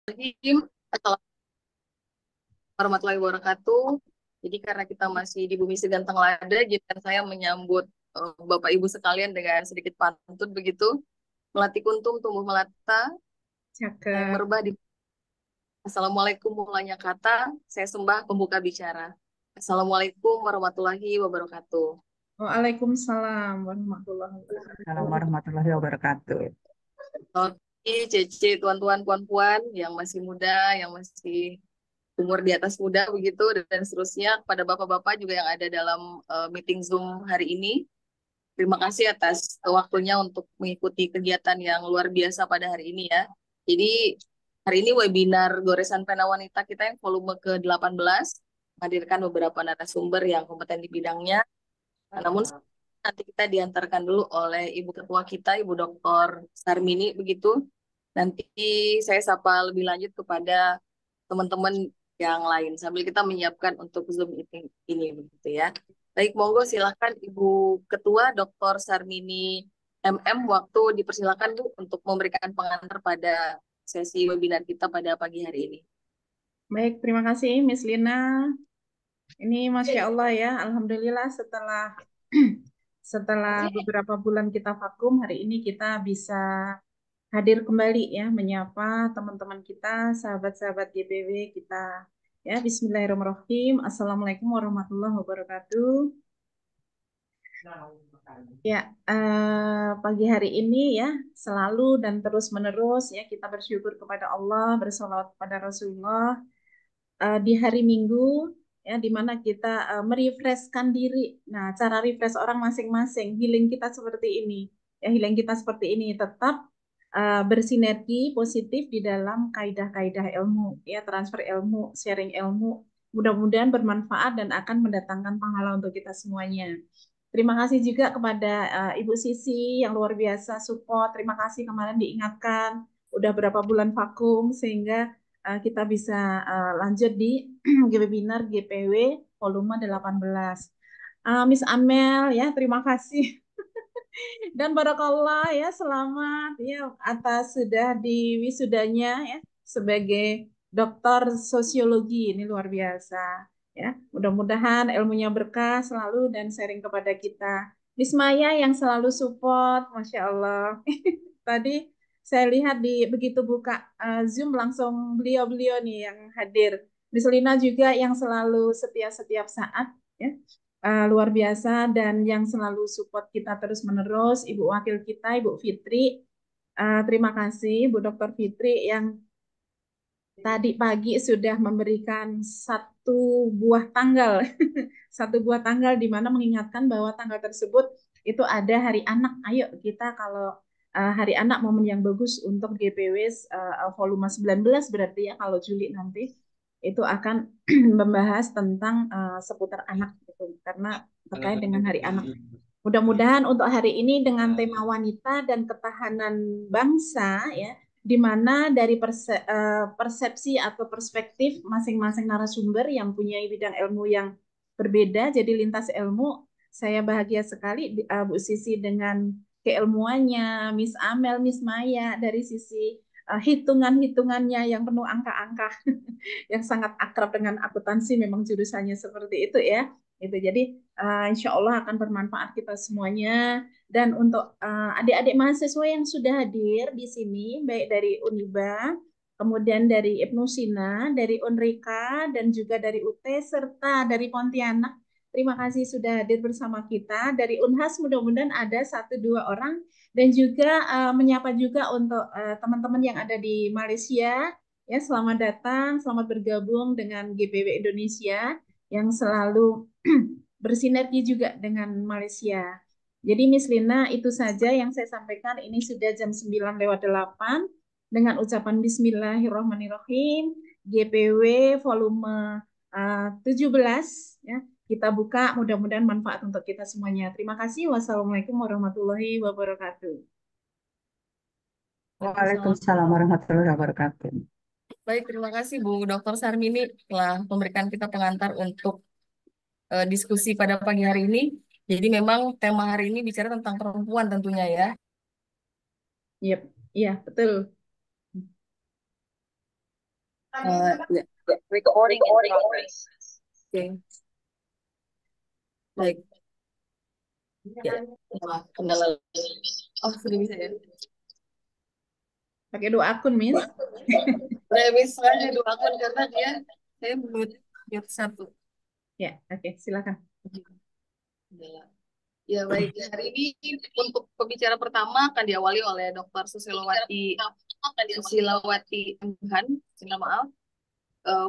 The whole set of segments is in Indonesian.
Assalamualaikum warahmatullahi wabarakatuh. Jadi karena kita masih di bumi seganteng lada, jadi saya menyambut Bapak Ibu sekalian dengan sedikit pantun begitu. Melati kuntum tumbuh melata, yang Cakep. merebah di Assalamualaikum mulanya kata, saya sembah pembuka bicara. Assalamualaikum warahmatullahi wabarakatuh. Waalaikumsalam warahmatullahi Assalamualaikum wabarakatuh. warahmatullahi wabarakatuh. Oke, Cece, tuan-tuan, puan-puan yang masih muda, yang masih umur di atas muda begitu, dan seterusnya kepada bapak-bapak juga yang ada dalam meeting Zoom hari ini. Terima kasih atas waktunya untuk mengikuti kegiatan yang luar biasa pada hari ini ya. Jadi hari ini webinar Goresan Pena Wanita kita yang volume ke-18 menghadirkan beberapa narasumber yang kompeten di bidangnya. Namun nanti kita diantarkan dulu oleh Ibu Ketua kita, Ibu Dr. Sarmini begitu. Nanti saya sapa lebih lanjut kepada teman-teman yang lain sambil kita menyiapkan untuk Zoom meeting ini begitu ya. Baik, monggo silakan Ibu Ketua Dr. Sarmini MM, waktu dipersilakan Bu untuk memberikan pengantar pada sesi webinar kita pada pagi hari ini. Baik, terima kasih Miss Lina. Ini Masya Allah ya, Alhamdulillah setelah setelah beberapa bulan kita vakum, hari ini kita bisa hadir kembali ya, menyapa teman-teman kita, sahabat-sahabat GPW kita. Ya, Bismillahirrahmanirrahim. Assalamualaikum warahmatullahi wabarakatuh. Ya, pagi hari ini ya selalu dan terus-menerus ya kita bersyukur kepada Allah, bersolawat kepada Rasulullah di hari Minggu ya di mana kita merefreshkan diri. Nah, cara refresh orang masing-masing, healing kita seperti ini. Ya, healing kita seperti ini tetap bersinergi positif di dalam kaidah-kaidah ilmu, ya transfer ilmu, sharing ilmu. Mudah-mudahan bermanfaat dan akan mendatangkan pahala untuk kita semuanya. Terima kasih juga kepada Ibu Sisi yang luar biasa support. Terima kasih kemarin diingatkan udah berapa bulan vakum sehingga kita bisa lanjut di webinar GPW volume 18. Miss Amel ya, terima kasih. Dan barakallah ya, selamat ya atas sudah diwisudanya ya sebagai doktor sosiologi. Ini luar biasa ya. Mudah-mudahan ilmunya berkah selalu dan sharing kepada kita. Miss Maya yang selalu support, Masya Allah. Tadi saya lihat di begitu buka Zoom langsung beliau-beliau nih yang hadir. Miss Lina juga yang selalu setia setiap saat ya. Luar biasa dan yang selalu support kita terus-menerus, Ibu Wakil kita, Ibu Fitri. Terima kasih, Bu Dr. Fitri yang tadi pagi sudah memberikan satu buah tanggal, satu buah tanggal di mana mengingatkan bahwa tanggal tersebut itu ada Hari Anak. Ayo kita kalau Hari Anak momen yang bagus untuk GPW volume 19 berarti ya kalau Juli nanti itu akan membahas tentang seputar anak gitu karena terkait dengan Hari Anak. Mudah-mudahan untuk hari ini dengan tema wanita dan ketahanan bangsa ya di mana dari persepsi atau perspektif masing-masing narasumber yang punya bidang ilmu yang berbeda, jadi lintas ilmu. Saya bahagia sekali Bu Sisi dengan keilmuannya, Miss Amel, Miss Maya dari sisi hitungan-hitungannya yang penuh angka-angka yang sangat akrab dengan akuntansi, memang jurusannya seperti itu ya. Itu jadi insya Allah akan bermanfaat kita semuanya. Dan untuk adik-adik mahasiswa yang sudah hadir di sini, baik dari Uniba, kemudian dari Ibnu Sina, dari Unrika, dan juga dari UT, serta dari Pontianak. Terima kasih sudah hadir bersama kita. Dari Unhas mudah-mudahan ada satu dua orang. Dan juga menyapa juga untuk teman-teman yang ada di Malaysia. Ya, selamat datang, selamat bergabung dengan GPW Indonesia yang selalu bersinergi juga dengan Malaysia. Jadi Miss Lina, itu saja yang saya sampaikan. Ini sudah jam 9:08 dengan ucapan Bismillahirrahmanirrahim. GPW volume 17 ya. Kita buka, mudah-mudahan manfaat untuk kita semuanya. Terima kasih. Wassalamualaikum warahmatullahi wabarakatuh. Waalaikumsalam. Waalaikumsalam warahmatullahi wabarakatuh. Baik, terima kasih Bu Dr. Sarmini telah memberikan kita pengantar untuk diskusi pada pagi hari ini. Jadi memang tema hari ini bicara tentang perempuan tentunya ya. Yep, iya betul. Ya, recording in progress. Oke, baik. Ya, maaf, kendala. Oh, sudah bisa ya. Pakai 2 akun, Miss. Saya bisa ada 2 akun karena saya mute satu. Ya, oke, silakan. Ya. Ya, baik. Hari ini untuk pembicara pertama akan diawali oleh Dr. Susilawati Enghan. Minta maaf.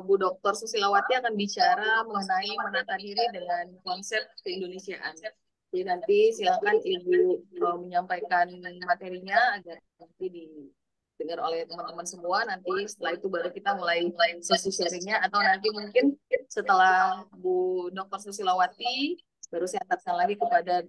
Bu Dr. Susilawati akan bicara mengenai menata diri dengan konsep keindonesiaan. Jadi nanti silakan Ibu menyampaikan materinya agar nanti didengar oleh teman-teman semua. Nanti setelah itu baru kita mulai sesi sharingnya atau nanti mungkin setelah Bu Dr. Susilawati baru saya antarkan lagi kepada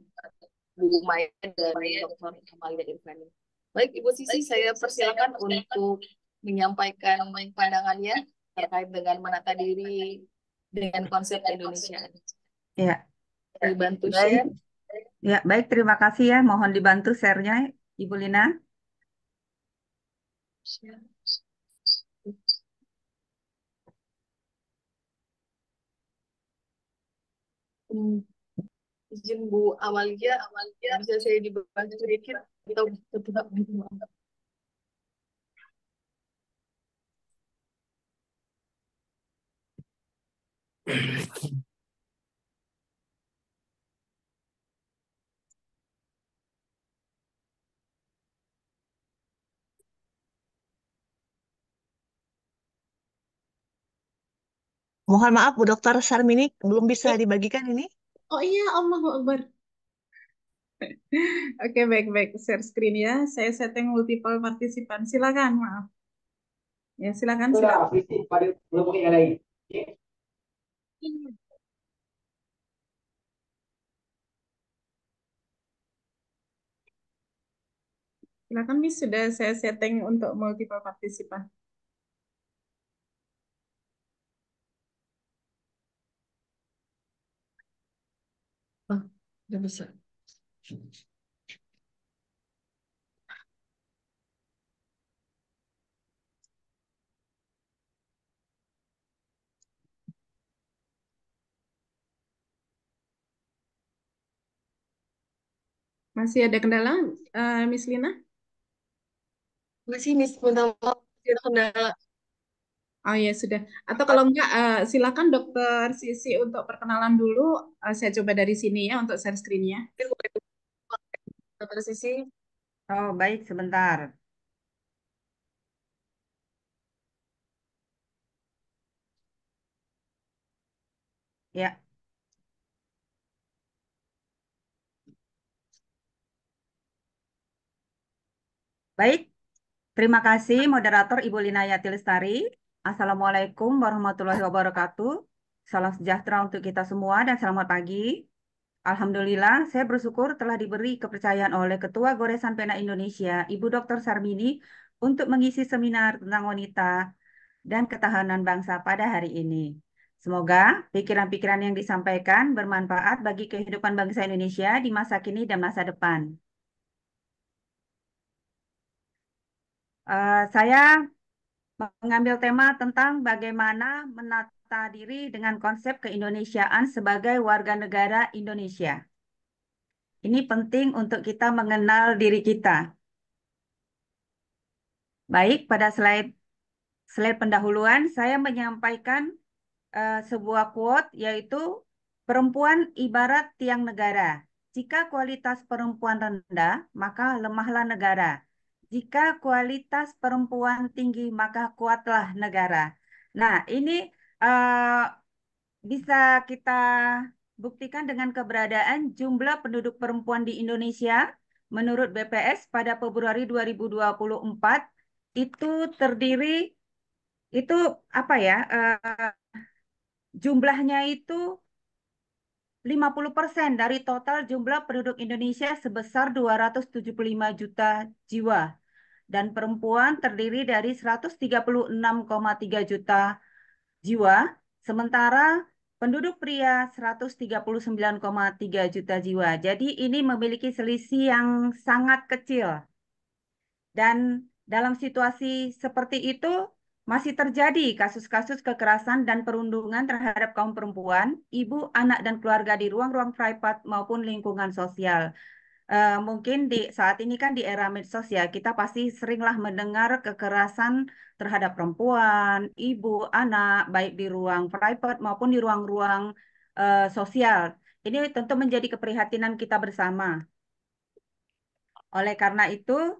Bu Maya dan Dr. Amalia Irfani. Baik, Ibu Sisi, saya persilakan untuk menyampaikan pandangannya terkait dengan menata diri dengan konsep Indonesia. Ya, Dibantu baik. share. Ya, baik. Terima kasih ya. Mohon dibantu share-nya, Ibu Lina. Hmm, izin Bu Amalia, bisa saya dibantu sedikit atau tetap Mohon maaf, Bu Dokter Sarmini belum bisa dibagikan ini. Oh iya, Allahu Akbar. Oke, baik-baik. Share screen ya. Saya setting multiple partisipan. Silakan, maaf. Ya, silakan, silakan. Silakan, Miss. Sudah saya setting untuk multiple partisipan. Udah bisa. Masih ada kendala, Miss Lina? Masih Miss, minta maaf, ada kendala. Oh ya, sudah. Atau kalau enggak, silakan Dokter Sisi untuk perkenalan dulu. Saya coba dari sini ya untuk share screen-nya. Dokter Sisi, Oh, baik. Sebentar. Ya, baik. Terima kasih, moderator Ibu Lina Yati Lestari. Assalamualaikum warahmatullahi wabarakatuh. Salam sejahtera untuk kita semua dan selamat pagi. Alhamdulillah, saya bersyukur telah diberi kepercayaan oleh Ketua Goresan Pena Indonesia, Ibu Dr. Sarmini, untuk mengisi seminar tentang wanita dan ketahanan bangsa pada hari ini. Semoga pikiran-pikiran yang disampaikan bermanfaat bagi kehidupan bangsa Indonesia di masa kini dan masa depan. Saya mengambil tema tentang bagaimana menata diri dengan konsep keindonesiaan sebagai warga negara Indonesia. Ini penting untuk kita mengenal diri kita. Baik, pada slide pendahuluan saya menyampaikan sebuah quote yaitu perempuan ibarat tiang negara. Jika kualitas perempuan rendah, maka lemahlah negara. Jika kualitas perempuan tinggi, maka kuatlah negara. Nah, ini eh, bisa kita buktikan dengan keberadaan jumlah penduduk perempuan di Indonesia menurut BPS pada Februari 2024 itu terdiri itu apa ya? Jumlahnya itu 50% dari total jumlah penduduk Indonesia sebesar 275 juta jiwa dan perempuan terdiri dari 136,3 juta jiwa, sementara penduduk pria 139,3 juta jiwa. Jadi ini memiliki selisih yang sangat kecil. Dan dalam situasi seperti itu, masih terjadi kasus-kasus kekerasan dan perundungan terhadap kaum perempuan, ibu, anak, dan keluarga di ruang-ruang privat maupun lingkungan sosial. Mungkin di saat ini kan di era medsos ya, kita pasti seringlah mendengar kekerasan terhadap perempuan, ibu, anak, baik di ruang private maupun di ruang-ruang sosial. Ini tentu menjadi keprihatinan kita bersama. Oleh karena itu,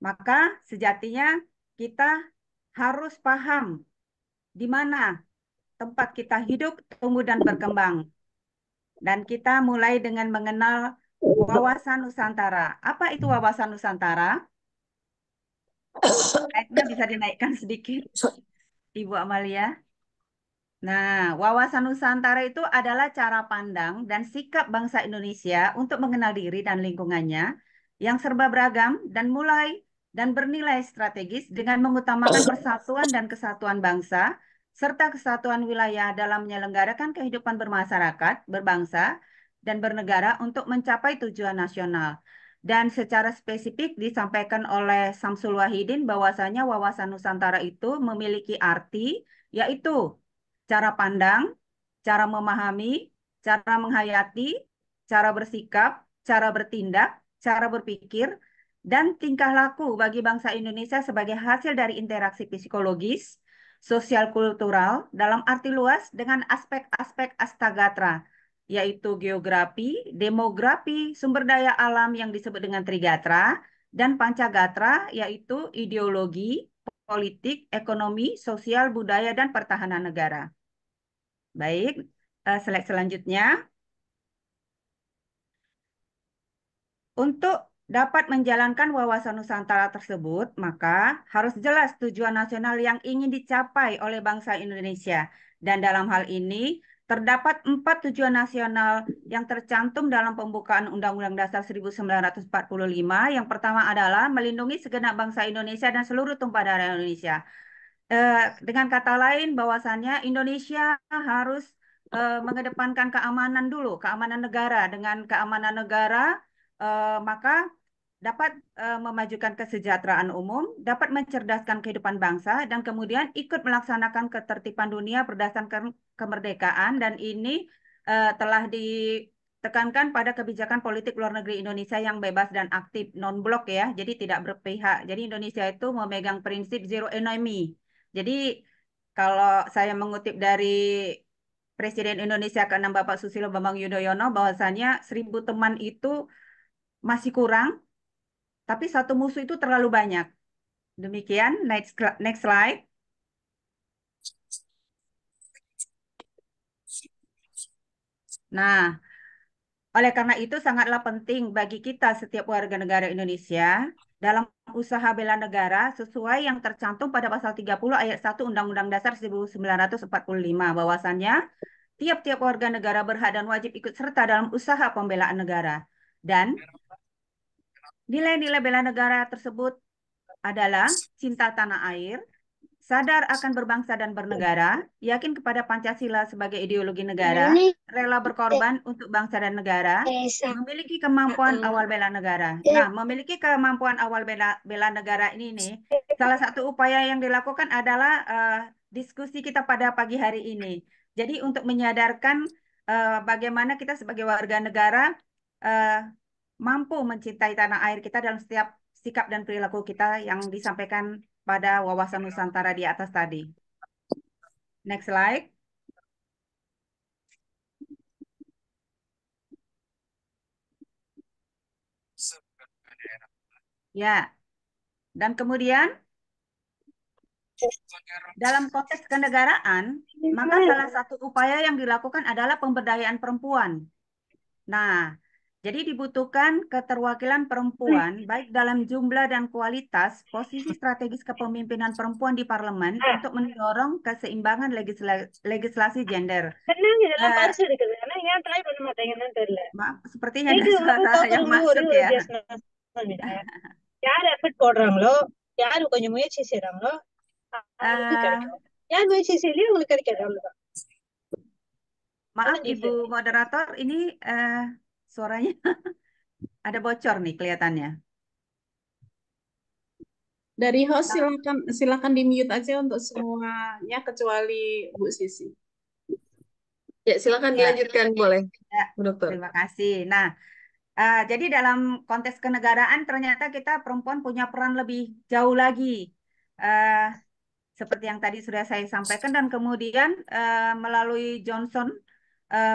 maka sejatinya kita harus paham di mana tempat kita hidup, tumbuh, dan berkembang. Dan kita mulai dengan mengenal wawasan Nusantara. Apa itu wawasan Nusantara? Slide-nya bisa dinaikkan sedikit, Ibu Amalia. Nah, wawasan Nusantara itu adalah cara pandang dan sikap bangsa Indonesia untuk mengenal diri dan lingkungannya yang serba beragam dan bernilai strategis dengan mengutamakan persatuan dan kesatuan bangsa serta kesatuan wilayah dalam menyelenggarakan kehidupan bermasyarakat, berbangsa, dan bernegara untuk mencapai tujuan nasional. Dan secara spesifik disampaikan oleh Samsul Wahidin bahwasanya wawasan Nusantara itu memiliki arti yaitu cara pandang, cara memahami, cara menghayati, cara bersikap, cara bertindak, cara berpikir, dan tingkah laku bagi bangsa Indonesia sebagai hasil dari interaksi psikologis, sosial kultural dalam arti luas dengan aspek-aspek Astagatra, yaitu geografi, demografi, sumber daya alam yang disebut dengan Trigatra, dan Pancagatra, yaitu ideologi, politik, ekonomi, sosial, budaya, dan pertahanan negara. Baik, slide selanjutnya. Untuk dapat menjalankan wawasan Nusantara tersebut, maka harus jelas tujuan nasional yang ingin dicapai oleh bangsa Indonesia. Dan dalam hal ini, terdapat 4 tujuan nasional yang tercantum dalam pembukaan Undang-Undang Dasar 1945. Yang pertama adalah melindungi segenap bangsa Indonesia dan seluruh tumpah darah Indonesia. Dengan kata lain, bahwasannya Indonesia harus mengedepankan keamanan dulu, keamanan negara. Dengan keamanan negara, maka dapat memajukan kesejahteraan umum, dapat mencerdaskan kehidupan bangsa, dan kemudian ikut melaksanakan ketertiban dunia berdasarkan kemerdekaan. Dan ini telah ditekankan pada kebijakan politik luar negeri Indonesia yang bebas dan aktif, non-blok ya, jadi tidak berpihak. Jadi Indonesia itu memegang prinsip zero enemy. Jadi kalau saya mengutip dari Presiden Indonesia ke-6 Bapak Susilo Bambang Yudhoyono, bahwasannya 1000 teman itu masih kurang, tapi satu musuh itu terlalu banyak. Demikian, next slide. Nah, oleh karena itu sangatlah penting bagi kita setiap warga negara Indonesia dalam usaha bela negara sesuai yang tercantum pada pasal 30 ayat 1 Undang-Undang Dasar 1945 bahwasannya tiap-tiap warga negara berhak dan wajib ikut serta dalam usaha pembelaan negara. Dan nilai-nilai bela negara tersebut adalah cinta tanah air, sadar akan berbangsa dan bernegara, yakin kepada Pancasila sebagai ideologi negara, rela berkorban untuk bangsa dan negara, memiliki kemampuan awal bela negara. Nah, memiliki kemampuan awal bela negara ini nih, salah satu upaya yang dilakukan adalah diskusi kita pada pagi hari ini. Jadi untuk menyadarkan bagaimana kita sebagai warga negara mampu mencintai tanah air kita dalam setiap sikap dan perilaku kita yang disampaikan pada wawasan Nusantara di atas tadi. Next slide. Ya, dan kemudian dalam konteks kenegaraan, maka salah satu upaya yang dilakukan adalah pemberdayaan perempuan. Nah, jadi dibutuhkan keterwakilan perempuan baik dalam jumlah dan kualitas posisi strategis kepemimpinan perempuan di parlemen untuk mendorong keseimbangan legislasi gender. Maaf, sepertinya ada suara yang masuk ya. யார் எஃபர்ட் போடுறாங்களோ யாரு கொஞ்சம் முயற்சி செய்யறாங்களோ அவங்களுக்கு கிடைக்கும் யார் முயற்சி செய்யலையோ உங்களுக்கு கிடைக்காது அவ்வளவுதான். Maaf Ibu Moderator, ini suaranya ada bocor nih kelihatannya. Dari host Nah, silakan di mute aja untuk semuanya kecuali Bu Sisi. Ya, silakan ya, dilanjutkan boleh, ya, Bu Dokter. terima kasih. Nah, jadi dalam konteks kenegaraan ternyata kita perempuan punya peran lebih jauh lagi. Eh, Seperti yang tadi sudah saya sampaikan dan kemudian melalui Johnson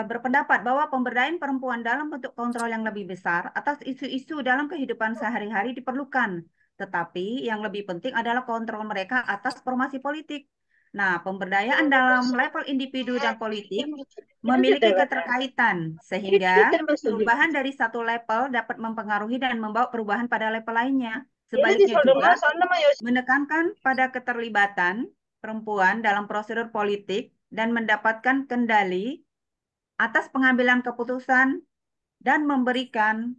berpendapat bahwa pemberdayaan perempuan dalam bentuk kontrol yang lebih besar atas isu-isu dalam kehidupan sehari-hari diperlukan. Tetapi yang lebih penting adalah kontrol mereka atas formasi politik. Nah, pemberdayaan dalam level individu dan politik memiliki keterkaitan sehingga perubahan dari satu level dapat mempengaruhi dan membawa perubahan pada level lainnya. Sebaliknya juga, menekankan pada keterlibatan perempuan dalam prosedur politik dan mendapatkan kendali atas pengambilan keputusan dan memberikan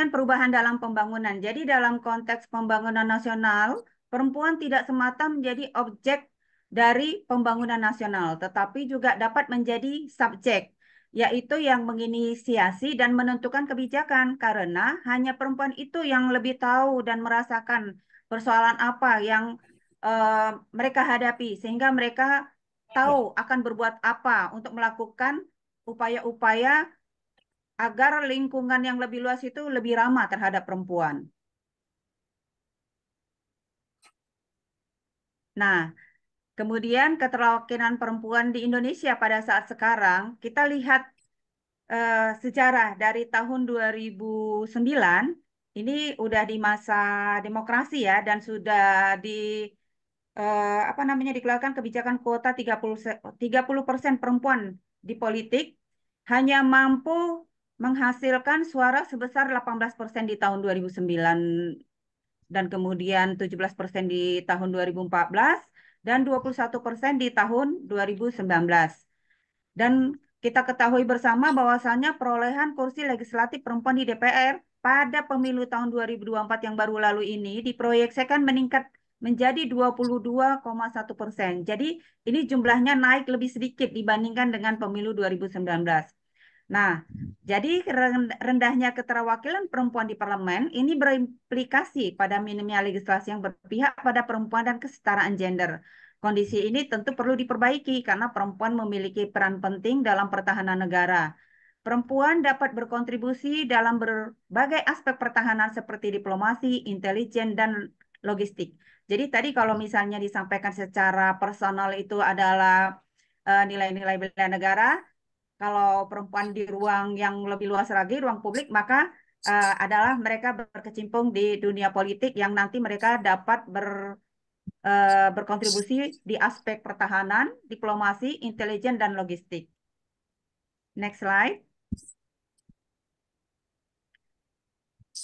perubahan dalam pembangunan. Jadi dalam konteks pembangunan nasional, perempuan tidak semata menjadi objek dari pembangunan nasional, tetapi juga dapat menjadi subjek, yaitu yang menginisiasi dan menentukan kebijakan, karena hanya perempuan itu yang lebih tahu dan merasakan persoalan apa yang mereka hadapi, sehingga mereka tahu akan berbuat apa untuk melakukan upaya-upaya agar lingkungan yang lebih luas itu lebih ramah terhadap perempuan. Nah, kemudian keterwakilan perempuan di Indonesia pada saat sekarang, kita lihat sejarah dari tahun 2009, ini udah di masa demokrasi ya, dan sudah di apa namanya dikeluarkan kebijakan kuota 30% perempuan di politik, hanya mampu menghasilkan suara sebesar 18% di tahun 2009 dan kemudian 17% di tahun 2014 dan 21% di tahun 2019. Dan kita ketahui bersama bahwasannya perolehan kursi legislatif perempuan di DPR pada pemilu tahun 2024 yang baru lalu ini diproyeksikan meningkat menjadi 22,1%. Jadi ini jumlahnya naik lebih sedikit dibandingkan dengan pemilu 2019. Nah, jadi rendahnya keterwakilan perempuan di parlemen ini berimplikasi pada minimnya legislasi yang berpihak pada perempuan dan kesetaraan gender. Kondisi ini tentu perlu diperbaiki karena perempuan memiliki peran penting dalam pertahanan negara. Perempuan dapat berkontribusi dalam berbagai aspek pertahanan seperti diplomasi, intelijen, dan logistik. Jadi tadi kalau misalnya disampaikan secara personal itu adalah nilai-nilai bela negara, kalau perempuan di ruang yang lebih luas lagi, ruang publik, maka adalah mereka berkecimpung di dunia politik yang nanti mereka dapat berkontribusi di aspek pertahanan, diplomasi, intelijen, dan logistik. Next slide.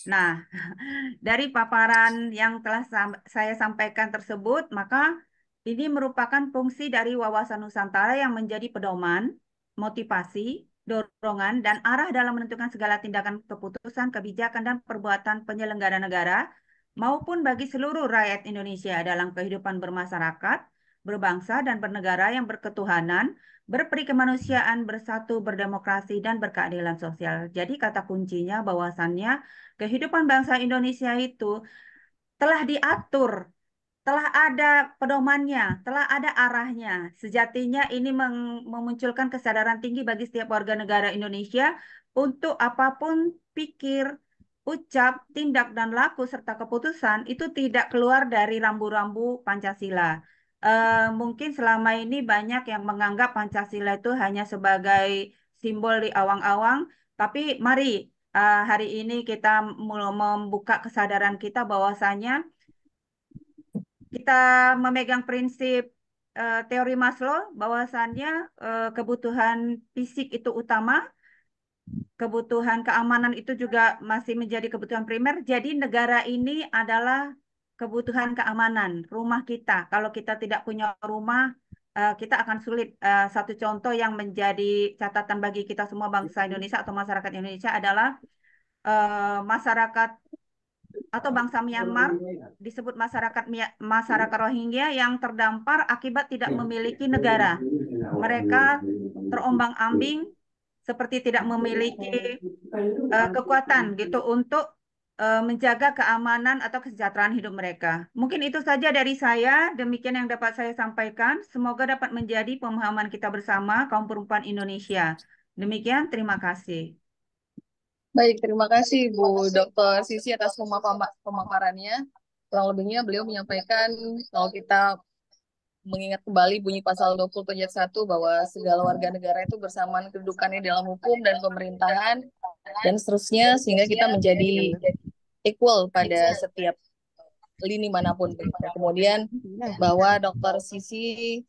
Nah, dari paparan yang telah saya sampaikan tersebut, maka ini merupakan fungsi dari wawasan Nusantara yang menjadi pedoman, motivasi, dorongan, dan arah dalam menentukan segala tindakan, keputusan, kebijakan, dan perbuatan penyelenggara negara, maupun bagi seluruh rakyat Indonesia dalam kehidupan bermasyarakat, berbangsa, dan bernegara yang berketuhanan, berperi kemanusiaan, bersatu, berdemokrasi, dan berkeadilan sosial. Jadi kata kuncinya bahwasannya kehidupan bangsa Indonesia itu telah diatur, telah ada pedomannya, telah ada arahnya. Sejatinya ini memunculkan kesadaran tinggi bagi setiap warga negara Indonesia untuk apapun pikir, ucap, tindak, dan laku serta keputusan itu tidak keluar dari rambu-rambu Pancasila. Mungkin selama ini banyak yang menganggap Pancasila itu hanya sebagai simbol di awang-awang, tapi mari hari ini kita mulai membuka kesadaran kita bahwasanya kita memegang prinsip teori Maslow bahwasannya kebutuhan fisik itu utama, kebutuhan keamanan itu juga masih menjadi kebutuhan primer. Jadi negara ini adalah kebutuhan keamanan, rumah kita. Kalau kita tidak punya rumah, kita akan sulit. Satu contoh yang menjadi catatan bagi kita semua bangsa Indonesia atau masyarakat Indonesia adalah masyarakat atau bangsa Myanmar disebut masyarakat Rohingya yang terdampar akibat tidak memiliki negara. Mereka terombang-ambing seperti tidak memiliki kekuatan gitu untuk menjaga keamanan atau kesejahteraan hidup mereka. Mungkin itu saja dari saya. Demikian yang dapat saya sampaikan. Semoga dapat menjadi pemahaman kita bersama kaum perempuan Indonesia. Demikian, terima kasih. Baik, terima kasih Bu Dr. Sisi atas pemaparannya. Kurang lebihnya beliau menyampaikan kalau kita mengingat kembali bunyi pasal 20 ayat 1 bahwa segala warga negara itu bersamaan kedudukannya dalam hukum dan pemerintahan dan seterusnya sehingga kita menjadi equal pada setiap lini manapun begitu. Kemudian bahwa Dr. Sisi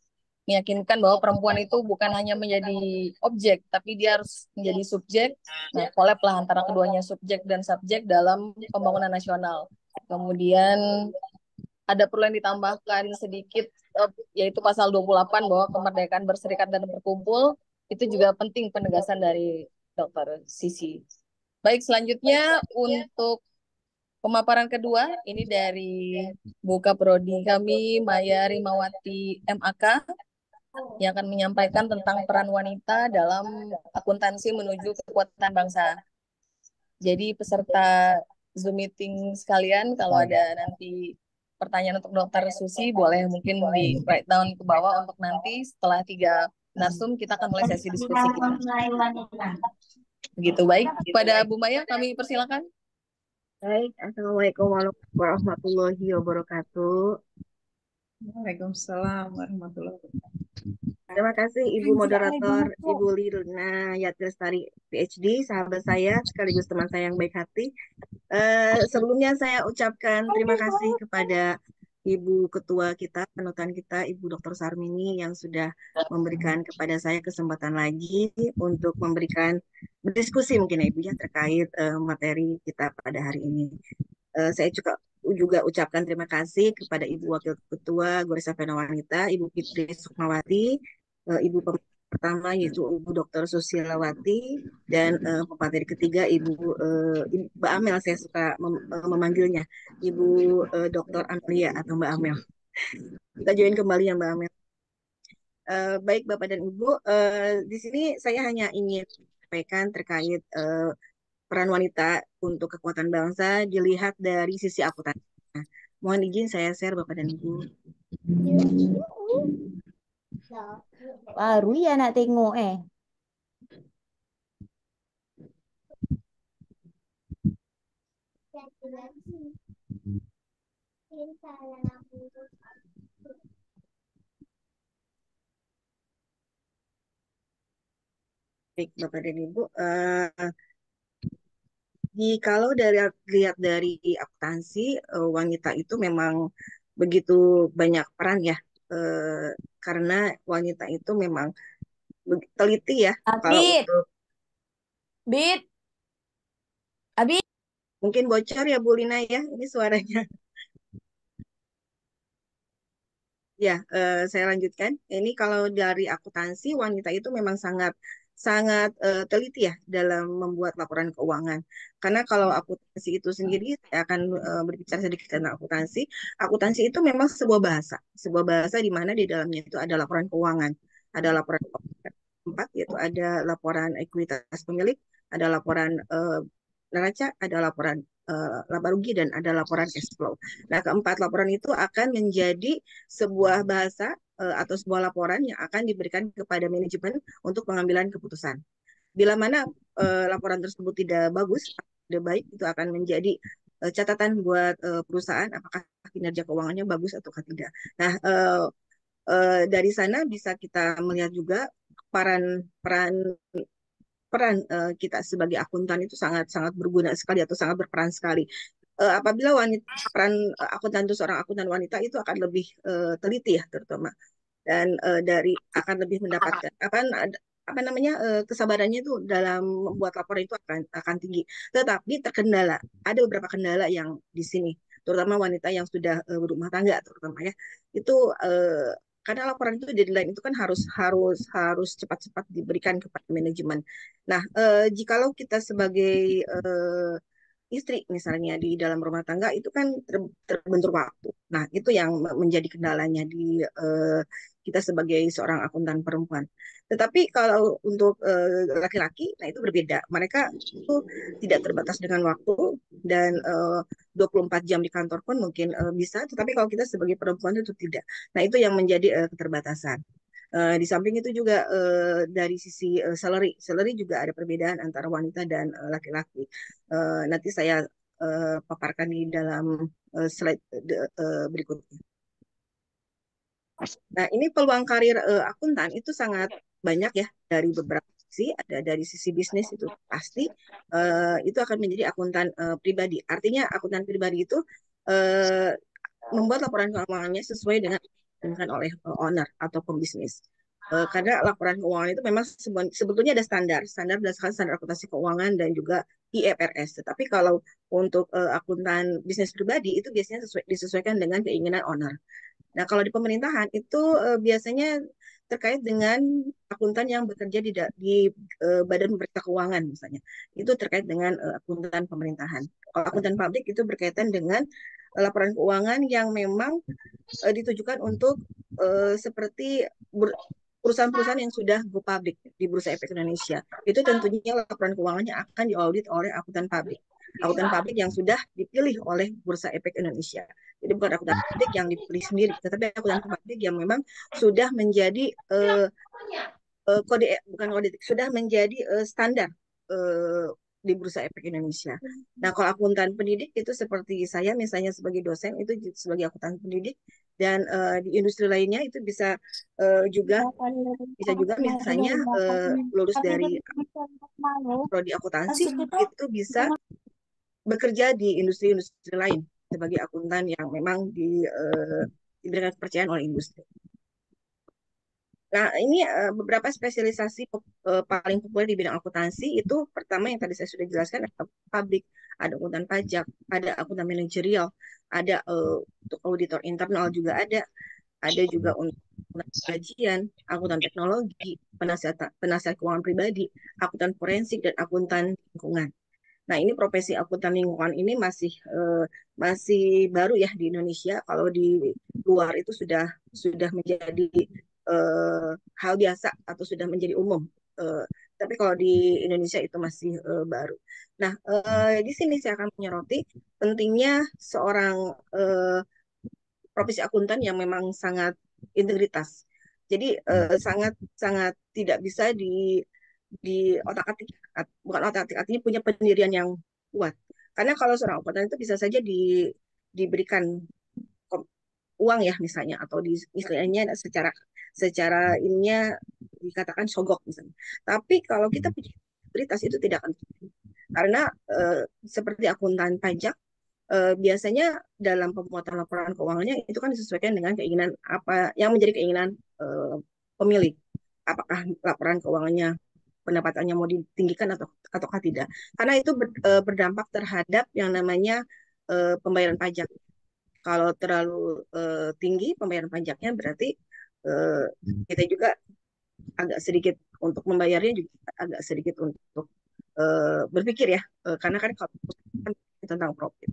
meyakinkan bahwa perempuan itu bukan hanya menjadi objek, tapi dia harus menjadi subjek. Nah, collab lah antara keduanya subjek dan subjek dalam pembangunan nasional. Kemudian ada perlu yang ditambahkan sedikit, yaitu pasal 28 bahwa kemerdekaan berserikat dan berkumpul, itu juga penting penegasan dari Dr. Sisi. Baik, selanjutnya untuk pemaparan kedua, ini dari Buka Prodi kami, Maya Rimawati MAK, yang akan menyampaikan tentang peran wanita dalam akuntansi menuju kekuatan bangsa. Jadi peserta Zoom meeting sekalian, kalau ada nanti pertanyaan untuk Dokter Susi, boleh mungkin di write down ke bawah untuk nanti setelah 3 narsum kita akan mulai sesi diskusi kita. Begitu, baik. Pada Bu Maya kami persilakan. Baik, Assalamualaikum warahmatullahi wabarakatuh. Waalaikumsalam warahmatullahi wabarakatuh. Terima kasih Ibu Moderator, Ibu Lirna Yati Lestari, PhD, sahabat saya sekaligus teman saya yang baik hati. Sebelumnya saya ucapkan terima kasih kepada Ibu Ketua kita, panutan kita, Ibu Dr. Sarmini yang sudah memberikan kepada saya kesempatan lagi untuk memberikan berdiskusi mungkin ya Ibu ya terkait materi kita pada hari ini. Saya juga ucapkan terima kasih kepada Ibu Wakil Ketua Goresa Pena Wanita, Ibu Fitri Sukmawati, Ibu pertama yaitu Ibu Dr. Susilawati, dan pemateri ketiga Ibu Mbak Amel, saya suka memanggilnya Ibu Dr. Amelia atau Mbak Amel. Kita join kembali ya Mbak Amel. Baik Bapak dan Ibu, di sini saya hanya ingin sampaikan terkait peran wanita untuk kekuatan bangsa dilihat dari sisi akuntansi. Mohon izin saya share Bapak dan Ibu. Baru ya nak tengok Baik Bapak dan Ibu, kalau lihat dari akuntansi, wanita itu memang begitu banyak peran ya, karena wanita itu memang teliti ya. Kalau Abid, untuk Bid, Abid. mungkin bocor ya Bu Lina ya, ini suaranya. Ya, saya lanjutkan. Ini kalau dari akuntansi, wanita itu memang sangat sangat teliti ya dalam membuat laporan keuangan. Karena kalau akuntansi itu sendiri, saya akan berbicara sedikit tentang akuntansi. Akuntansi itu memang sebuah bahasa di mana di dalamnya itu ada laporan keuangan, ada laporan keempat yaitu ada laporan ekuitas pemilik, ada laporan neraca, ada laporan laba rugi, dan ada laporan cash flow. Nah, keempat laporan itu akan menjadi sebuah bahasa atau sebuah laporan yang akan diberikan kepada manajemen untuk pengambilan keputusan. Bila mana laporan tersebut tidak bagus, tidak baik, itu akan menjadi catatan buat perusahaan apakah kinerja keuangannya bagus atau tidak. Nah, dari sana bisa kita melihat juga peran kita sebagai akuntan itu sangat sangat berguna sekali atau sangat berperan sekali. Apabila peran akuntan itu seorang akuntan wanita itu akan lebih teliti ya terutama, dan akan lebih mendapatkan apa namanya kesabarannya itu dalam membuat laporan itu akan tinggi. Tetapi ada beberapa kendala yang di sini, terutama wanita yang sudah berumah tangga terutama ya. Itu karena laporan itu deadline itu kan harus cepat-cepat diberikan kepada manajemen. Nah, jikalau kita sebagai istri misalnya di dalam rumah tangga itu kan terbentur waktu. Nah, itu yang menjadi kendalanya di kita sebagai seorang akuntan perempuan. Tetapi kalau untuk laki-laki, nah itu berbeda. Mereka itu tidak terbatas dengan waktu dan 24 jam di kantor pun mungkin bisa, tetapi kalau kita sebagai perempuan itu tidak. Nah, itu yang menjadi keterbatasan. Di samping itu juga dari sisi salary juga ada perbedaan antara wanita dan laki-laki. Nanti saya paparkan di dalam slide berikutnya. Nah, ini peluang karir akuntan itu sangat banyak ya dari beberapa sisi. Ada dari sisi bisnis itu pasti itu akan menjadi akuntan pribadi. Artinya akuntan pribadi itu uh, membuat laporan keuangannya sesuai dengan yang diinginkan oleh owner atau pembisnis. Karena laporan keuangan itu memang sebetulnya ada standar berdasarkan standar akuntansi keuangan dan juga IFRS. Tetapi kalau untuk akuntan bisnis pribadi itu biasanya disesuaikan dengan keinginan owner. Nah, kalau di pemerintahan itu biasanya terkait dengan akuntan yang bekerja di Badan Pemeriksa Keuangan misalnya. Itu terkait dengan akuntan pemerintahan. Kalau akuntan publik itu berkaitan dengan laporan keuangan yang memang ditujukan untuk seperti perusahaan-perusahaan yang sudah go public di Bursa Efek Indonesia. Itu tentunya laporan keuangannya akan diaudit oleh akuntan publik. Akuntan publik yang sudah dipilih oleh Bursa Efek Indonesia. Jadi bukan akuntan publik yang dipilih sendiri, tetapi akuntan publik yang memang sudah menjadi bukan kode etik, sudah menjadi standar di Bursa Efek Indonesia. Nah, kalau akuntan pendidik itu seperti saya misalnya sebagai dosen itu sebagai akuntan pendidik dan di industri lainnya itu bisa juga misalnya lulus dari prodi akuntansi itu bisa bekerja di industri-industri lain sebagai akuntan yang memang diberikan kepercayaan oleh industri. Nah, ini beberapa spesialisasi paling populer di bidang akuntansi itu pertama yang tadi saya sudah jelaskan ada publik, ada akuntan pajak, ada akuntan manajerial, ada untuk auditor internal juga ada juga untuk kajian, akuntan teknologi, penasihat keuangan pribadi, akuntan forensik dan akuntan lingkungan. Nah, ini profesi akuntan lingkungan ini masih baru ya di Indonesia. Kalau di luar itu sudah menjadi hal biasa atau sudah menjadi umum. Tapi kalau di Indonesia itu masih baru. Nah, di sini saya akan menyoroti pentingnya seorang profesi akuntan yang memang sangat integritas. Jadi sangat sangat tidak bisa di otak-atik, bukan otak-atik, artinya punya pendirian yang kuat. Karena kalau seorang akuntan itu bisa saja diberikan uang ya misalnya atau istilahnya secara ininya dikatakan sogok misalnya. Tapi kalau kita punya integritas itu tidak akan terjadi. Karena seperti akuntan pajak biasanya dalam pembuatan laporan keuangannya itu kan disesuaikan dengan keinginan apa yang menjadi keinginan pemilik. Apakah laporan keuangannya pendapatannya mau ditinggikan ataukah tidak? Karena itu berdampak terhadap yang namanya pembayaran pajak. Kalau terlalu tinggi pembayaran pajaknya berarti kita juga agak sedikit untuk membayarnya juga agak sedikit untuk berpikir ya, karena kan kalau tentang profit.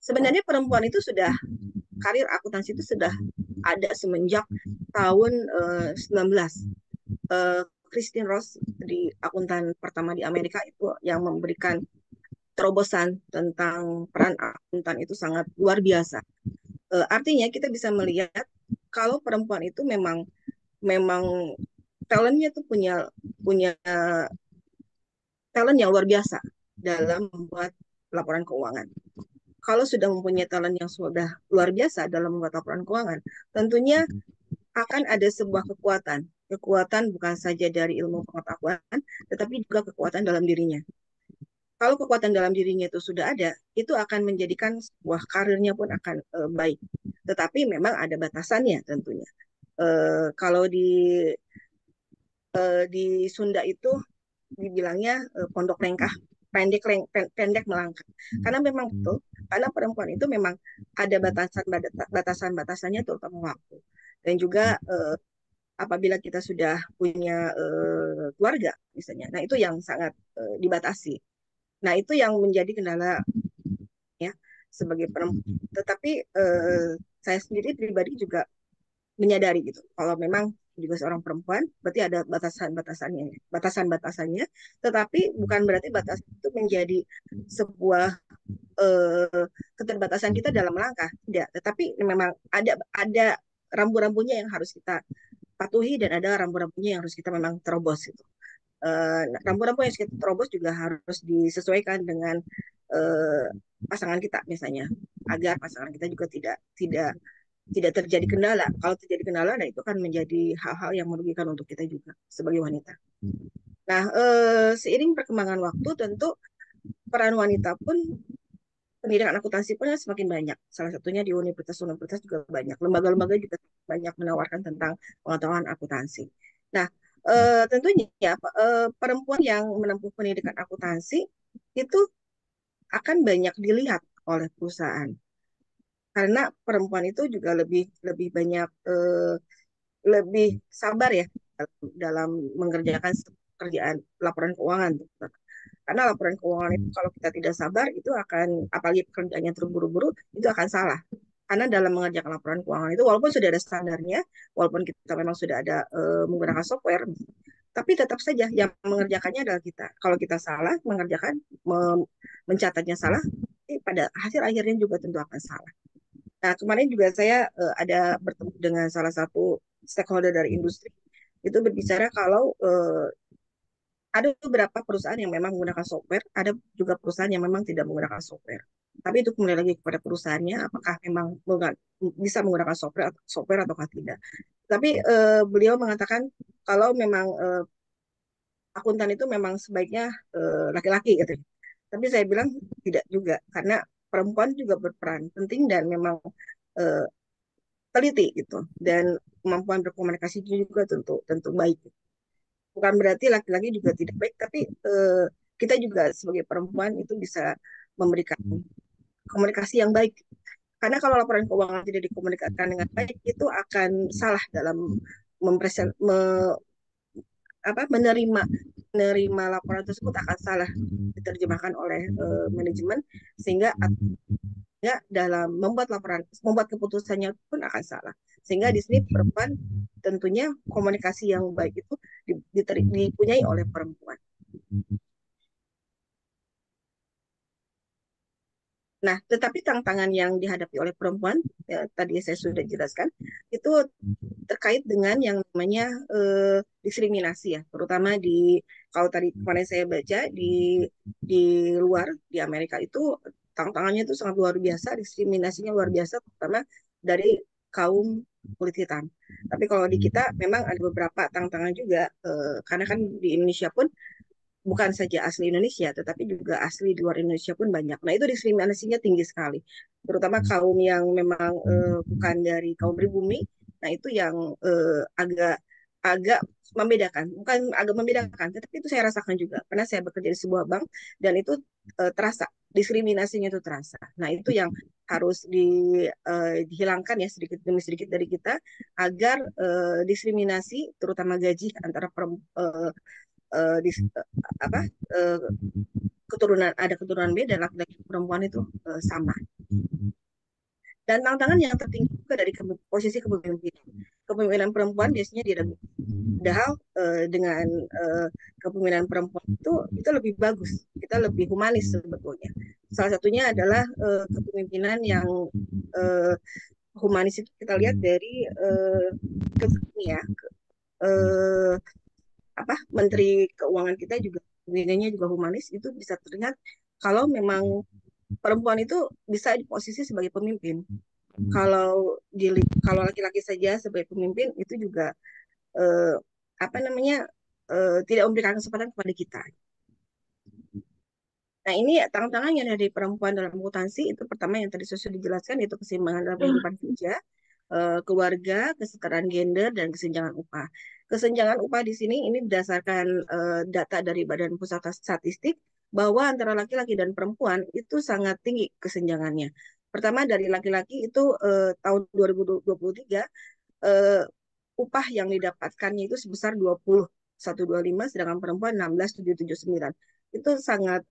Sebenarnya perempuan itu karir akuntansi itu sudah ada semenjak tahun 19. Christine Ross di akuntan pertama di Amerika itu yang memberikan terobosan tentang peran akuntan itu sangat luar biasa. Artinya kita bisa melihat kalau perempuan itu memang talentnya itu punya talent yang luar biasa dalam membuat laporan keuangan. Kalau sudah mempunyai talent yang sudah luar biasa dalam membuat laporan keuangan, tentunya akan ada sebuah kekuatan. Kekuatan bukan saja dari ilmu pengetahuan, tetapi juga kekuatan dalam dirinya. Kalau kekuatan dalam dirinya itu sudah ada, itu akan menjadikan sebuah karirnya pun akan baik. Tetapi memang ada batasannya tentunya. Kalau di Sunda itu dibilangnya pondok lengkah, pendek melangkah. Karena memang betul, karena perempuan itu memang ada batasannya terutama waktu. Dan juga apabila kita sudah punya keluarga misalnya. Nah, itu yang sangat dibatasi. Nah, itu yang menjadi kendala ya sebagai perempuan. Tetapi saya sendiri pribadi juga menyadari gitu. Kalau memang juga seorang perempuan, berarti ada batasan-batasannya. Tetapi bukan berarti batasan itu menjadi sebuah keterbatasan kita dalam melangkah, tidak. Tetapi memang ada rambu-rambunya yang harus kita patuhi dan ada rambu-rambunya yang harus kita memang terobos gitu. Rambu-rambu yang kita terobos juga harus disesuaikan dengan pasangan kita misalnya, agar pasangan kita juga tidak terjadi kendala. Kalau terjadi kendala, nah itu kan menjadi hal-hal yang merugikan untuk kita juga sebagai wanita. Nah, seiring perkembangan waktu, tentu peran wanita pun pendidikan akuntansi pun semakin banyak. Salah satunya di universitas juga banyak. Lembaga-lembaga juga banyak menawarkan tentang pengetahuan akuntansi. Nah, tentunya perempuan yang menempuh pendidikan akuntansi itu akan banyak dilihat oleh perusahaan. Karena perempuan itu juga lebih banyak lebih sabar ya dalam mengerjakan pekerjaan laporan keuangan. Karena laporan keuangan itu kalau kita tidak sabar itu akan, apalagi pekerjaannya terburu-buru, itu akan salah. Karena dalam mengerjakan laporan keuangan itu walaupun sudah ada standarnya, walaupun kita memang sudah ada menggunakan software, tapi tetap saja yang mengerjakannya adalah kita. Kalau kita salah mengerjakan, mencatatnya salah, pada hasil akhirnya juga tentu akan salah. Nah, kemarin juga saya ada bertemu dengan salah satu stakeholder dari industri, itu berbicara kalau ada beberapa perusahaan yang memang menggunakan software, ada juga perusahaan yang memang tidak menggunakan software. Tapi itu kembali lagi kepada perusahaannya, apakah memang bisa menggunakan software ataukah tidak. Tapi beliau mengatakan kalau memang akuntan itu memang sebaiknya laki-laki gitu. Tapi saya bilang tidak juga, karena perempuan juga berperan penting dan memang teliti gitu. Dan kemampuan berkomunikasi juga tentu baik. Bukan berarti laki-laki juga tidak baik, tapi kita juga sebagai perempuan itu bisa memberikan komunikasi yang baik. Karena kalau laporan keuangan tidak dikomunikasikan dengan baik, itu akan salah dalam menerima laporan tersebut, akan salah diterjemahkan oleh manajemen, sehingga dalam membuat keputusannya pun akan salah. Sehingga di sini perempuan tentunya komunikasi yang baik itu dipunyai oleh perempuan. Nah, tetapi tantangan yang dihadapi oleh perempuan, ya, tadi saya sudah jelaskan, itu terkait dengan yang namanya diskriminasi ya, terutama kalau tadi kemarin saya baca di luar, di Amerika itu tantangannya itu sangat luar biasa, diskriminasinya luar biasa, terutama dari kaum kulit hitam. Tapi kalau di kita memang ada beberapa tantangan juga, karena kan di Indonesia pun bukan saja asli Indonesia, tetapi juga asli di luar Indonesia pun banyak. Nah, itu diskriminasinya tinggi sekali, terutama kaum yang memang bukan dari kaum pribumi. Nah, itu yang agak membedakan, bukan agak membedakan, tetapi itu saya rasakan juga, karena saya bekerja di sebuah bank, dan itu terasa, diskriminasinya itu terasa. Nah, itu yang harus dihilangkan ya sedikit demi sedikit dari kita, agar diskriminasi, terutama gaji antara keturunan beda laki-laki perempuan itu sama. Dan tantangan yang tertinggi juga dari posisi kepemimpinan. Kepemimpinan perempuan biasanya diragukan. Padahal dengan kepemimpinan perempuan itu lebih bagus, kita lebih humanis sebetulnya. Salah satunya adalah kepemimpinan yang humanis itu kita lihat dari Menteri Keuangan kita juga nilainya juga humanis, itu bisa terlihat kalau memang perempuan itu bisa di posisi sebagai pemimpin. Kalau laki-laki saja sebagai pemimpin itu juga tidak memberikan kesempatan kepada kita. Nah, ini tantangan yang dari perempuan dalam akuntansi itu pertama yang tadi sudah dijelaskan, itu keseimbangan dalam kehidupan kerja, keluarga, kesetaraan gender, dan kesenjangan upah. Kesenjangan upah di sini ini berdasarkan data dari Badan Pusat Statistik, bahwa antara laki-laki dan perempuan itu sangat tinggi kesenjangannya. Pertama dari laki-laki itu tahun 2023 upah yang didapatkannya itu sebesar 21,25, sedangkan perempuan 16,779. Itu sangat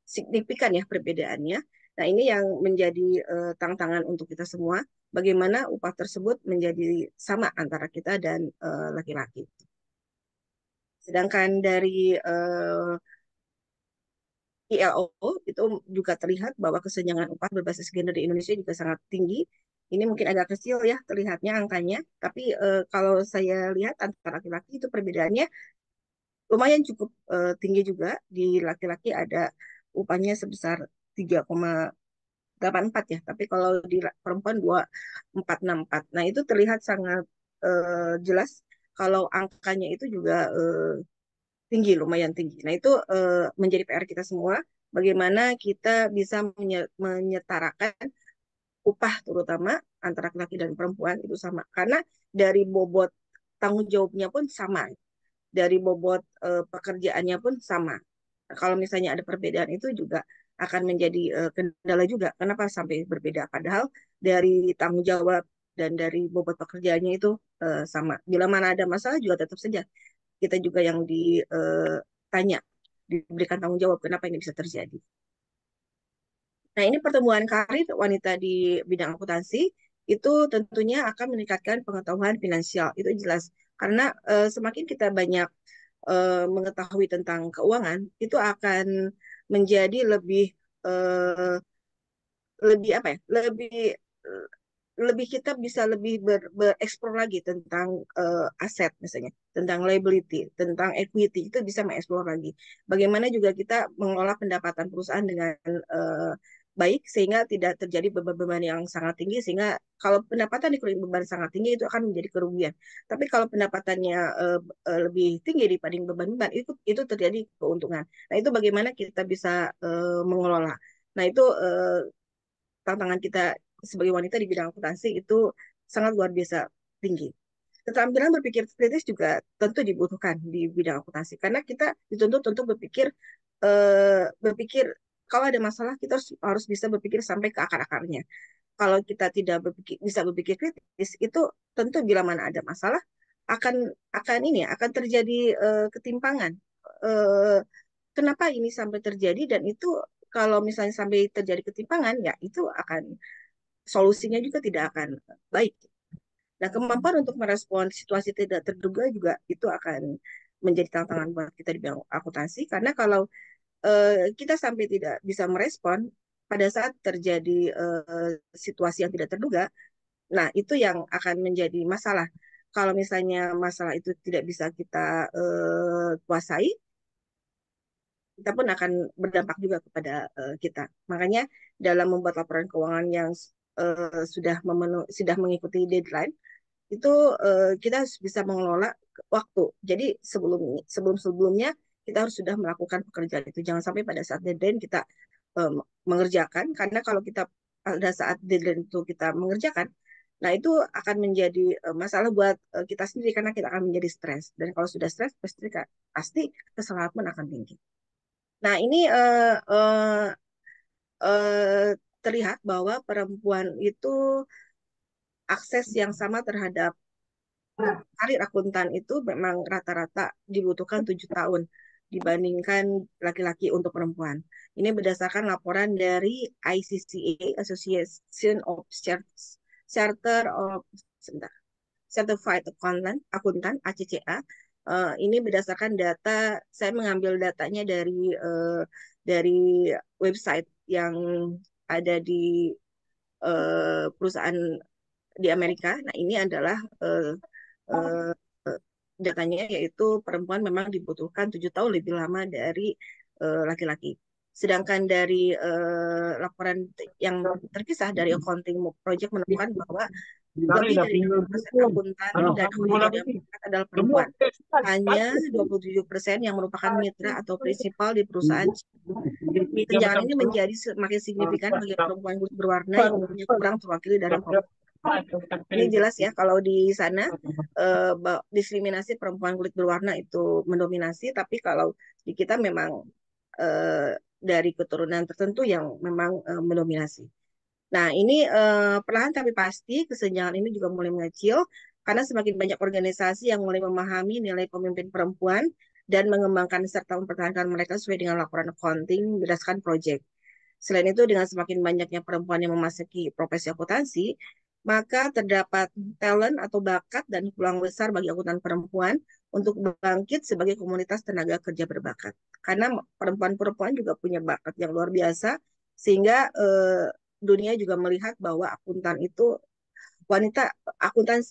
signifikan ya perbedaannya. Nah, ini yang menjadi tantangan untuk kita semua, bagaimana upah tersebut menjadi sama antara kita dan laki-laki. Sedangkan dari ILO itu juga terlihat bahwa kesenjangan upah berbasis gender di Indonesia juga sangat tinggi. Ini mungkin agak kecil ya terlihatnya angkanya, tapi kalau saya lihat antara laki-laki itu perbedaannya lumayan cukup tinggi juga. Di laki-laki ada upahnya sebesar 3,84 ya, tapi kalau di perempuan 2,464. Nah, itu terlihat sangat jelas kalau angkanya itu juga tinggi, lumayan tinggi. Nah, itu menjadi PR kita semua, bagaimana kita bisa menyetarakan upah terutama antara laki-laki dan perempuan itu sama. Karena dari bobot tanggung jawabnya pun sama, dari bobot pekerjaannya pun sama. Nah, kalau misalnya ada perbedaan itu juga akan menjadi kendala juga. Kenapa sampai berbeda? Padahal dari tanggung jawab dan dari bobot pekerjaannya itu sama. Bila mana ada masalah juga tetap saja kita juga yang ditanya, diberikan tanggung jawab kenapa ini bisa terjadi. Nah, ini pertumbuhan karir wanita di bidang akuntansi itu tentunya akan meningkatkan pengetahuan finansial. Itu jelas. Karena semakin kita banyak mengetahui tentang keuangan, itu akan menjadi lebih apa ya? Lebih kita bisa lebih bereksplor lagi tentang aset misalnya, tentang liability, tentang equity, itu bisa mengeksplor lagi. Bagaimana juga kita mengelola pendapatan perusahaan dengan baik sehingga tidak terjadi beban-beban yang sangat tinggi, sehingga kalau pendapatan dikurangi beban sangat tinggi itu akan menjadi kerugian. Tapi kalau pendapatannya lebih tinggi dibanding beban-beban itu terjadi keuntungan. Nah, itu bagaimana kita bisa mengelola. Nah, itu tantangan kita sebagai wanita di bidang akuntansi itu sangat luar biasa tinggi. Keterampilan berpikir kritis juga tentu dibutuhkan di bidang akuntansi karena kita dituntut untuk berpikir kalau ada masalah kita harus bisa berpikir sampai ke akar-akarnya. Kalau kita tidak bisa berpikir kritis itu tentu bila mana ada masalah akan terjadi ketimpangan. Uh, Kenapa ini sampai terjadi dan itu kalau misalnya sampai terjadi ketimpangan ya itu akan solusinya juga tidak akan baik. Nah, kemampuan untuk merespon situasi tidak terduga juga itu akan menjadi tantangan buat kita di bidang akuntansi karena kalau kita sampai tidak bisa merespon pada saat terjadi situasi yang tidak terduga, nah itu yang akan menjadi masalah. Kalau misalnya masalah itu tidak bisa kita kuasai, kita pun akan berdampak juga kepada kita. Makanya dalam membuat laporan keuangan yang sudah mengikuti deadline, itu kita harus bisa mengelola waktu. Jadi sebelumnya kita harus sudah melakukan pekerjaan itu. Jangan sampai pada saat deadline kita mengerjakan, karena kalau kita pada saat deadline itu kita mengerjakan, nah itu akan menjadi masalah buat kita sendiri karena kita akan menjadi stres. Dan kalau sudah stres, pasti kesalahan pun akan tinggi. Nah, ini terlihat bahwa perempuan itu akses yang sama terhadap karir akuntan itu memang rata-rata dibutuhkan 7 tahun dibandingkan laki-laki untuk perempuan. Ini berdasarkan laporan dari ICCA, Association of Charter of Certified Accountant, ACCA. Ini berdasarkan data, saya mengambil datanya dari website yang ada di perusahaan di Amerika. Nah, ini adalah datanya yaitu perempuan memang dibutuhkan 7 tahun lebih lama dari laki-laki. Sedangkan dari laporan yang terpisah dari Accounting Project menemukan bahwa lebih dari 60% akuntan dan auditor yang berangkat adalah perempuan. Hanya 27% yang merupakan mitra atau prinsipal di perusahaan. Kesenjangan ini menjadi semakin signifikan bagi perempuan kulit berwarna yang umumnya kurang terwakili dalam program. Ini jelas ya kalau di sana diskriminasi perempuan kulit berwarna itu mendominasi, tapi kalau di kita memang dari keturunan tertentu yang memang mendominasi. Nah, ini perlahan tapi pasti kesenjangan ini juga mulai mengecil Karena semakin banyak organisasi yang mulai memahami nilai pemimpin perempuan dan mengembangkan serta mempertahankan mereka sesuai dengan laporan accounting berdasarkan proyek. Selain itu, dengan semakin banyaknya perempuan yang memasuki profesi akuntansi, maka terdapat talent atau bakat dan peluang besar bagi akuntan perempuan untuk bangkit sebagai komunitas tenaga kerja berbakat. Karena perempuan-perempuan juga punya bakat yang luar biasa, sehingga dunia juga melihat bahwa akuntan itu wanita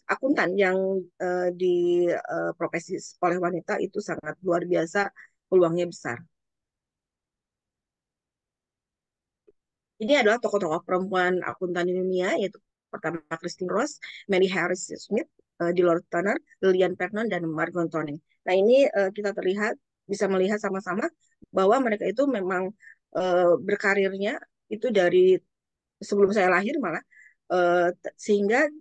akuntan yang di profesi oleh wanita itu sangat luar biasa, peluangnya besar. Ini adalah tokoh-tokoh perempuan akuntan di dunia, yaitu pertama Christine Ross, Mary Harris Smith, Dolores Turner, Lillian Vernon, dan Margot Toning. Nah, ini kita bisa melihat sama-sama bahwa mereka itu memang berkarirnya itu dari sebelum saya lahir malah, sehingga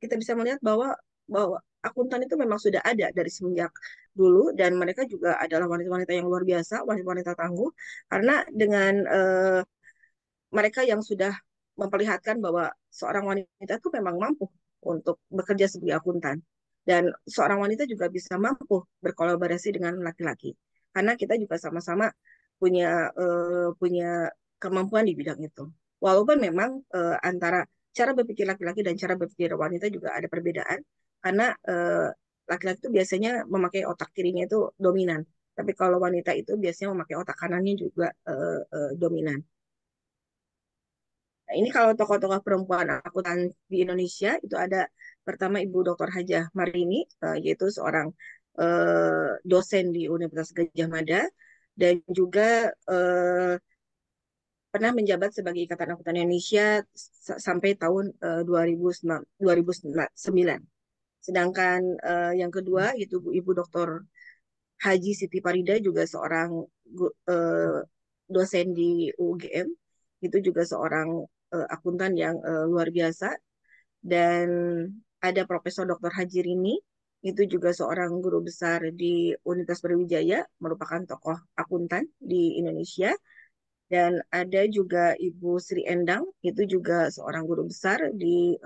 kita bisa melihat bahwa akuntan itu memang sudah ada dari semenjak dulu, dan mereka juga adalah wanita-wanita yang luar biasa, wanita-wanita tangguh, karena dengan mereka yang sudah memperlihatkan bahwa seorang wanita itu memang mampu untuk bekerja sebagai akuntan. Dan seorang wanita juga bisa mampu berkolaborasi dengan laki-laki. Karena kita juga sama-sama punya kemampuan di bidang itu. Walaupun memang antara cara berpikir laki-laki dan cara berpikir wanita juga ada perbedaan. Karena laki-laki itu biasanya memakai otak kirinya itu dominan. Tapi kalau wanita itu biasanya memakai otak kanannya juga dominan. Nah, ini kalau tokoh-tokoh perempuan akuntan di Indonesia itu ada pertama Ibu Dr. Hajah Marini, yaitu seorang dosen di Universitas Gadjah Mada, dan juga pernah menjabat sebagai Ikatan Akuntan Indonesia sampai tahun 2009. Sedangkan yang kedua itu Ibu Dr. Haji Siti Farida, juga seorang dosen di UGM, itu juga seorang akuntan yang luar biasa. Dan ada Profesor Dr. Haji Rini, itu juga seorang guru besar di Universitas Brawijaya, merupakan tokoh akuntan di Indonesia. Dan ada juga Ibu Sri Endang, itu juga seorang guru besar di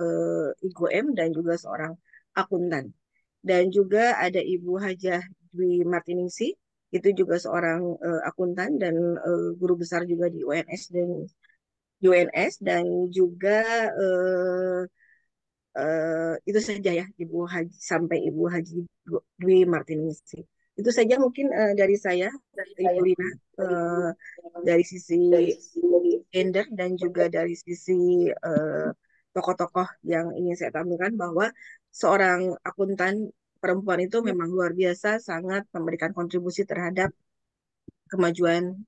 IGOM dan juga seorang akuntan. Dan juga ada Ibu Hajah Dwi Martiningsi, itu juga seorang akuntan dan guru besar juga di UNS, dan juga itu saja ya Ibu Haji Dwi Martiningsi. Itu saja mungkin dari saya, Ibu Lina, dari sisi gender dan juga dari sisi tokoh-tokoh yang ingin saya tampilkan, bahwa seorang akuntan perempuan itu memang luar biasa, sangat memberikan kontribusi terhadap kemajuan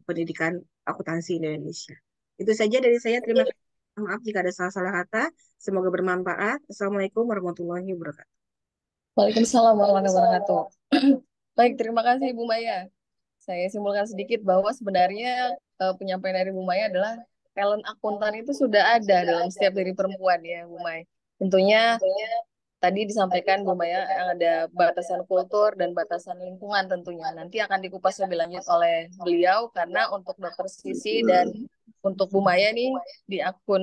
pendidikan akuntansi di Indonesia. Itu saja dari saya. Terima kasih. Maaf jika ada salah-salah kata. Semoga bermanfaat. Assalamualaikum warahmatullahi wabarakatuh. Waalaikumsalam warahmatullahi wabarakatuh. Baik, terima kasih Bu Maya. Saya simpulkan sedikit bahwa sebenarnya penyampaian dari Bu Maya adalah talent akuntan itu sudah ada dalam setiap diri perempuan ya Bu Maya. Tentunya tadi disampaikan Bu Maya ada batasan kultur dan batasan lingkungan tentunya. Nanti akan dikupas lebih lanjut oleh beliau, karena untuk Dokter Sisi dan untuk Bu Maya nih di akun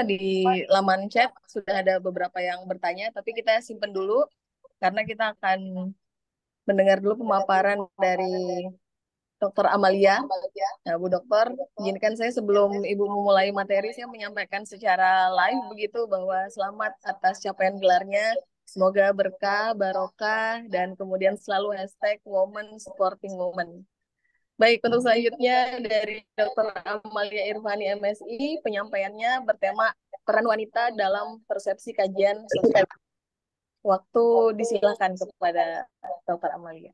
di laman chat sudah ada beberapa yang bertanya, tapi kita simpen dulu karena kita akan mendengar dulu pemaparan dari Dokter Amalia. Nah, Bu Dokter, izinkan saya sebelum Ibu memulai materi, saya menyampaikan secara live begitu bahwa selamat atas capaian gelarnya. Semoga berkah, barokah, dan kemudian selalu hashtag Women Supporting Women. Baik, untuk selanjutnya dari Dokter Amalia Irvani MSI, penyampaiannya bertema peran wanita dalam persepsi kajian sosial. Waktu disilakan kepada Dokter Amalia.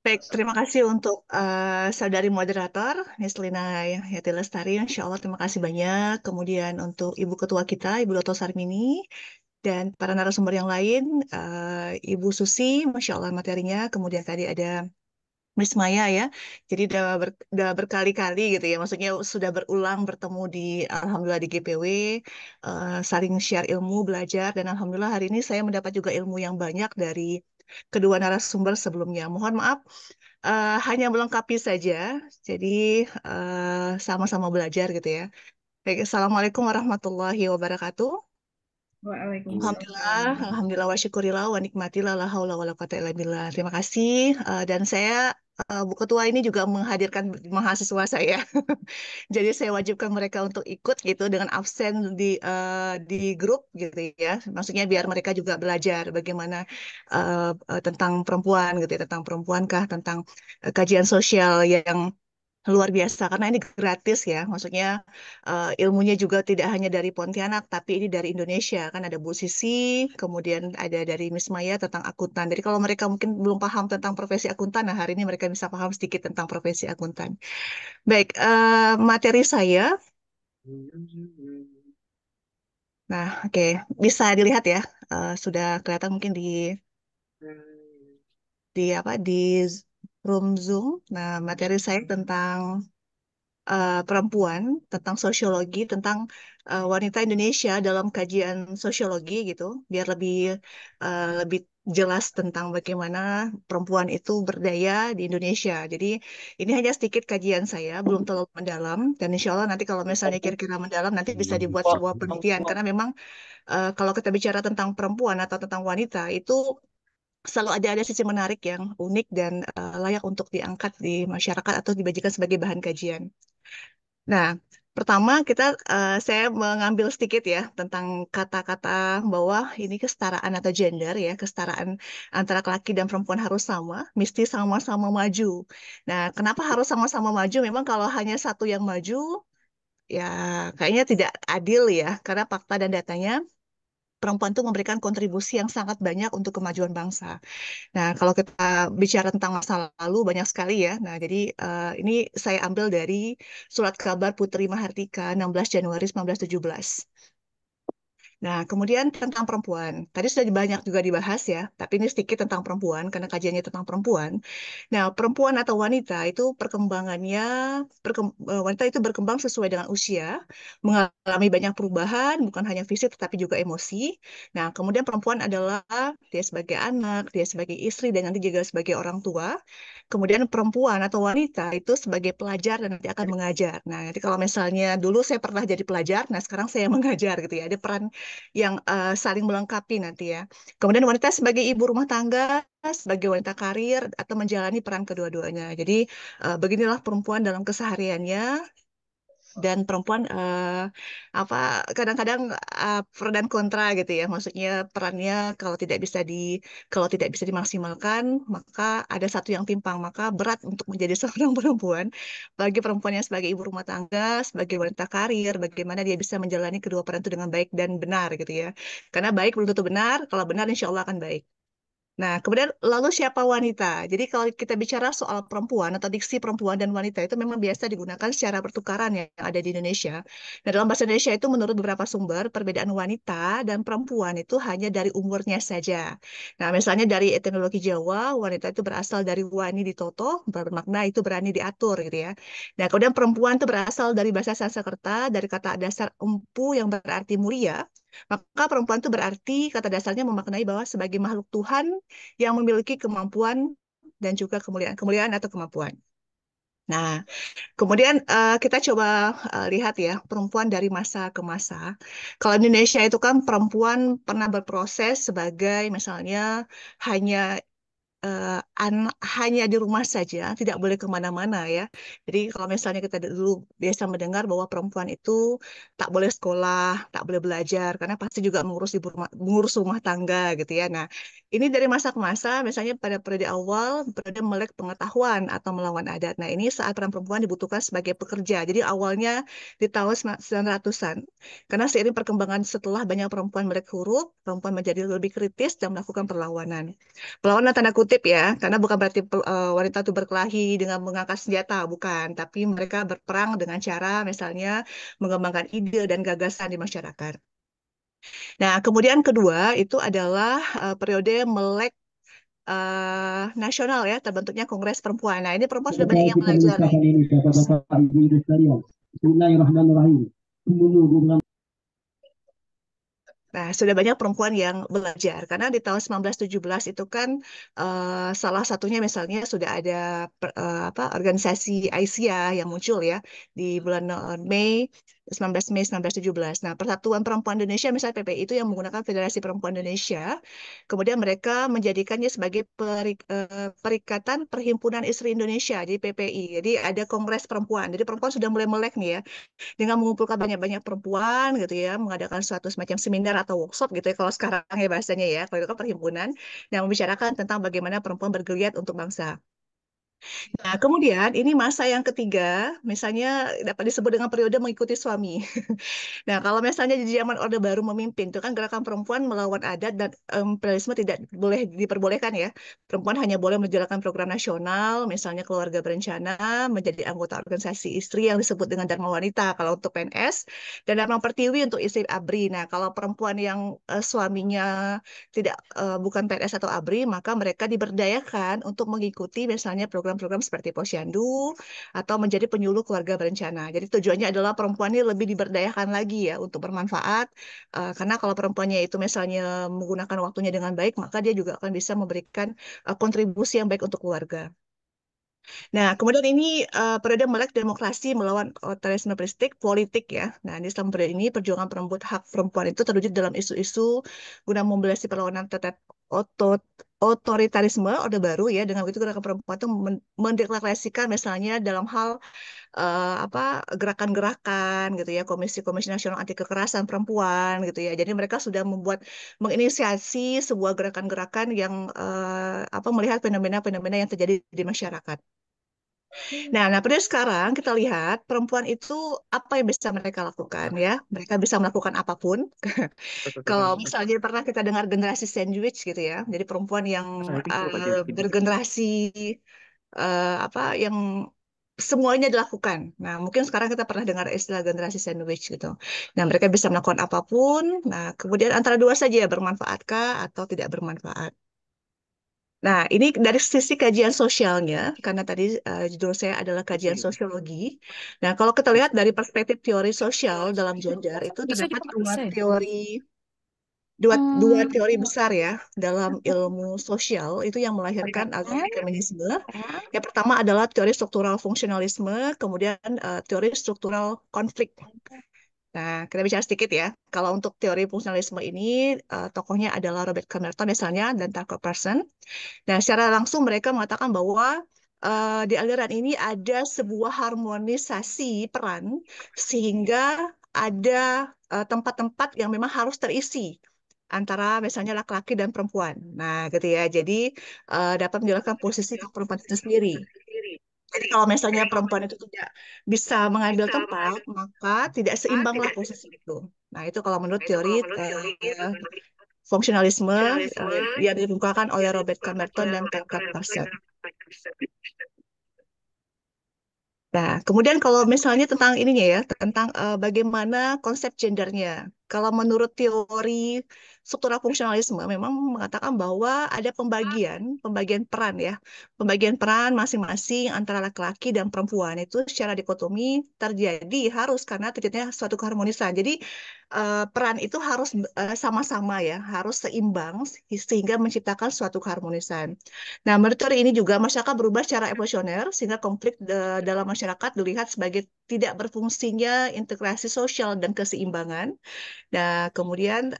Baik, terima kasih untuk saudari moderator, Ms. Lina Yati Lestari. Insya Allah, terima kasih banyak. Kemudian untuk Ibu Ketua kita, Ibu Dr. Sarmini, dan para narasumber yang lain, Ibu Susi, Masya Allah materinya. Kemudian tadi ada Miss Maya ya, jadi udah berkali-kali gitu ya, maksudnya sudah berulang bertemu di Alhamdulillah di GPW, saling share ilmu, belajar, dan Alhamdulillah hari ini saya mendapat juga ilmu yang banyak dari kedua narasumber sebelumnya. Mohon maaf, hanya melengkapi saja, jadi sama-sama belajar gitu ya. Baik, Assalamualaikum warahmatullahi wabarakatuh. Alhamdulillah, Waalaikumsalam. alhamdulillah wa syukurillah wa nikmatillah la haula wala quwata illa billah. Terima kasih. Dan saya Bu Ketua ini juga menghadirkan mahasiswa saya. Jadi saya wajibkan mereka untuk ikut gitu dengan absen di grup gitu ya. Maksudnya biar mereka juga belajar bagaimana tentang perempuan gitu ya, tentang perempuankah, tentang kajian sosial yang luar biasa karena ini gratis ya. Maksudnya ilmunya juga tidak hanya dari Pontianak tapi ini dari Indonesia. Kan ada Bu Sisi, kemudian ada dari Miss Maya tentang akuntan. Jadi kalau mereka mungkin belum paham tentang profesi akuntan, nah hari ini mereka bisa paham sedikit tentang profesi akuntan. Baik, materi saya. Nah, oke, bisa dilihat ya. Sudah kelihatan mungkin di room Zoom. Nah, materi saya tentang perempuan, tentang sosiologi, tentang wanita Indonesia dalam kajian sosiologi gitu, biar lebih jelas tentang bagaimana perempuan itu berdaya di Indonesia. Jadi ini hanya sedikit kajian saya, belum terlalu mendalam, dan insya Allah nanti kalau misalnya kira-kira mendalam, nanti bisa dibuat sebuah penelitian, karena memang kalau kita bicara tentang perempuan atau tentang wanita, itu selalu ada sisi menarik yang unik dan layak untuk diangkat di masyarakat atau dibagikan sebagai bahan kajian. Nah, pertama saya mengambil sedikit ya tentang kata-kata bahwa ini kesetaraan atau gender ya, kesetaraan antara laki dan perempuan harus sama, mesti sama-sama maju. Nah, kenapa harus sama-sama maju? Memang kalau hanya satu yang maju, ya kayaknya tidak adil ya, karena fakta dan datanya perempuan itu memberikan kontribusi yang sangat banyak untuk kemajuan bangsa. Nah, kalau kita bicara tentang masa lalu banyak sekali ya. Nah, jadi ini saya ambil dari surat kabar Putri Mahartika 16 Januari 1917. Nah, kemudian tentang perempuan. Tadi sudah banyak juga dibahas ya, tapi ini sedikit tentang perempuan, karena kajiannya tentang perempuan. Nah, perempuan atau wanita itu wanita itu berkembang sesuai dengan usia, mengalami banyak perubahan, bukan hanya fisik, tetapi juga emosi. Nah, kemudian perempuan adalah dia sebagai anak, dia sebagai istri, dan nanti juga sebagai orang tua. Kemudian perempuan atau wanita itu sebagai pelajar dan nanti akan mengajar. Nah, nanti kalau misalnya dulu saya pernah jadi pelajar, nah sekarang saya mengajar gitu ya. Ada peran yang saling melengkapi nanti ya. Kemudian wanita sebagai ibu rumah tangga, sebagai wanita karir, atau menjalani peran kedua-duanya. Jadi beginilah perempuan dalam kesehariannya. Dan perempuan apa kadang-kadang pro dan kontra gitu ya. Maksudnya perannya kalau tidak bisa dimaksimalkan, maka ada satu yang timpang, maka berat untuk menjadi seorang perempuan. Bagi perempuan yang sebagai ibu rumah tangga, sebagai wanita karir, bagaimana dia bisa menjalani kedua peran itu dengan baik dan benar gitu ya. Karena baik belum tentu benar, kalau benar insya Allah akan baik. Nah, kemudian lalu siapa wanita? Jadi kalau kita bicara soal perempuan atau diksi perempuan dan wanita itu memang biasa digunakan secara pertukaran yang ada di Indonesia. Nah, dalam bahasa Indonesia itu menurut beberapa sumber, perbedaan wanita dan perempuan itu hanya dari umurnya saja. Nah, misalnya dari etimologi Jawa, wanita itu berasal dari wani ditoto, bermakna itu berani diatur gitu ya. Nah, kemudian perempuan itu berasal dari bahasa Sanskerta, dari kata dasar empu yang berarti mulia. Maka perempuan itu berarti kata dasarnya memaknai bahwa sebagai makhluk Tuhan yang memiliki kemampuan dan juga kemuliaan atau kemampuan. Nah, kemudian kita coba lihat ya perempuan dari masa ke masa. Kalau di Indonesia itu kan perempuan pernah berproses sebagai misalnya hanya hanya di rumah saja, tidak boleh kemana-mana ya. Jadi kalau misalnya kita dulu biasa mendengar bahwa perempuan itu tak boleh sekolah, tak boleh belajar, karena pasti juga mengurus rumah tangga gitu ya. Nah, ini dari masa ke masa, misalnya pada periode awal, periode melek pengetahuan atau melawan adat. Nah, ini saat peran perempuan dibutuhkan sebagai pekerja. Jadi awalnya di tahun 900-an, karena seiring perkembangan setelah banyak perempuan melek huruf, perempuan menjadi lebih kritis dan melakukan perlawanan. Perlawanan tanda kutip ya, karena bukan berarti wanita itu berkelahi dengan mengangkat senjata, bukan. Tapi mereka berperang dengan cara misalnya mengembangkan ide dan gagasan di masyarakat. Nah, kemudian kedua itu adalah periode melek nasional ya, terbentuknya Kongres Perempuan. Nah, ini perempuan sudah banyak yang Kita belajar nih. menikahkan ini Bapak-bapak Ibu-ibu sekalian. Bismillahirrahmanirrahim. Menunggu Nah, sudah banyak perempuan yang belajar karena di tahun 1917 itu kan salah satunya misalnya sudah ada organisasi Aisyah yang muncul ya di bulan Mei 19 Mei 1917. Nah, Persatuan Perempuan Indonesia misalnya PPI itu yang menggunakan Federasi Perempuan Indonesia. Kemudian mereka menjadikannya sebagai Perikatan Perhimpunan Istri Indonesia, jadi PPI. Jadi ada Kongres Perempuan. Jadi perempuan sudah mulai melek nih ya, dengan mengumpulkan banyak-banyak perempuan gitu ya, mengadakan suatu semacam seminar atau workshop gitu ya, kalau sekarang ya bahasanya ya, kalau itu kan perhimpunan, yang membicarakan tentang bagaimana perempuan bergeliat untuk bangsa. Nah, kemudian ini masa yang ketiga, misalnya dapat disebut dengan periode mengikuti suami. Nah, kalau misalnya di zaman Orde Baru memimpin, itu kan gerakan perempuan melawan adat dan imperialisme tidak boleh diperbolehkan ya. Perempuan hanya boleh menjalankan program nasional, misalnya keluarga berencana, menjadi anggota organisasi istri yang disebut dengan Dharma Wanita kalau untuk PNS, dan Dharma Pertiwi untuk istri ABRI. Nah, kalau perempuan yang suaminya tidak bukan PNS atau ABRI, maka mereka diberdayakan untuk mengikuti misalnya program-program seperti Posyandu atau menjadi penyuluh keluarga berencana. Jadi tujuannya adalah perempuan ini lebih diberdayakan lagi ya untuk bermanfaat, karena kalau perempuannya itu misalnya menggunakan waktunya dengan baik, maka dia juga akan bisa memberikan kontribusi yang baik untuk keluarga. Nah, kemudian ini periode melek demokrasi melawan otoritarisme politik ya. Nah, di dalam periode ini perjuangan perebut hak perempuan itu terwujud dalam isu-isu guna mobilisasi perlawanan terhadap otoritarisme Orde Baru ya. Dengan begitu gerakan perempuan itu mendeklarasikan misalnya dalam hal apa gerakan-gerakan gitu ya, komisi-komisi nasional anti kekerasan perempuan gitu ya. Jadi mereka sudah menginisiasi sebuah gerakan-gerakan yang apa melihat fenomena-fenomena yang terjadi di masyarakat. Nah, pada sekarang kita lihat perempuan itu apa yang bisa mereka lakukan ya. Mereka bisa melakukan apapun. Kalau misalnya pernah kita dengar generasi sandwich gitu ya. Jadi perempuan yang bergenerasi apa yang semuanya dilakukan. Nah, mungkin sekarang kita pernah dengar istilah generasi sandwich gitu. Nah, mereka bisa melakukan apapun. Nah, kemudian antara dua saja bermanfaatkah atau tidak bermanfaat. Nah, ini dari sisi kajian sosialnya, karena tadi judul saya adalah kajian sosiologi. Nah, kalau kita lihat dari perspektif teori sosial dalam gender, itu Bisa terdapat juga nggak bisa ya? dua Hmm. teori besar ya dalam ilmu sosial itu yang melahirkan aliran feminisme. Yang pertama adalah teori struktural fungsionalisme, kemudian teori struktural konflik. Nah, kita bicara sedikit ya. Kalau untuk teori fungsionalisme ini, tokohnya adalah Robert Camerton misalnya dan Tucker Carlson. Nah, secara langsung mereka mengatakan bahwa di aliran ini ada sebuah harmonisasi peran sehingga ada tempat-tempat yang memang harus terisi antara misalnya laki-laki dan perempuan. Nah, gitu ya. Jadi dapat menjelaskan posisi perempuan itu sendiri. Jadi kalau misalnya perempuan itu tidak bisa mengambil tempat, maka tidak seimbanglah posisi itu. Nah, itu kalau menurut teori fungsionalisme yang dikemukakan oleh Robert Camerton dan Tucker Carlson. Nah, kemudian kalau misalnya tentang ininya ya, tentang bagaimana konsep gendernya. Kalau menurut teori struktural fungsionalisme memang mengatakan bahwa ada pembagian peran ya. Pembagian peran masing-masing antara laki-laki dan perempuan itu secara dikotomi terjadi harus karena terjadinya suatu keharmonisan. Jadi peran itu harus sama-sama ya, harus seimbang sehingga menciptakan suatu keharmonisan. Nah, menurut teori ini juga masyarakat berubah secara evolusioner sehingga konflik dalam masyarakat dilihat sebagai tidak berfungsinya integrasi sosial dan keseimbangan. Nah, kemudian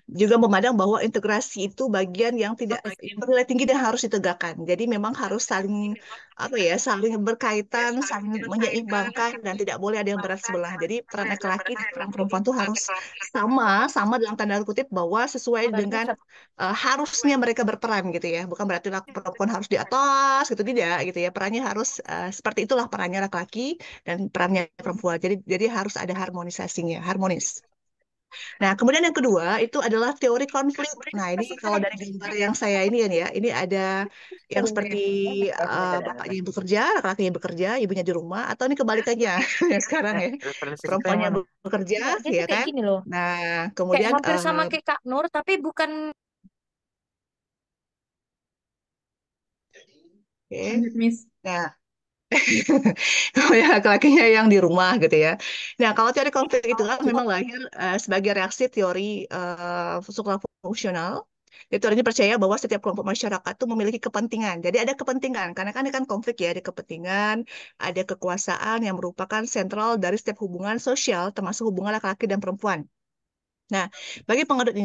juga memandang bahwa integrasi itu bagian yang tidak bernilai tinggi dan harus ditegakkan. Jadi memang harus saling apa ya, saling berkaitan, saling menyeimbangkan dan tidak boleh ada yang berat sebelah. Jadi peran laki-laki dan peran perempuan itu harus sama dalam tanda kutip bahwa sesuai dengan harusnya mereka berperan gitu ya. Bukan berarti perempuan harus di atas gitu tidak gitu ya. Perannya harus seperti itulah perannya laki-laki dan perannya perempuan. Jadi harus ada harmonisasinya, harmonis. Nah, kemudian yang kedua itu adalah teori konflik. Nah, ini kalau dari gambar yang saya ini kan ya, ini ada yang seperti bapaknya yang bekerja, laki-lakinya yang bekerja, ibunya di rumah, atau ini kebalikannya yang sekarang ya, perempuannya bekerja, Enggak, dia ya tuh kayak kan? gini loh. Nah, Kayak kemudian hampir sama kayak Kak Nur, tapi bukan. oke. Lanjut, Miss. Nah, kalau yang laki-lakinya yang di rumah gitu ya. Nah, kalau teori konflik itu kan memang lahir sebagai reaksi teori struktural fungsional Jadi teorinya percaya bahwa setiap kelompok masyarakat itu memiliki kepentingan. Jadi ada kepentingan, karena kan ini kan konflik ya, ada kepentingan, ada kekuasaan yang merupakan sentral dari setiap hubungan sosial, termasuk hubungan laki-laki dan perempuan. Nah, bagi penganut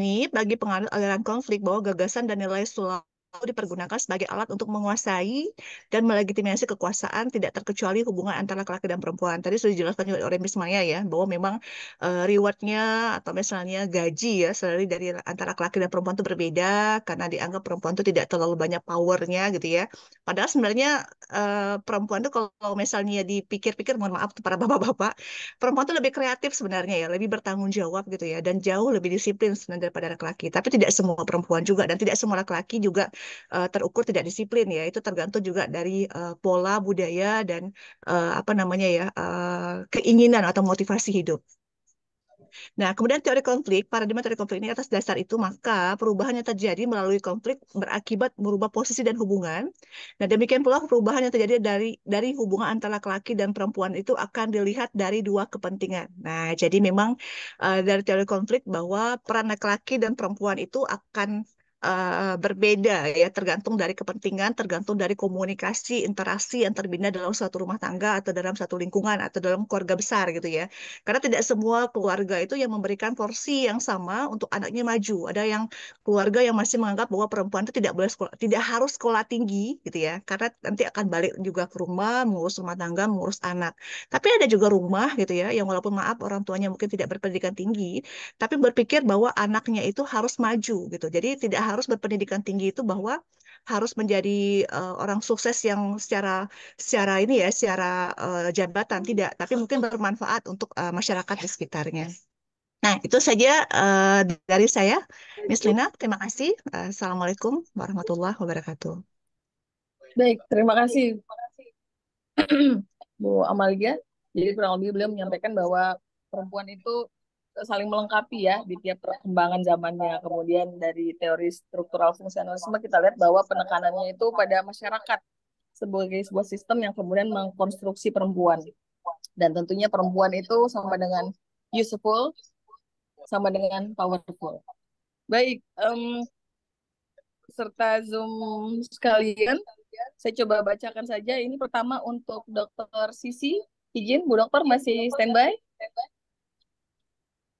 aliran konflik bahwa gagasan dan nilai selalu dipergunakan sebagai alat untuk menguasai dan melegitimasi kekuasaan tidak terkecuali hubungan antara laki-laki dan perempuan. Tadi sudah dijelaskan juga oleh Miss Maya ya, bahwa memang rewardnya atau misalnya gaji ya, salary dari antara laki-laki dan perempuan itu berbeda karena dianggap perempuan itu tidak terlalu banyak powernya gitu ya. Padahal sebenarnya perempuan itu kalau misalnya dipikir-pikir, mohon maaf tuh para bapak-bapak, perempuan itu lebih kreatif sebenarnya ya, lebih bertanggung jawab gitu ya, dan jauh lebih disiplin sebenarnya daripada laki-laki. Tapi tidak semua perempuan juga dan tidak semua laki-laki juga terukur tidak disiplin ya. Itu tergantung juga dari pola budaya dan apa namanya ya, keinginan atau motivasi hidup. Nah, kemudian paradigma teori konflik ini atas dasar itu, maka perubahan yang terjadi melalui konflik berakibat merubah posisi dan hubungan. Nah, demikian pula perubahan yang terjadi dari hubungan antara laki dan perempuan itu akan dilihat dari dua kepentingan. Nah, jadi memang dari teori konflik bahwa peran laki-laki dan perempuan itu akan berbeda ya, tergantung dari kepentingan, tergantung dari komunikasi, interaksi yang terbina dalam suatu rumah tangga atau dalam satu lingkungan atau dalam keluarga besar gitu ya. Karena tidak semua keluarga itu yang memberikan porsi yang sama untuk anaknya maju. Ada yang keluarga yang masih menganggap bahwa perempuan itu tidak boleh sekolah, tidak harus sekolah tinggi gitu ya, karena nanti akan balik juga ke rumah, mengurus rumah tangga, mengurus anak. Tapi ada juga rumah gitu ya, yang walaupun maaf orang tuanya mungkin tidak berpendidikan tinggi, tapi berpikir bahwa anaknya itu harus maju gitu. Jadi tidak harus berpendidikan tinggi itu bahwa harus menjadi orang sukses yang secara secara ini ya, secara jabatan tidak, tapi mungkin bermanfaat untuk masyarakat di sekitarnya. Nah, itu saja dari saya, Miss Lina. Terima kasih. Assalamualaikum warahmatullahi wabarakatuh. Baik, terima kasih Bu Amalia. Jadi kurang lebih beliau menyampaikan bahwa perempuan itu saling melengkapi ya di tiap perkembangan zamannya. Kemudian dari teori struktural fungsionalisme kita lihat bahwa penekanannya itu pada masyarakat sebagai sebuah sistem yang kemudian mengkonstruksi perempuan. Dan tentunya perempuan itu sama dengan useful, sama dengan powerful. Baik, serta Zoom sekalian, saya coba bacakan saja. Ini pertama untuk Dokter Sisi. Izin, Bu Dokter masih standby?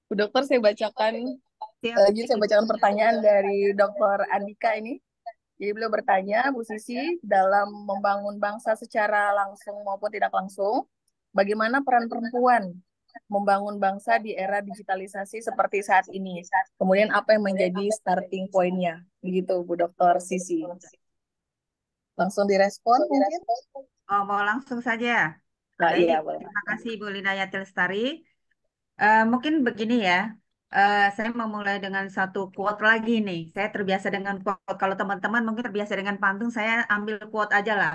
Bu Dokter, saya bacakan, izin saya bacakan pertanyaan dari Dokter Andika ini. Jadi beliau bertanya, Bu Sisi, dalam membangun bangsa secara langsung maupun tidak langsung, bagaimana peran perempuan membangun bangsa di era digitalisasi seperti saat ini? Kemudian apa yang menjadi starting point-nya? Begitu, Bu Dokter Sisi. Langsung direspon mungkin? Oh, mau langsung saja. Nah, Baik, iya, boleh. terima kasih Bu Lina Yati Lestari. Mungkin begini ya, saya memulai dengan satu quote lagi nih. Saya terbiasa dengan quote. Kalau teman-teman mungkin terbiasa dengan pantun, saya ambil quote aja lah.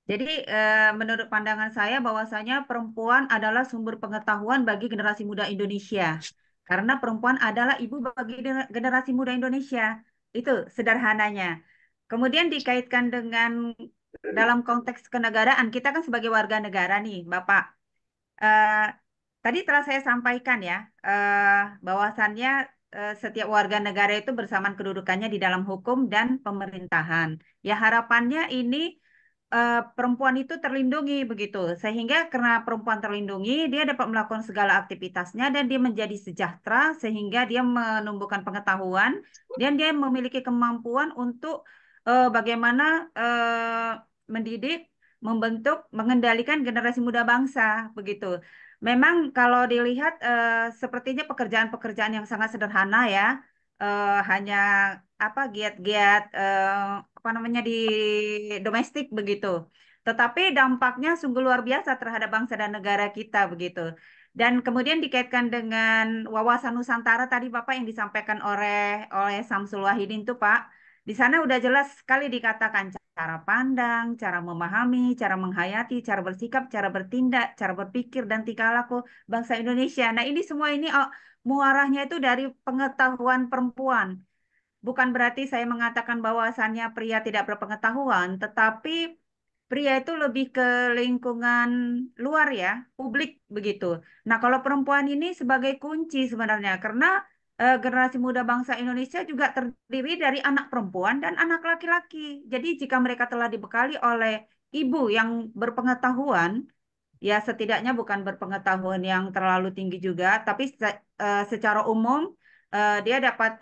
Jadi, menurut pandangan saya bahwasanya perempuan adalah sumber pengetahuan bagi generasi muda Indonesia. Karena perempuan adalah ibu bagi generasi muda Indonesia. Itu sederhananya. Kemudian dikaitkan dengan dalam konteks kenegaraan, kita kan sebagai warga negara nih, Bapak. Eh, Tadi telah saya sampaikan ya, bahwasannya setiap warga negara itu bersamaan kedudukannya di dalam hukum dan pemerintahan. Ya harapannya ini perempuan itu terlindungi begitu, sehingga karena perempuan terlindungi, dia dapat melakukan segala aktivitasnya dan dia menjadi sejahtera, sehingga dia menumbuhkan pengetahuan dan dia memiliki kemampuan untuk bagaimana mendidik, membentuk, mengendalikan generasi muda bangsa begitu. Memang kalau dilihat sepertinya pekerjaan-pekerjaan yang sangat sederhana ya, hanya apa giat-giat apa namanya di domestik begitu. Tetapi dampaknya sungguh luar biasa terhadap bangsa dan negara kita begitu. Dan kemudian dikaitkan dengan wawasan Nusantara tadi Bapak yang disampaikan oleh Samsul Wahidin tuh Pak. Di sana udah jelas sekali dikatakan cara pandang, cara memahami, cara menghayati, cara bersikap, cara bertindak, cara berpikir dan tingkah laku bangsa Indonesia. Nah, ini semua ini muaranya itu dari pengetahuan perempuan. Bukan berarti saya mengatakan bahwasannya pria tidak berpengetahuan, tetapi pria itu lebih ke lingkungan luar ya, publik begitu. Nah, kalau perempuan ini sebagai kunci sebenarnya, karena generasi muda bangsa Indonesia juga terdiri dari anak perempuan dan anak laki-laki. Jadi jika mereka telah dibekali oleh ibu yang berpengetahuan, ya setidaknya bukan berpengetahuan yang terlalu tinggi juga, tapi secara umum dia dapat